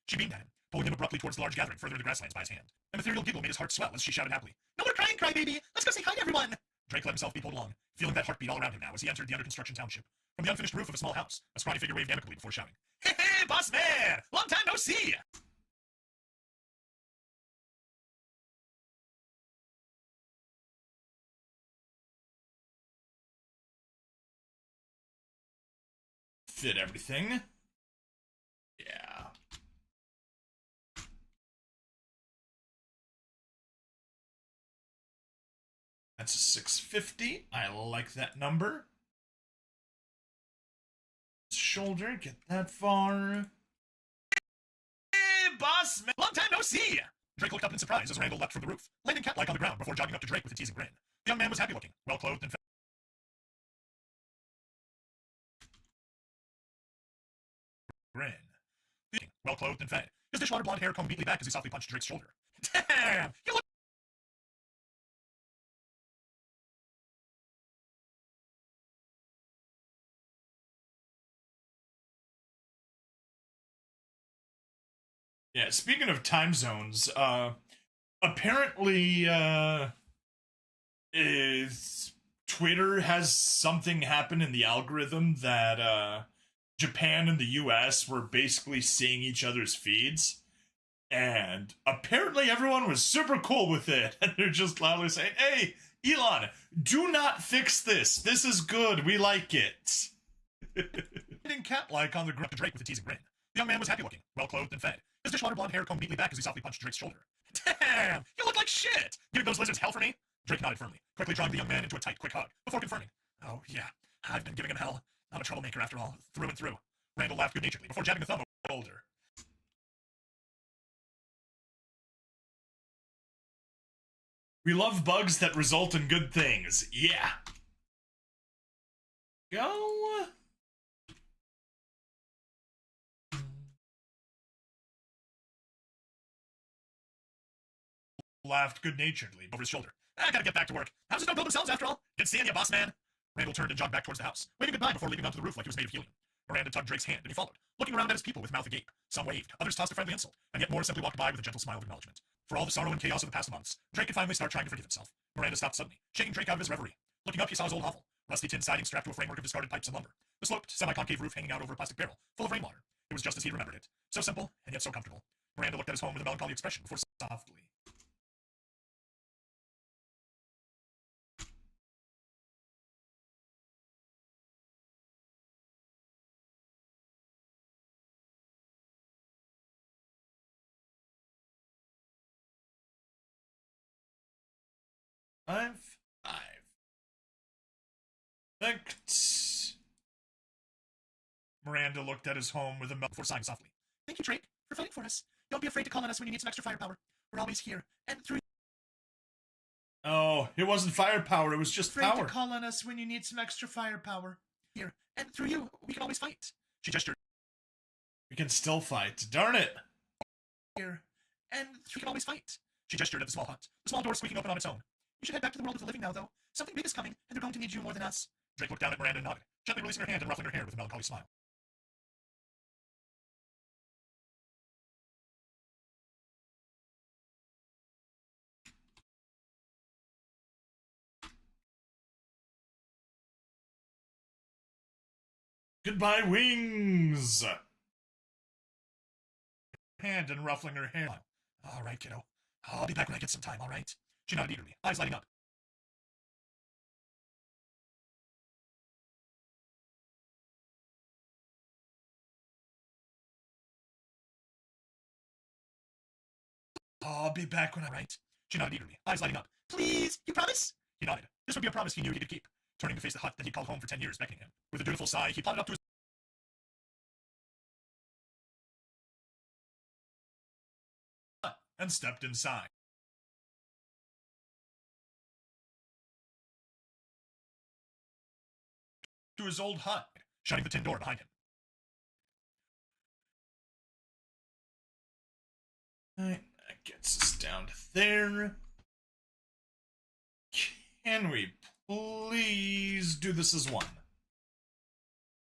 She beamed at him, pulling him abruptly towards the large gathering further in the grasslands by his hand. An ethereal giggle made his heart swell as she shouted happily, "No more crying, crybaby! Let's go say hi to everyone!" Drake let himself be pulled along, feeling that heartbeat all around him now as he entered the under-construction township. From the unfinished roof of a small house, a scrawny figure waved amicably before shouting, "Hey, boss man! Long time no see!" Fit everything. Yeah. That's a 650. I like that number. Shoulder, get that far. Hey, boss man! Long time no see! Drake looked up in surprise as Randall leapt from the roof, landing cat-like on the ground before jogging up to Drake with a teasing grin. The young man was happy-looking, well-clothed, and well-clothed and fed. His dishwater blonde hair combed neatly back as he softly punched Drake's shoulder. Damn! You look... Yeah, speaking of time zones, apparently, is Twitter has something happen in the algorithm that, Japan and the US were basically seeing each other's feeds. And apparently everyone was super cool with it. And they're just loudly saying, "Hey, Elon, do not fix this. This is good. We like it." Hitting cat-like on the ground to Drake with a teasing grin. The young man was happy-looking, well-clothed, and fed. His dishwater blonde hair combed neatly back as he softly punched Drake's shoulder. Damn! You look like shit! Giving those lizards hell for me? Drake nodded firmly, quickly drawing the young man into a tight, quick hug, before confirming. Oh, yeah, I've been giving him hell. I'm a troublemaker after all, through and through. Randall laughed good-naturedly before jabbing a thumb over her. We love bugs that result in good things. Yeah. Go. Laughed good-naturedly over his shoulder. I gotta get back to work. Houses don't build themselves after all. Good seeing you, boss man. Randall turned and jogged back towards the house, waving goodbye before leaping onto the roof like he was made of helium. Miranda tugged Drake's hand and he followed, looking around at his people with mouth agape. Some waved, others tossed a friendly insult, and yet more simply walked by with a gentle smile of acknowledgement. For all the sorrow and chaos of the past months, Drake could finally start trying to forgive himself. Miranda stopped suddenly, shaking Drake out of his reverie. Looking up, he saw his old hovel, rusty tin siding strapped to a framework of discarded pipes and lumber, the sloped, semi-concave roof hanging out over a plastic barrel, full of rainwater. It was just as he remembered it. So simple, and yet so comfortable. Miranda looked at his home with a melancholy expression before softly. Five. Thanks. Miranda looked at his home with a mouth before sighing softly. Thank you, Drake, for fighting for us. Don't be afraid to call on us when you need some extra firepower. We're always here, and through Oh, it wasn't firepower, it was just Afraid power. to call on us when you need some extra firepower. Here, and through you, we can always fight. She gestured. We can still fight. Darn it. Here, and we can always fight. She gestured at the small hut, the small door squeaking open on its own. You should head back to the world of the living now, though. Something big is coming, and they're going to need you more than us. Drake looked down at Miranda and nodded, gently releasing her hand and ruffling her hair with a melancholy smile. Goodbye, wings! Hand and ruffling her hair. All right, kiddo. I'll be back when I get some time, all right? She nodded eagerly, eyes lighting up. I'll be back when I'm right. She nodded eagerly, eyes lighting up. Please, you promise? He nodded. This would be a promise he knew he could keep. Turning to face the hut that he called home for 10 years, beckoning him. With a dutiful sigh, he plodded up to his hut and stepped inside. To his old hut, shutting the tin door behind him. Alright, that gets us down to there. Can we please do this as one?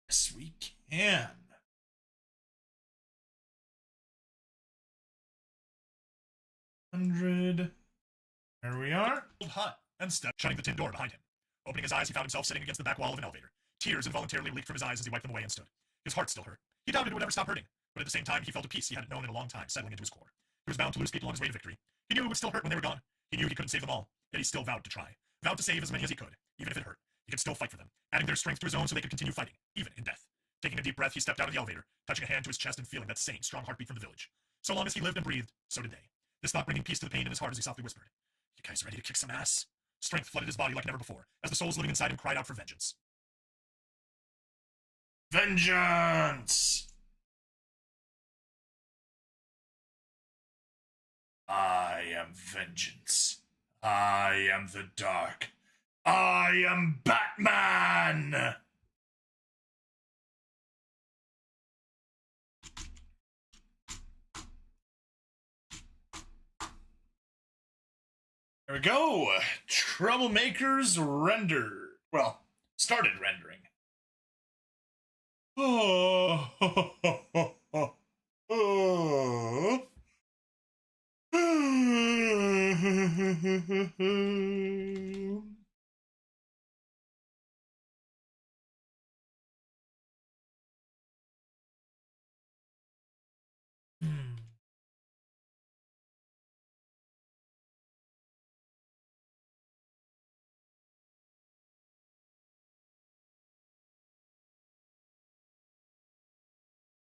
Yes, we can. $100. There we are. Old hut and stepped, shutting the tin door behind him. Opening his eyes, he found himself sitting against the back wall of an elevator. Tears involuntarily leaked from his eyes as he wiped them away and stood. His heart still hurt. He doubted it would ever stop hurting, but at the same time, he felt a peace he hadn't known in a long time settling into his core. He was bound to lose people on his way to victory. He knew it would still hurt when they were gone. He knew he couldn't save them all, yet he still vowed to try. Vowed to save as many as he could, even if it hurt. He could still fight for them, adding their strength to his own so they could continue fighting, even in death. Taking a deep breath, he stepped out of the elevator, touching a hand to his chest and feeling that same strong heartbeat from the village. So long as he lived and breathed, so did they. This thought bringing peace to the pain in his heart as he softly whispered, "You guys ready to kick some ass?" Strength flooded his body like never before, as the souls living inside him cried out for vengeance. Vengeance! I am vengeance. I am the dark. I am Batman! There we go. Troublemakers rendered. Well, started rendering. Oh. Oh.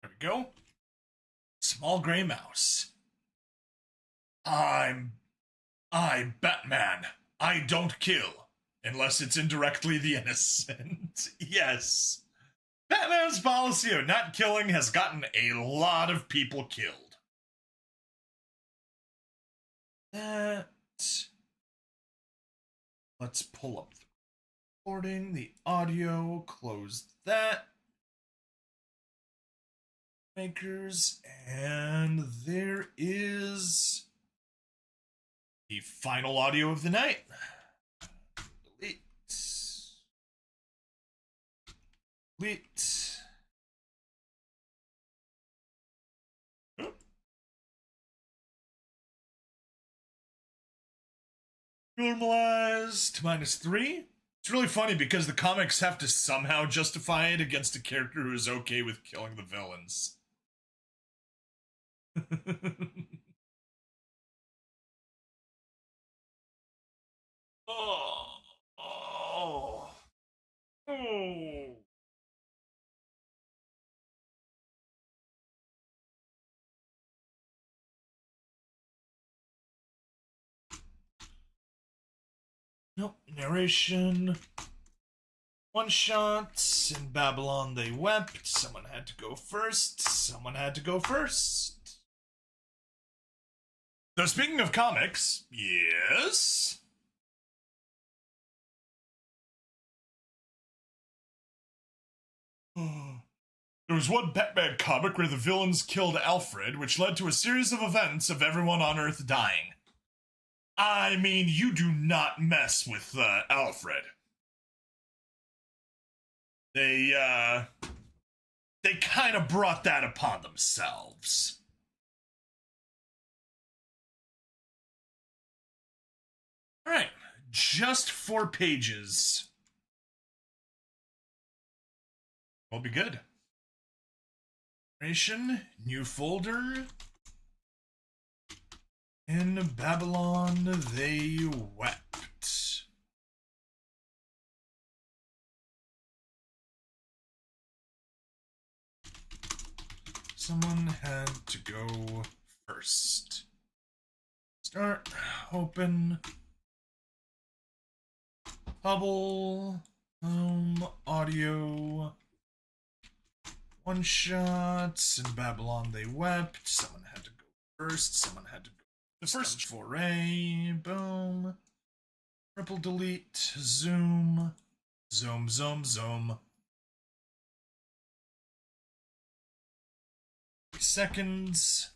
There we go. Small gray mouse. I, Batman. I don't kill. Unless it's indirectly the innocent. Yes. Batman's policy of not killing has gotten a lot of people killed. Let's pull up the recording, the audio, close that. Makers, and there is the final audio of the night. Delete. Delete. Normalized to -3. It's really funny because the comics have to somehow justify it against a character who is okay with killing the villains. Oh. Oh. Oh. Nope. Narration. One shots. In Babylon they wept. Someone had to go first. Someone had to go first. So speaking of comics, yes. There was one Batman comic where the villains killed Alfred, which led to a series of events of everyone on Earth dying. I mean, you do not mess with Alfred. They kind of brought that upon themselves. All right, just 4 pages. We'll be good. Narration, new folder. In Babylon, they wept. Someone had to go first. Start, open, Hubble, audio, one shots. In Babylon, they wept. Someone had to go first. Someone had to go. The first foray, boom. Triple delete, zoom, zoom, zoom, zoom. Seconds.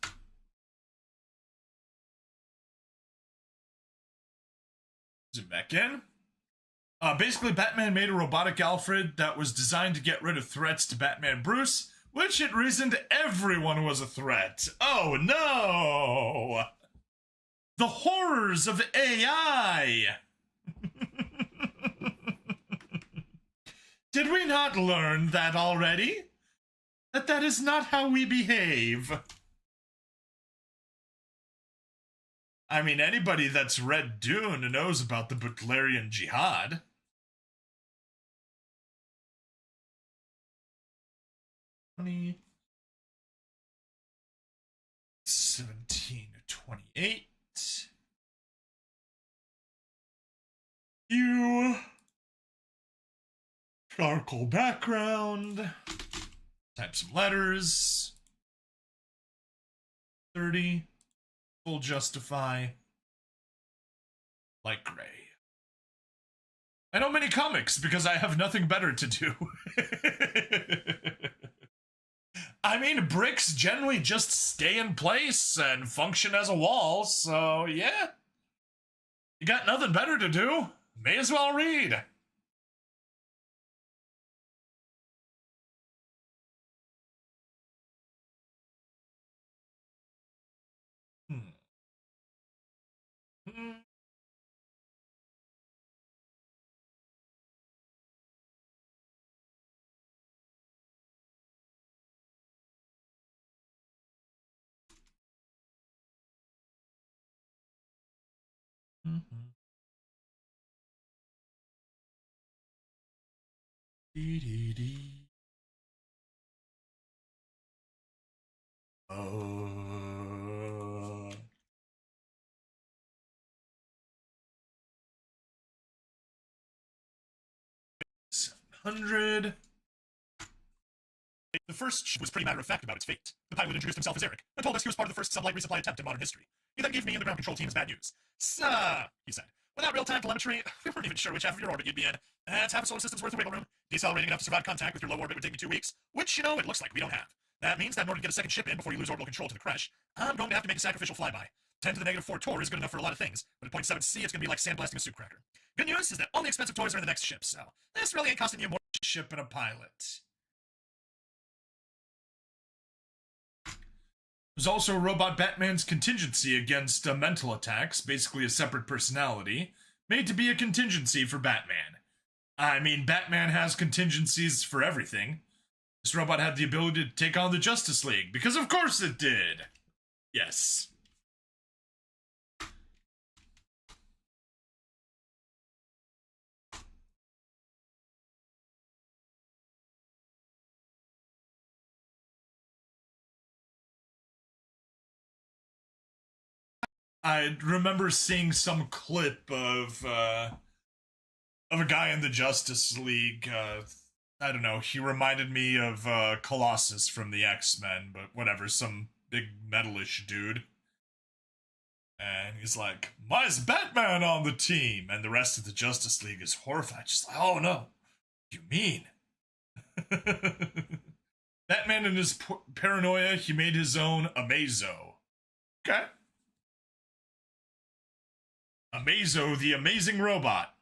Zoom back in. Basically, Batman made a robotic Alfred that was designed to get rid of threats to Batman Bruce, which it reasoned everyone was a threat. Oh no! The horrors of AI! Did we not learn that already? That is not how we behave. I mean, anybody that's read Dune knows about the Butlerian Jihad. (20) 1728. You charcoal background. Type some letters. 30. Full justify. Light gray. I know many comics because I have nothing better to do. I mean, bricks generally just stay in place and function as a wall, so yeah. You got nothing better to do. May as well read. $700. The first was pretty matter-of-fact about its fate. The pilot introduced himself as Eric, and told us he was part of the first sublight resupply attempt in modern history. He then gave me and the ground control team his bad news. "Sir," he said, "without real-time telemetry, we weren't even sure which half of your orbit you'd be in. That's half a solar system's worth of wiggle room. Decelerating enough to survive contact with your low orbit would take me 2 weeks, which, it looks like we don't have. That means that in order to get a second ship in before you lose orbital control to the crash, I'm going to have to make a sacrificial flyby. 10 to the negative 4 torr is good enough for a lot of things, but at 0.7c it's going to be like sandblasting a soup cracker. Good news is that all the expensive toys are in the next ship, so this really ain't costing you more Ship and a pilot. There's also Robot Batman's contingency against mental attacks, basically a separate personality, made to be a contingency for Batman. I mean, Batman has contingencies for everything. This robot had the ability to take on the Justice League, because of course it did! Yes. I remember seeing some clip of a guy in the Justice League. I don't know. He reminded me of Colossus from the X-Men, but whatever. Some big metalish dude. And he's like, "Why is Batman on the team?" And the rest of the Justice League is horrified. Just like, "Oh no, what do you mean?" Batman and his paranoia, he made his own Amazo. Okay. Amazo, the amazing robot.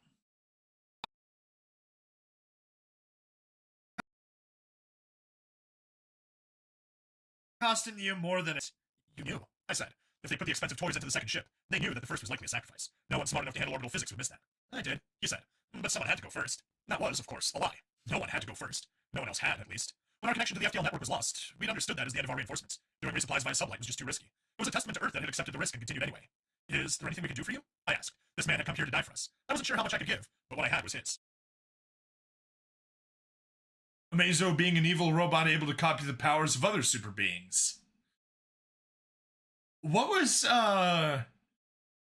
Costing you more than it. You knew. I said, if they put the expensive toys into the second ship, they knew that the first was likely a sacrifice. No one smart enough to handle orbital physics would miss that. I did, he said. But someone had to go first. That was, of course, a lie. No one had to go first. No one else had, at least. When our connection to the FDL network was lost, we'd understood that as the end of our reinforcements. Doing resupplies via sublight was just too risky. It was a testament to Earth that had accepted the risk and continued anyway. Is there anything we could do for you? I asked. This man had come here to die for us. I wasn't sure how much I could give, but what I had was his. Amazo being an evil robot able to copy the powers of other super beings. What was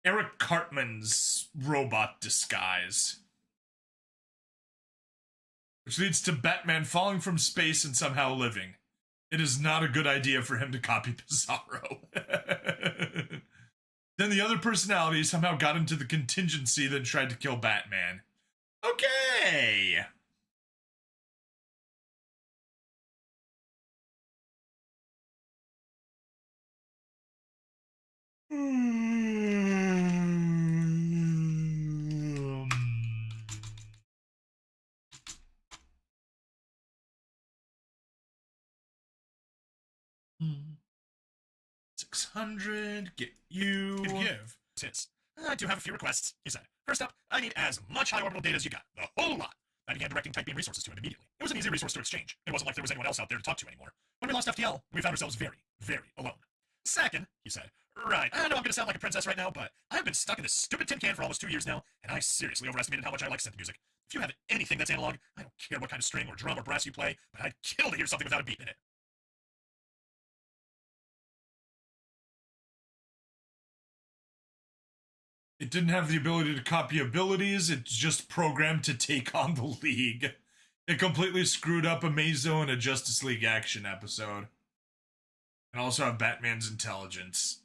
Eric Cartman's robot disguise? Which leads to Batman falling from space and somehow living. It is not a good idea for him to copy Bizarro. Then the other personality somehow got into the contingency that tried to kill Batman. Okay. Hmm. 600, get you. Give. Tis. I do have a few requests, he said. First up, I need as much high orbital data as you got. The whole lot. I began directing type beam resources to him immediately. It was an easy resource to exchange. It wasn't like there was anyone else out there to talk to anymore. When we lost FTL, we found ourselves very, very alone. Second, he said, right, I know I'm gonna sound like a princess right now, but I've been stuck in this stupid tin can for almost 2 years now, and I seriously overestimated how much I like synth music. If you have anything that's analog, I don't care what kind of string or drum or brass you play, but I'd kill to hear something without a beat in it. It didn't have the ability to copy abilities, it's just programmed to take on the League. It completely screwed up Amazo in a Justice League action episode. And also have Batman's intelligence.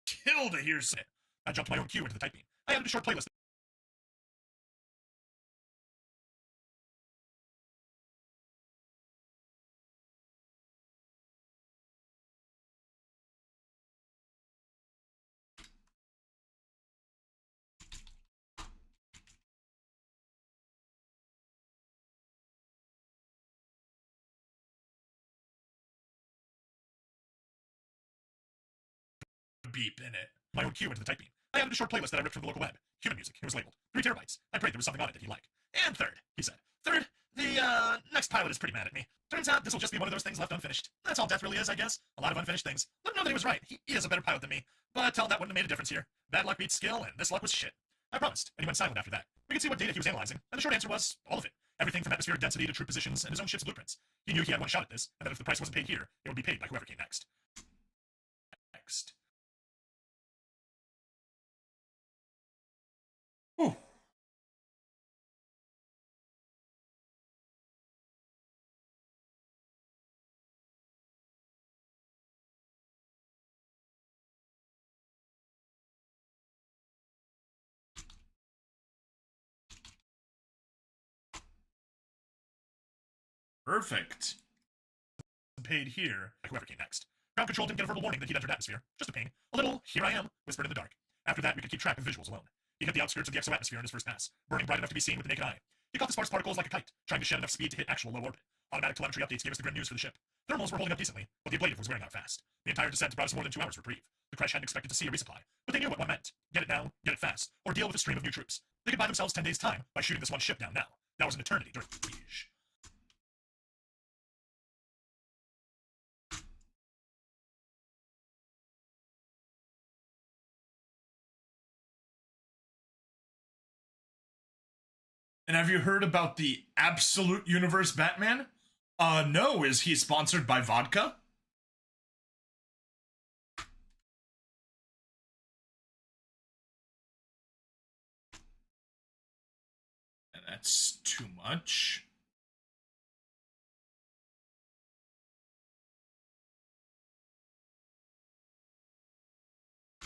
Kill to hear it. I jumped my own cue into the type beam. I added a short playlist. Beep in it. My own cue into the type beam. I added a short playlist that I ripped from the local web. Human music. It was labeled 3 terabytes. I prayed there was something on it that he'd like. And third, he said. Third, the next pilot is pretty mad at me. Turns out this will just be one of those things left unfinished. That's all death really is, I guess. A lot of unfinished things. Let him know that he was right. He is a better pilot than me. But tell him that wouldn't have made a difference here. Bad luck beats skill, and this luck was shit. I promised, and he went silent after that. We could see what data he was analyzing, and the short answer was all of it. Everything from atmospheric density to troop positions and his own ship's blueprints. He knew he had one shot at this, and that if the price wasn't paid here, it would be paid by whoever came next. Next. Whew. Perfect. Paid here by whoever came next. Ground control didn't get a verbal warning that he'd entered atmosphere. Just a ping. A little, here I am, whispered in the dark. After that, we could keep track of visuals alone. He hit the outskirts of the exoatmosphere in his first pass, burning bright enough to be seen with the naked eye. He caught the sparse particles like a kite, trying to shed enough speed to hit actual low orbit. Automatic telemetry updates gave us the grim news for the ship. Thermals were holding up decently, but the ablative was wearing out fast. The entire descent brought us more than 2 hours reprieve. The crash hadn't expected to see a resupply, but they knew what one meant. Get it now, get it fast, or deal with a stream of new troops. They could buy themselves 10 days' time by shooting this one ship down now. That was an eternity during the siege. And have you heard about the Absolute Universe Batman? No. Is he sponsored by vodka? And that's too much.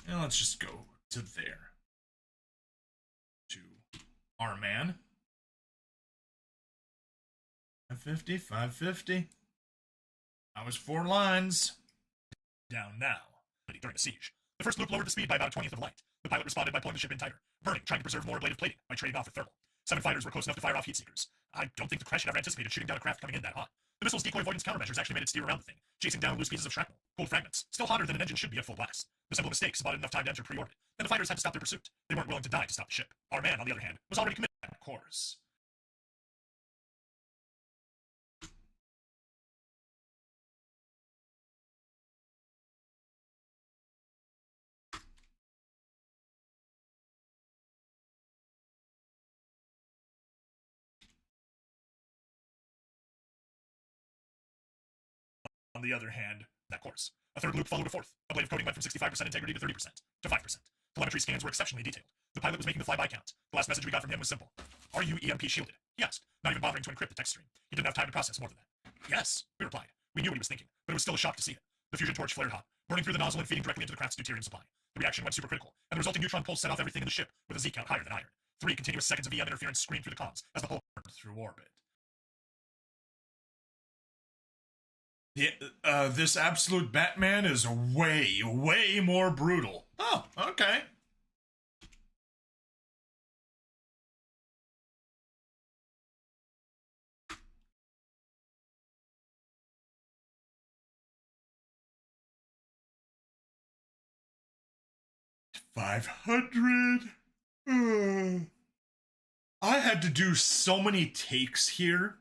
And let's just go to there. To our man. 550, 550. That was 4 lines. Down now. During the siege. The first loop lowered the speed by about a 20th of light. The pilot responded by pulling the ship in tighter, burning, trying to preserve more ablative plating by trading off with thermal. 7 fighters were close enough to fire off heat seekers. I don't think the crash had ever anticipated shooting down a craft coming in that hot. The missile's decoy avoidance countermeasures actually made it steer around the thing, chasing down loose pieces of shrapnel, cold fragments, still hotter than an engine should be at full blast. The simple mistakes bought enough time to enter pre-orbit, and the fighters had to stop their pursuit. They weren't willing to die to stop the ship. Our man, on the other hand, was already committed to that course. On the other hand, that course. A third loop followed a fourth. Ablative coating went from 65% integrity to 30% to 5%. Telemetry scans were exceptionally detailed. The pilot was making the flyby count. The last message we got from him was simple. Are you EMP shielded? He asked, not even bothering to encrypt the text stream. He didn't have time to process more than that. Yes, we replied. We knew what he was thinking, but it was still a shock to see it. The fusion torch flared hot, burning through the nozzle and feeding directly into the craft's deuterium supply. The reaction went supercritical, and the resulting neutron pulse set off everything in the ship with a Z count higher than iron. 3 continuous seconds of EM interference screamed through the comms as the hull burned through orbit. This absolute Batman is way, way more brutal. Oh, okay. $500. I had to do so many takes here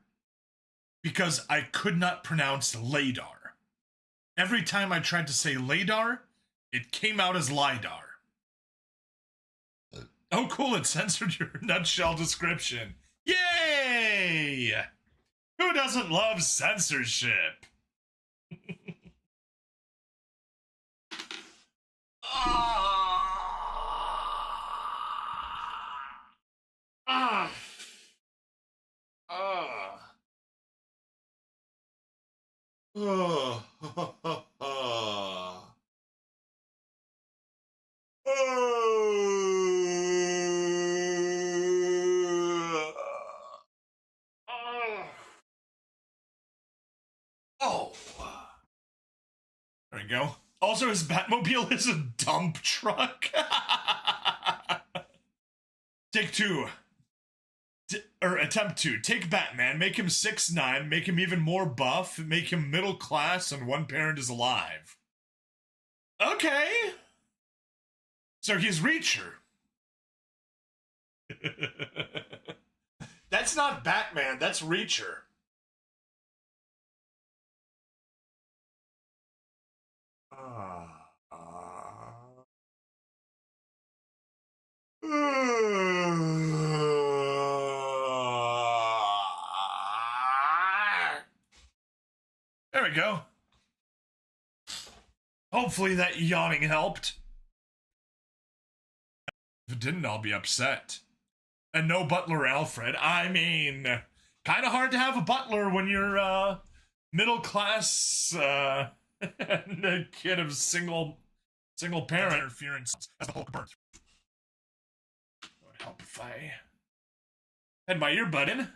because I could not pronounce LADAR. Every time I tried to say LADAR, it came out as LIDAR. Oh, cool, it censored your nutshell description. Yay! Who doesn't love censorship? There we go. Also, his Batmobile is a dump truck. Take 2. Attempt 2. Take Batman, make him 6'9", make him even more buff, make him middle class, and one parent is alive. Okay. So he's Reacher. That's not Batman, that's Reacher. There we go. Hopefully that yawning helped. If it didn't, I'll be upset. And no Butler Alfred. I mean, kind of hard to have a butler when you're middle class and a kid of single parent. Interference as the Hulk burned. It would help if I had my earbud in.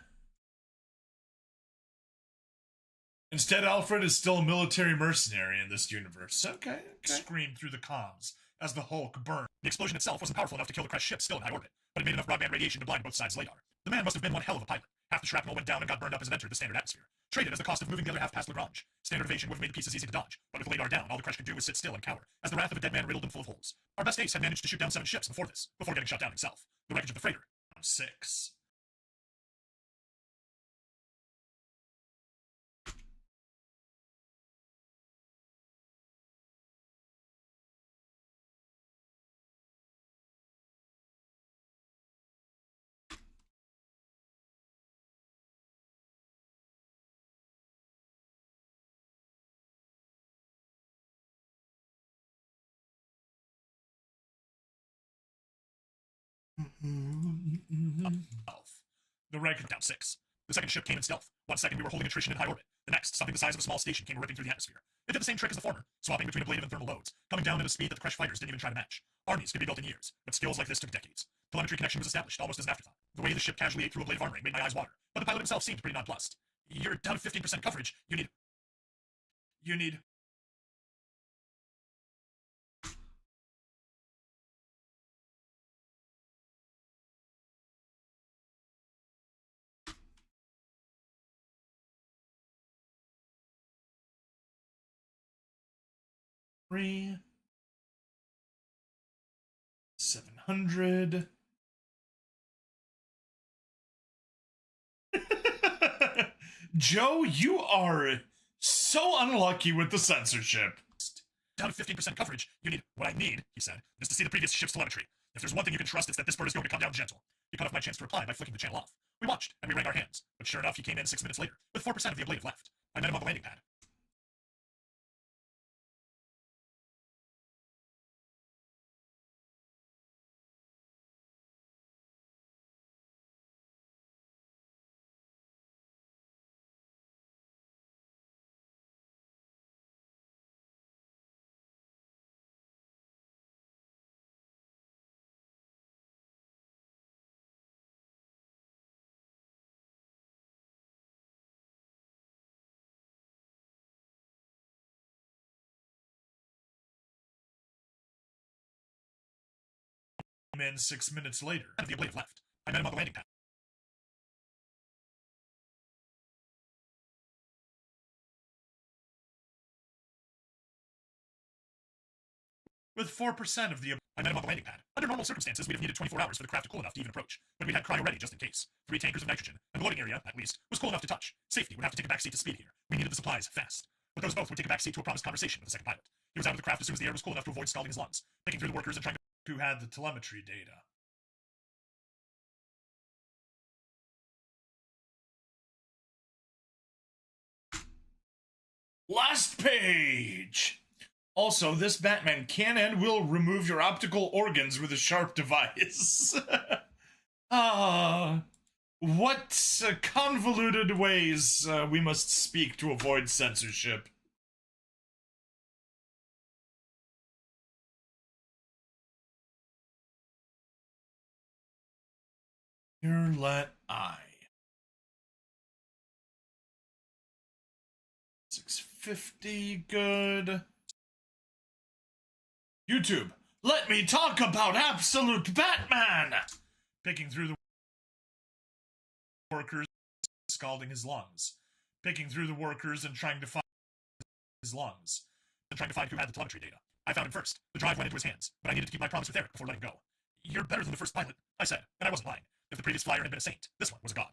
Instead, Alfred is still a military mercenary in this universe. Okay. Screamed through the comms as the Hulk burned. The explosion itself wasn't powerful enough to kill the crashed ship still in high orbit, but it made enough broadband radiation to blind both sides' LADAR. The man must have been one hell of a pilot. Half the shrapnel went down and got burned up as it entered the standard atmosphere. Traded as the cost of moving the other half past Lagrange. Standard evasion would have made the pieces easy to dodge, but with LADAR down, all the crash could do was sit still and cower, as the wrath of a dead man riddled and full of holes. Our best ace had managed to shoot down 7 ships before getting shot down himself. The wreckage of the freighter, 6. The wreckage down 6. The second ship came in stealth. 1 second we were holding attrition in high orbit. The next, something the size of a small station came ripping through the atmosphere. It did the same trick as the former, swapping between ablative and thermal loads, coming down at a speed that the crash fighters didn't even try to match. Armies could be built in years, but skills like this took decades. Telemetry connection was established almost as an afterthought. The way the ship casually ate through ablative armoring made my eyes water, but the pilot himself seemed pretty nonplussed. You're down 15% coverage. You need... Three 700. Joe, you are so unlucky with the censorship. Down 15% coverage. You need... What I need, he said, is to see the previous ship's telemetry. If there's one thing you can trust, it's that this bird is going to come down gentle. He cut off my chance to reply by flicking the channel off. We watched, and we wrung our hands. But sure enough, he came in 6 minutes later, with 4% of the ablative left. I met him on the landing pad. In 6 minutes later. Of the ablative left. I met him on the landing pad. With 4% of the... I met him on the landing pad. Under normal circumstances, we'd have needed 24 hours for the craft to cool enough to even approach, but we had cryo ready just in case. 3 tankers of nitrogen, and the loading area, at least, was cool enough to touch. Safety would have to take a backseat to speed here. We needed the supplies fast. But those both would take a backseat to a promised conversation with the second pilot. He was out of the craft as soon as the air was cool enough to avoid scalding his lungs, picking through the workers and trying to... Who had the telemetry data. Last page! Also, this Batman can and will remove your optical organs with a sharp device. What convoluted ways we must speak to avoid censorship. Here let I. 650, good. YouTube, let me talk about Absolute Batman! Picking through the workers, scalding his lungs. Picking through the workers and trying to find his lungs. And trying to find who had the telemetry data. I found him first. The drive went into his hands, but I needed to keep my promise with Eric before letting go. You're better than the first pilot, I said, and I wasn't lying. If the previous flyer had been a saint, this one was a god.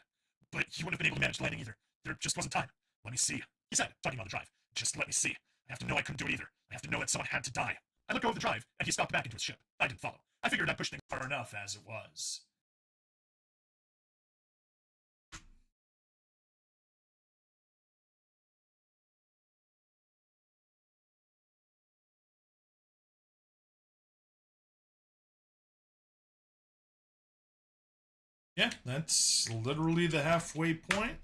But he wouldn't have been able to manage the landing either. There just wasn't time. Let me see, he said, talking about the drive. Just let me see. I have to know I couldn't do it either. I have to know that someone had to die. I let go of the drive, and he stopped back into his ship. I didn't follow. I figured I'd push things far enough as it was. Yeah, that's literally the halfway point.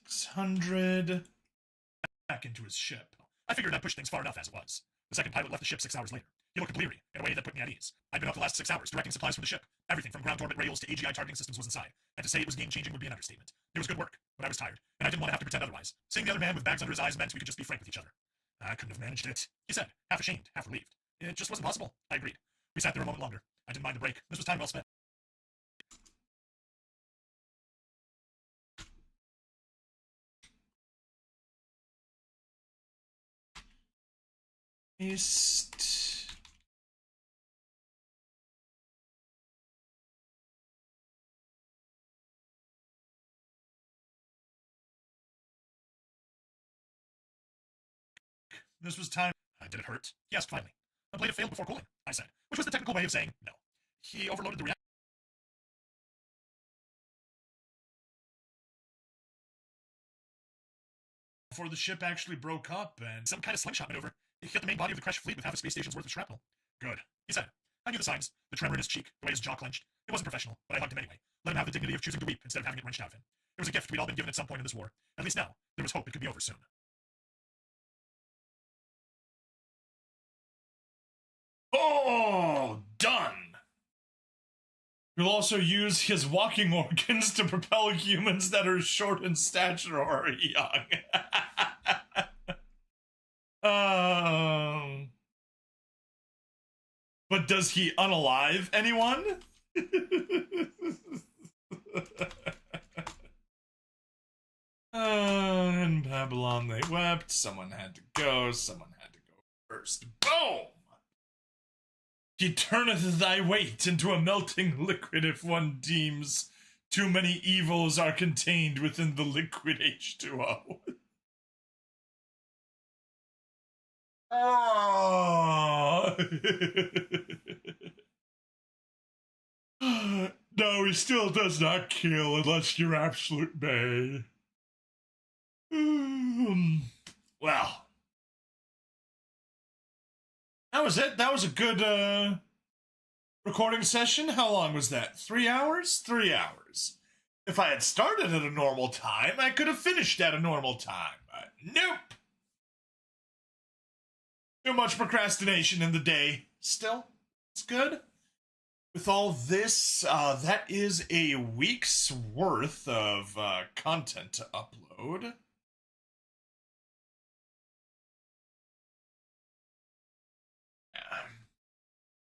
$600. Back into his ship. I figured I'd push things far enough as it was. The second pilot left the ship 6 hours later. He looked bleary, in a way that put me at ease. I'd been up the last 6 hours directing supplies from the ship. Everything from ground orbit rails to AGI targeting systems was inside, and to say it was game-changing would be an understatement. It was good work, but I was tired, and I didn't want to have to pretend otherwise. Seeing the other man with bags under his eyes meant we could just be frank with each other. I couldn't have managed it, he said, half ashamed, half relieved. It just wasn't possible, I agreed. We sat there a moment longer. I didn't mind the break. This was time well spent. Paste. This was time. Did it hurt? He asked finally. The blade had failed before cooling, I said, which was the technical way of saying no. He overloaded the reactor. Before the ship actually broke up and... Some kind of slingshot maneuver. He hit the main body of the crashed fleet with half a space station's worth of shrapnel. Good, he said. I knew the signs. The tremor in his cheek, the way his jaw clenched. It wasn't professional, but I hugged him anyway. Let him have the dignity of choosing to weep instead of having it wrenched out of him. It was a gift we'd all been given at some point in this war. At least now, there was hope it could be over soon. Oh, done. He'll also use his walking organs to propel humans that are short in stature or young. But does he unalive anyone? In Babylon they wept. Someone had to go. Someone had to go first. Boom! He turneth thy weight into a melting liquid if one deems too many evils are contained within the liquid H2O. Oh. No, he still does not kill unless you're absolute bay. Well, that was it. That was a good recording session. How long was that? 3 hours? 3 hours. If I had started at a normal time, I could have finished at a normal time. But nope. Too much procrastination in the day. Still, it's good. With all this, that is a week's worth of content to upload.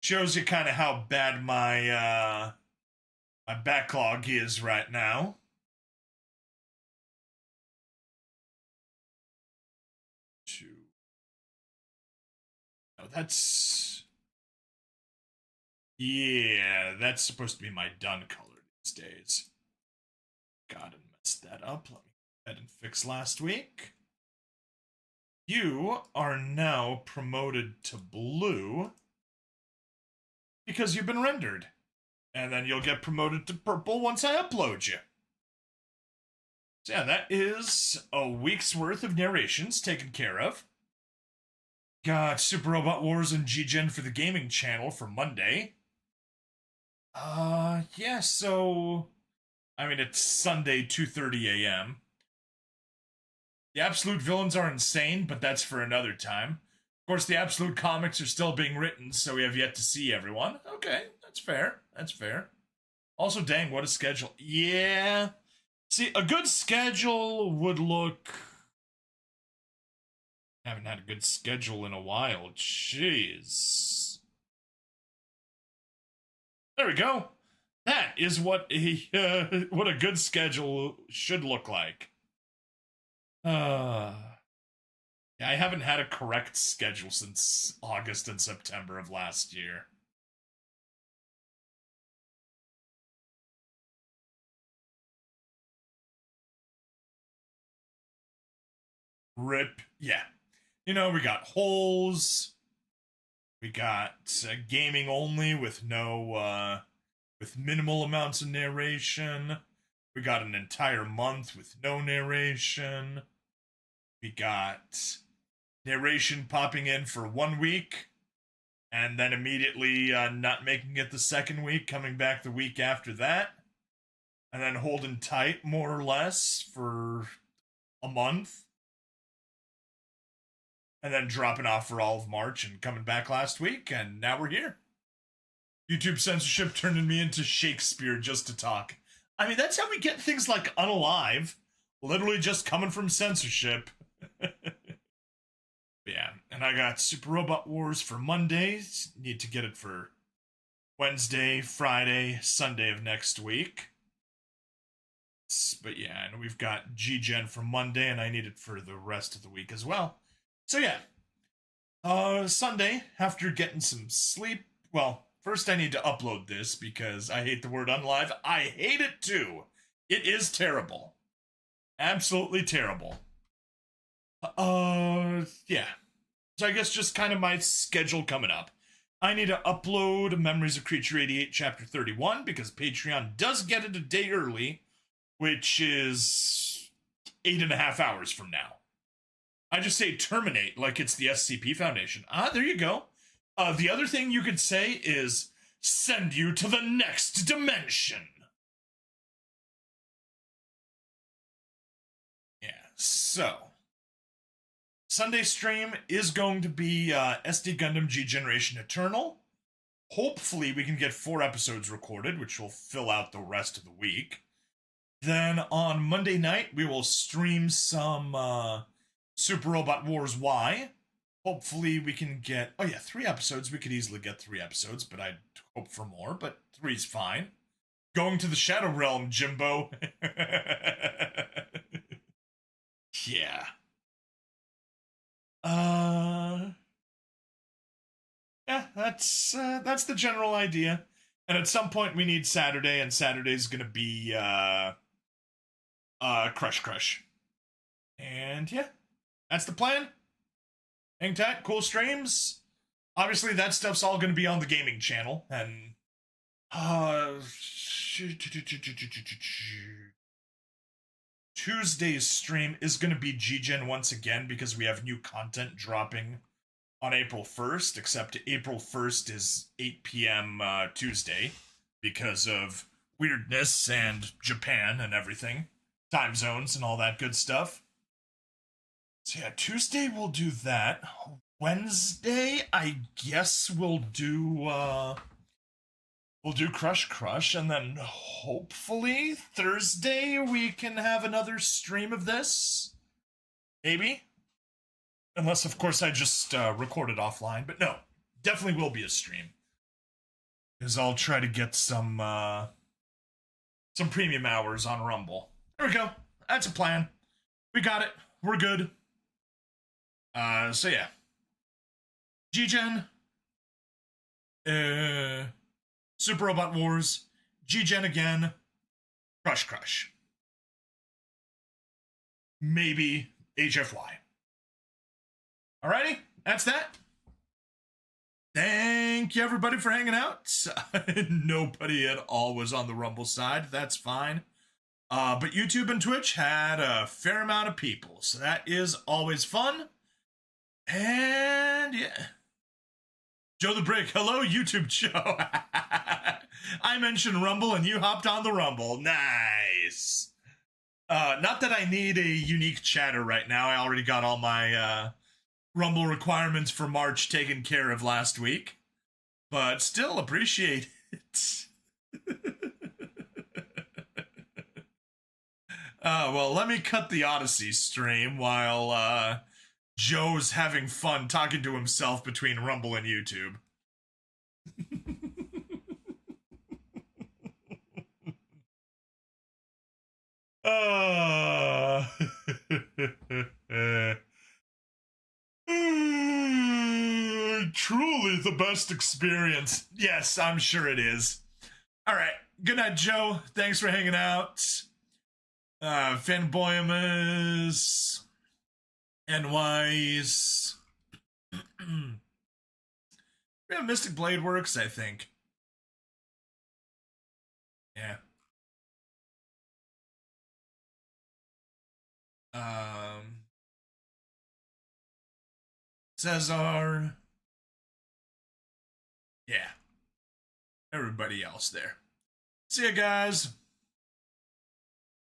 Shows you kind of how bad my my backlog is right now. Oh, yeah, that's supposed to be my done color these days. God, I messed that up. Let me go ahead and fix last week. You are now promoted to blue because you've been rendered. And then you'll get promoted to purple once I upload you. So yeah, that is a week's worth of narrations taken care of. Got Super Robot Wars and G-Gen for the gaming channel for Monday. Yeah, so... I mean, it's Sunday, 2:30 a.m. The Absolute Villains are insane, but that's for another time. Of course, the Absolute comics are still being written, so we have yet to see everyone. Okay, that's fair. That's fair. Also, dang, what a schedule. Yeah. See, a good schedule would look... I haven't had a good schedule in a while. Jeez. There we go. That is what a good schedule should look like. Yeah, I haven't had a correct schedule since August and September of last year. RIP. Yeah. You know, we got holes. We got gaming only with no, with minimal amounts of narration. We got an entire month with no narration. We got narration popping in for 1 week and then immediately not making it the second week, coming back the week after that, and then holding tight more or less for a month, and then dropping off for all of March and coming back last week, and now we're here. YouTube censorship turning me into Shakespeare just to talk. I mean, that's how we get things like Unalive, literally just coming from censorship. Yeah, and I got Super Robot Wars for Mondays. Need to get it for Wednesday, Friday, Sunday of next week. But yeah, and we've got G-Gen for Monday, and I need it for the rest of the week as well. So yeah, Sunday, after getting some sleep, well, first I need to upload this because I hate the word unlive. I hate it too. It is terrible. Absolutely terrible. Yeah. So I guess just kind of my schedule coming up. I need to upload Memories of Creature 88 Chapter 31 because Patreon does get it a day early, which is 8.5 hours from now. I just say terminate like it's the SCP Foundation. There you go. The other thing you could say is send you to the next dimension. Yeah, so Sunday stream is going to be SD Gundam G Generation Eternal. Hopefully we can get 4 episodes recorded, which will fill out the rest of the week. Then on Monday night, we will stream some Super Robot Wars Y. Hopefully we can get... Oh yeah, 3 episodes. We could easily get 3 episodes, but I'd hope for more, but 3's fine. Going to the Shadow Realm, Jimbo. Yeah. Yeah, that's the general idea. And at some point we need Saturday, and Saturday's gonna be Crush. And yeah, that's the plan. Hang tight, cool streams. Obviously that stuff's all gonna be on the gaming channel, and Tuesday's stream is gonna be G-Gen once again because we have new content dropping on April 1st, except April 1st is 8 p.m. Tuesday because of weirdness and Japan and everything. Time zones and all that good stuff. So yeah, Tuesday we'll do that. Wednesday, I guess we'll do Crush, and then hopefully Thursday we can have another stream of this. Maybe. Unless, of course, I just record it offline. But no, definitely will be a stream. Because I'll try to get some premium hours on Rumble. There we go. That's a plan. We got it. We're good. So yeah. G-Gen. Super Robot Wars. G-Gen again. Crush. Maybe HFY. Alrighty, that's that. Thank you, everybody, for hanging out. Nobody at all was on the Rumble side. That's fine. But YouTube and Twitch had a fair amount of people, so that is always fun. And yeah. Joe the Brick, hello, YouTube Joe. I mentioned Rumble and you hopped on the Rumble. Nice. Not that I need a unique chatter right now. I already got all my Rumble requirements for March taken care of last week. But still appreciate it. Well, let me cut the Odyssey stream while Joe's having fun talking to himself between Rumble and YouTube. Truly the best experience. Yes, I'm sure it is. All right. Good night, Joe. Thanks for hanging out. Fanboyamas and Wise. Yeah, Mystic Blade works, I think. Yeah. Cesar. Yeah. Everybody else there. See ya, guys.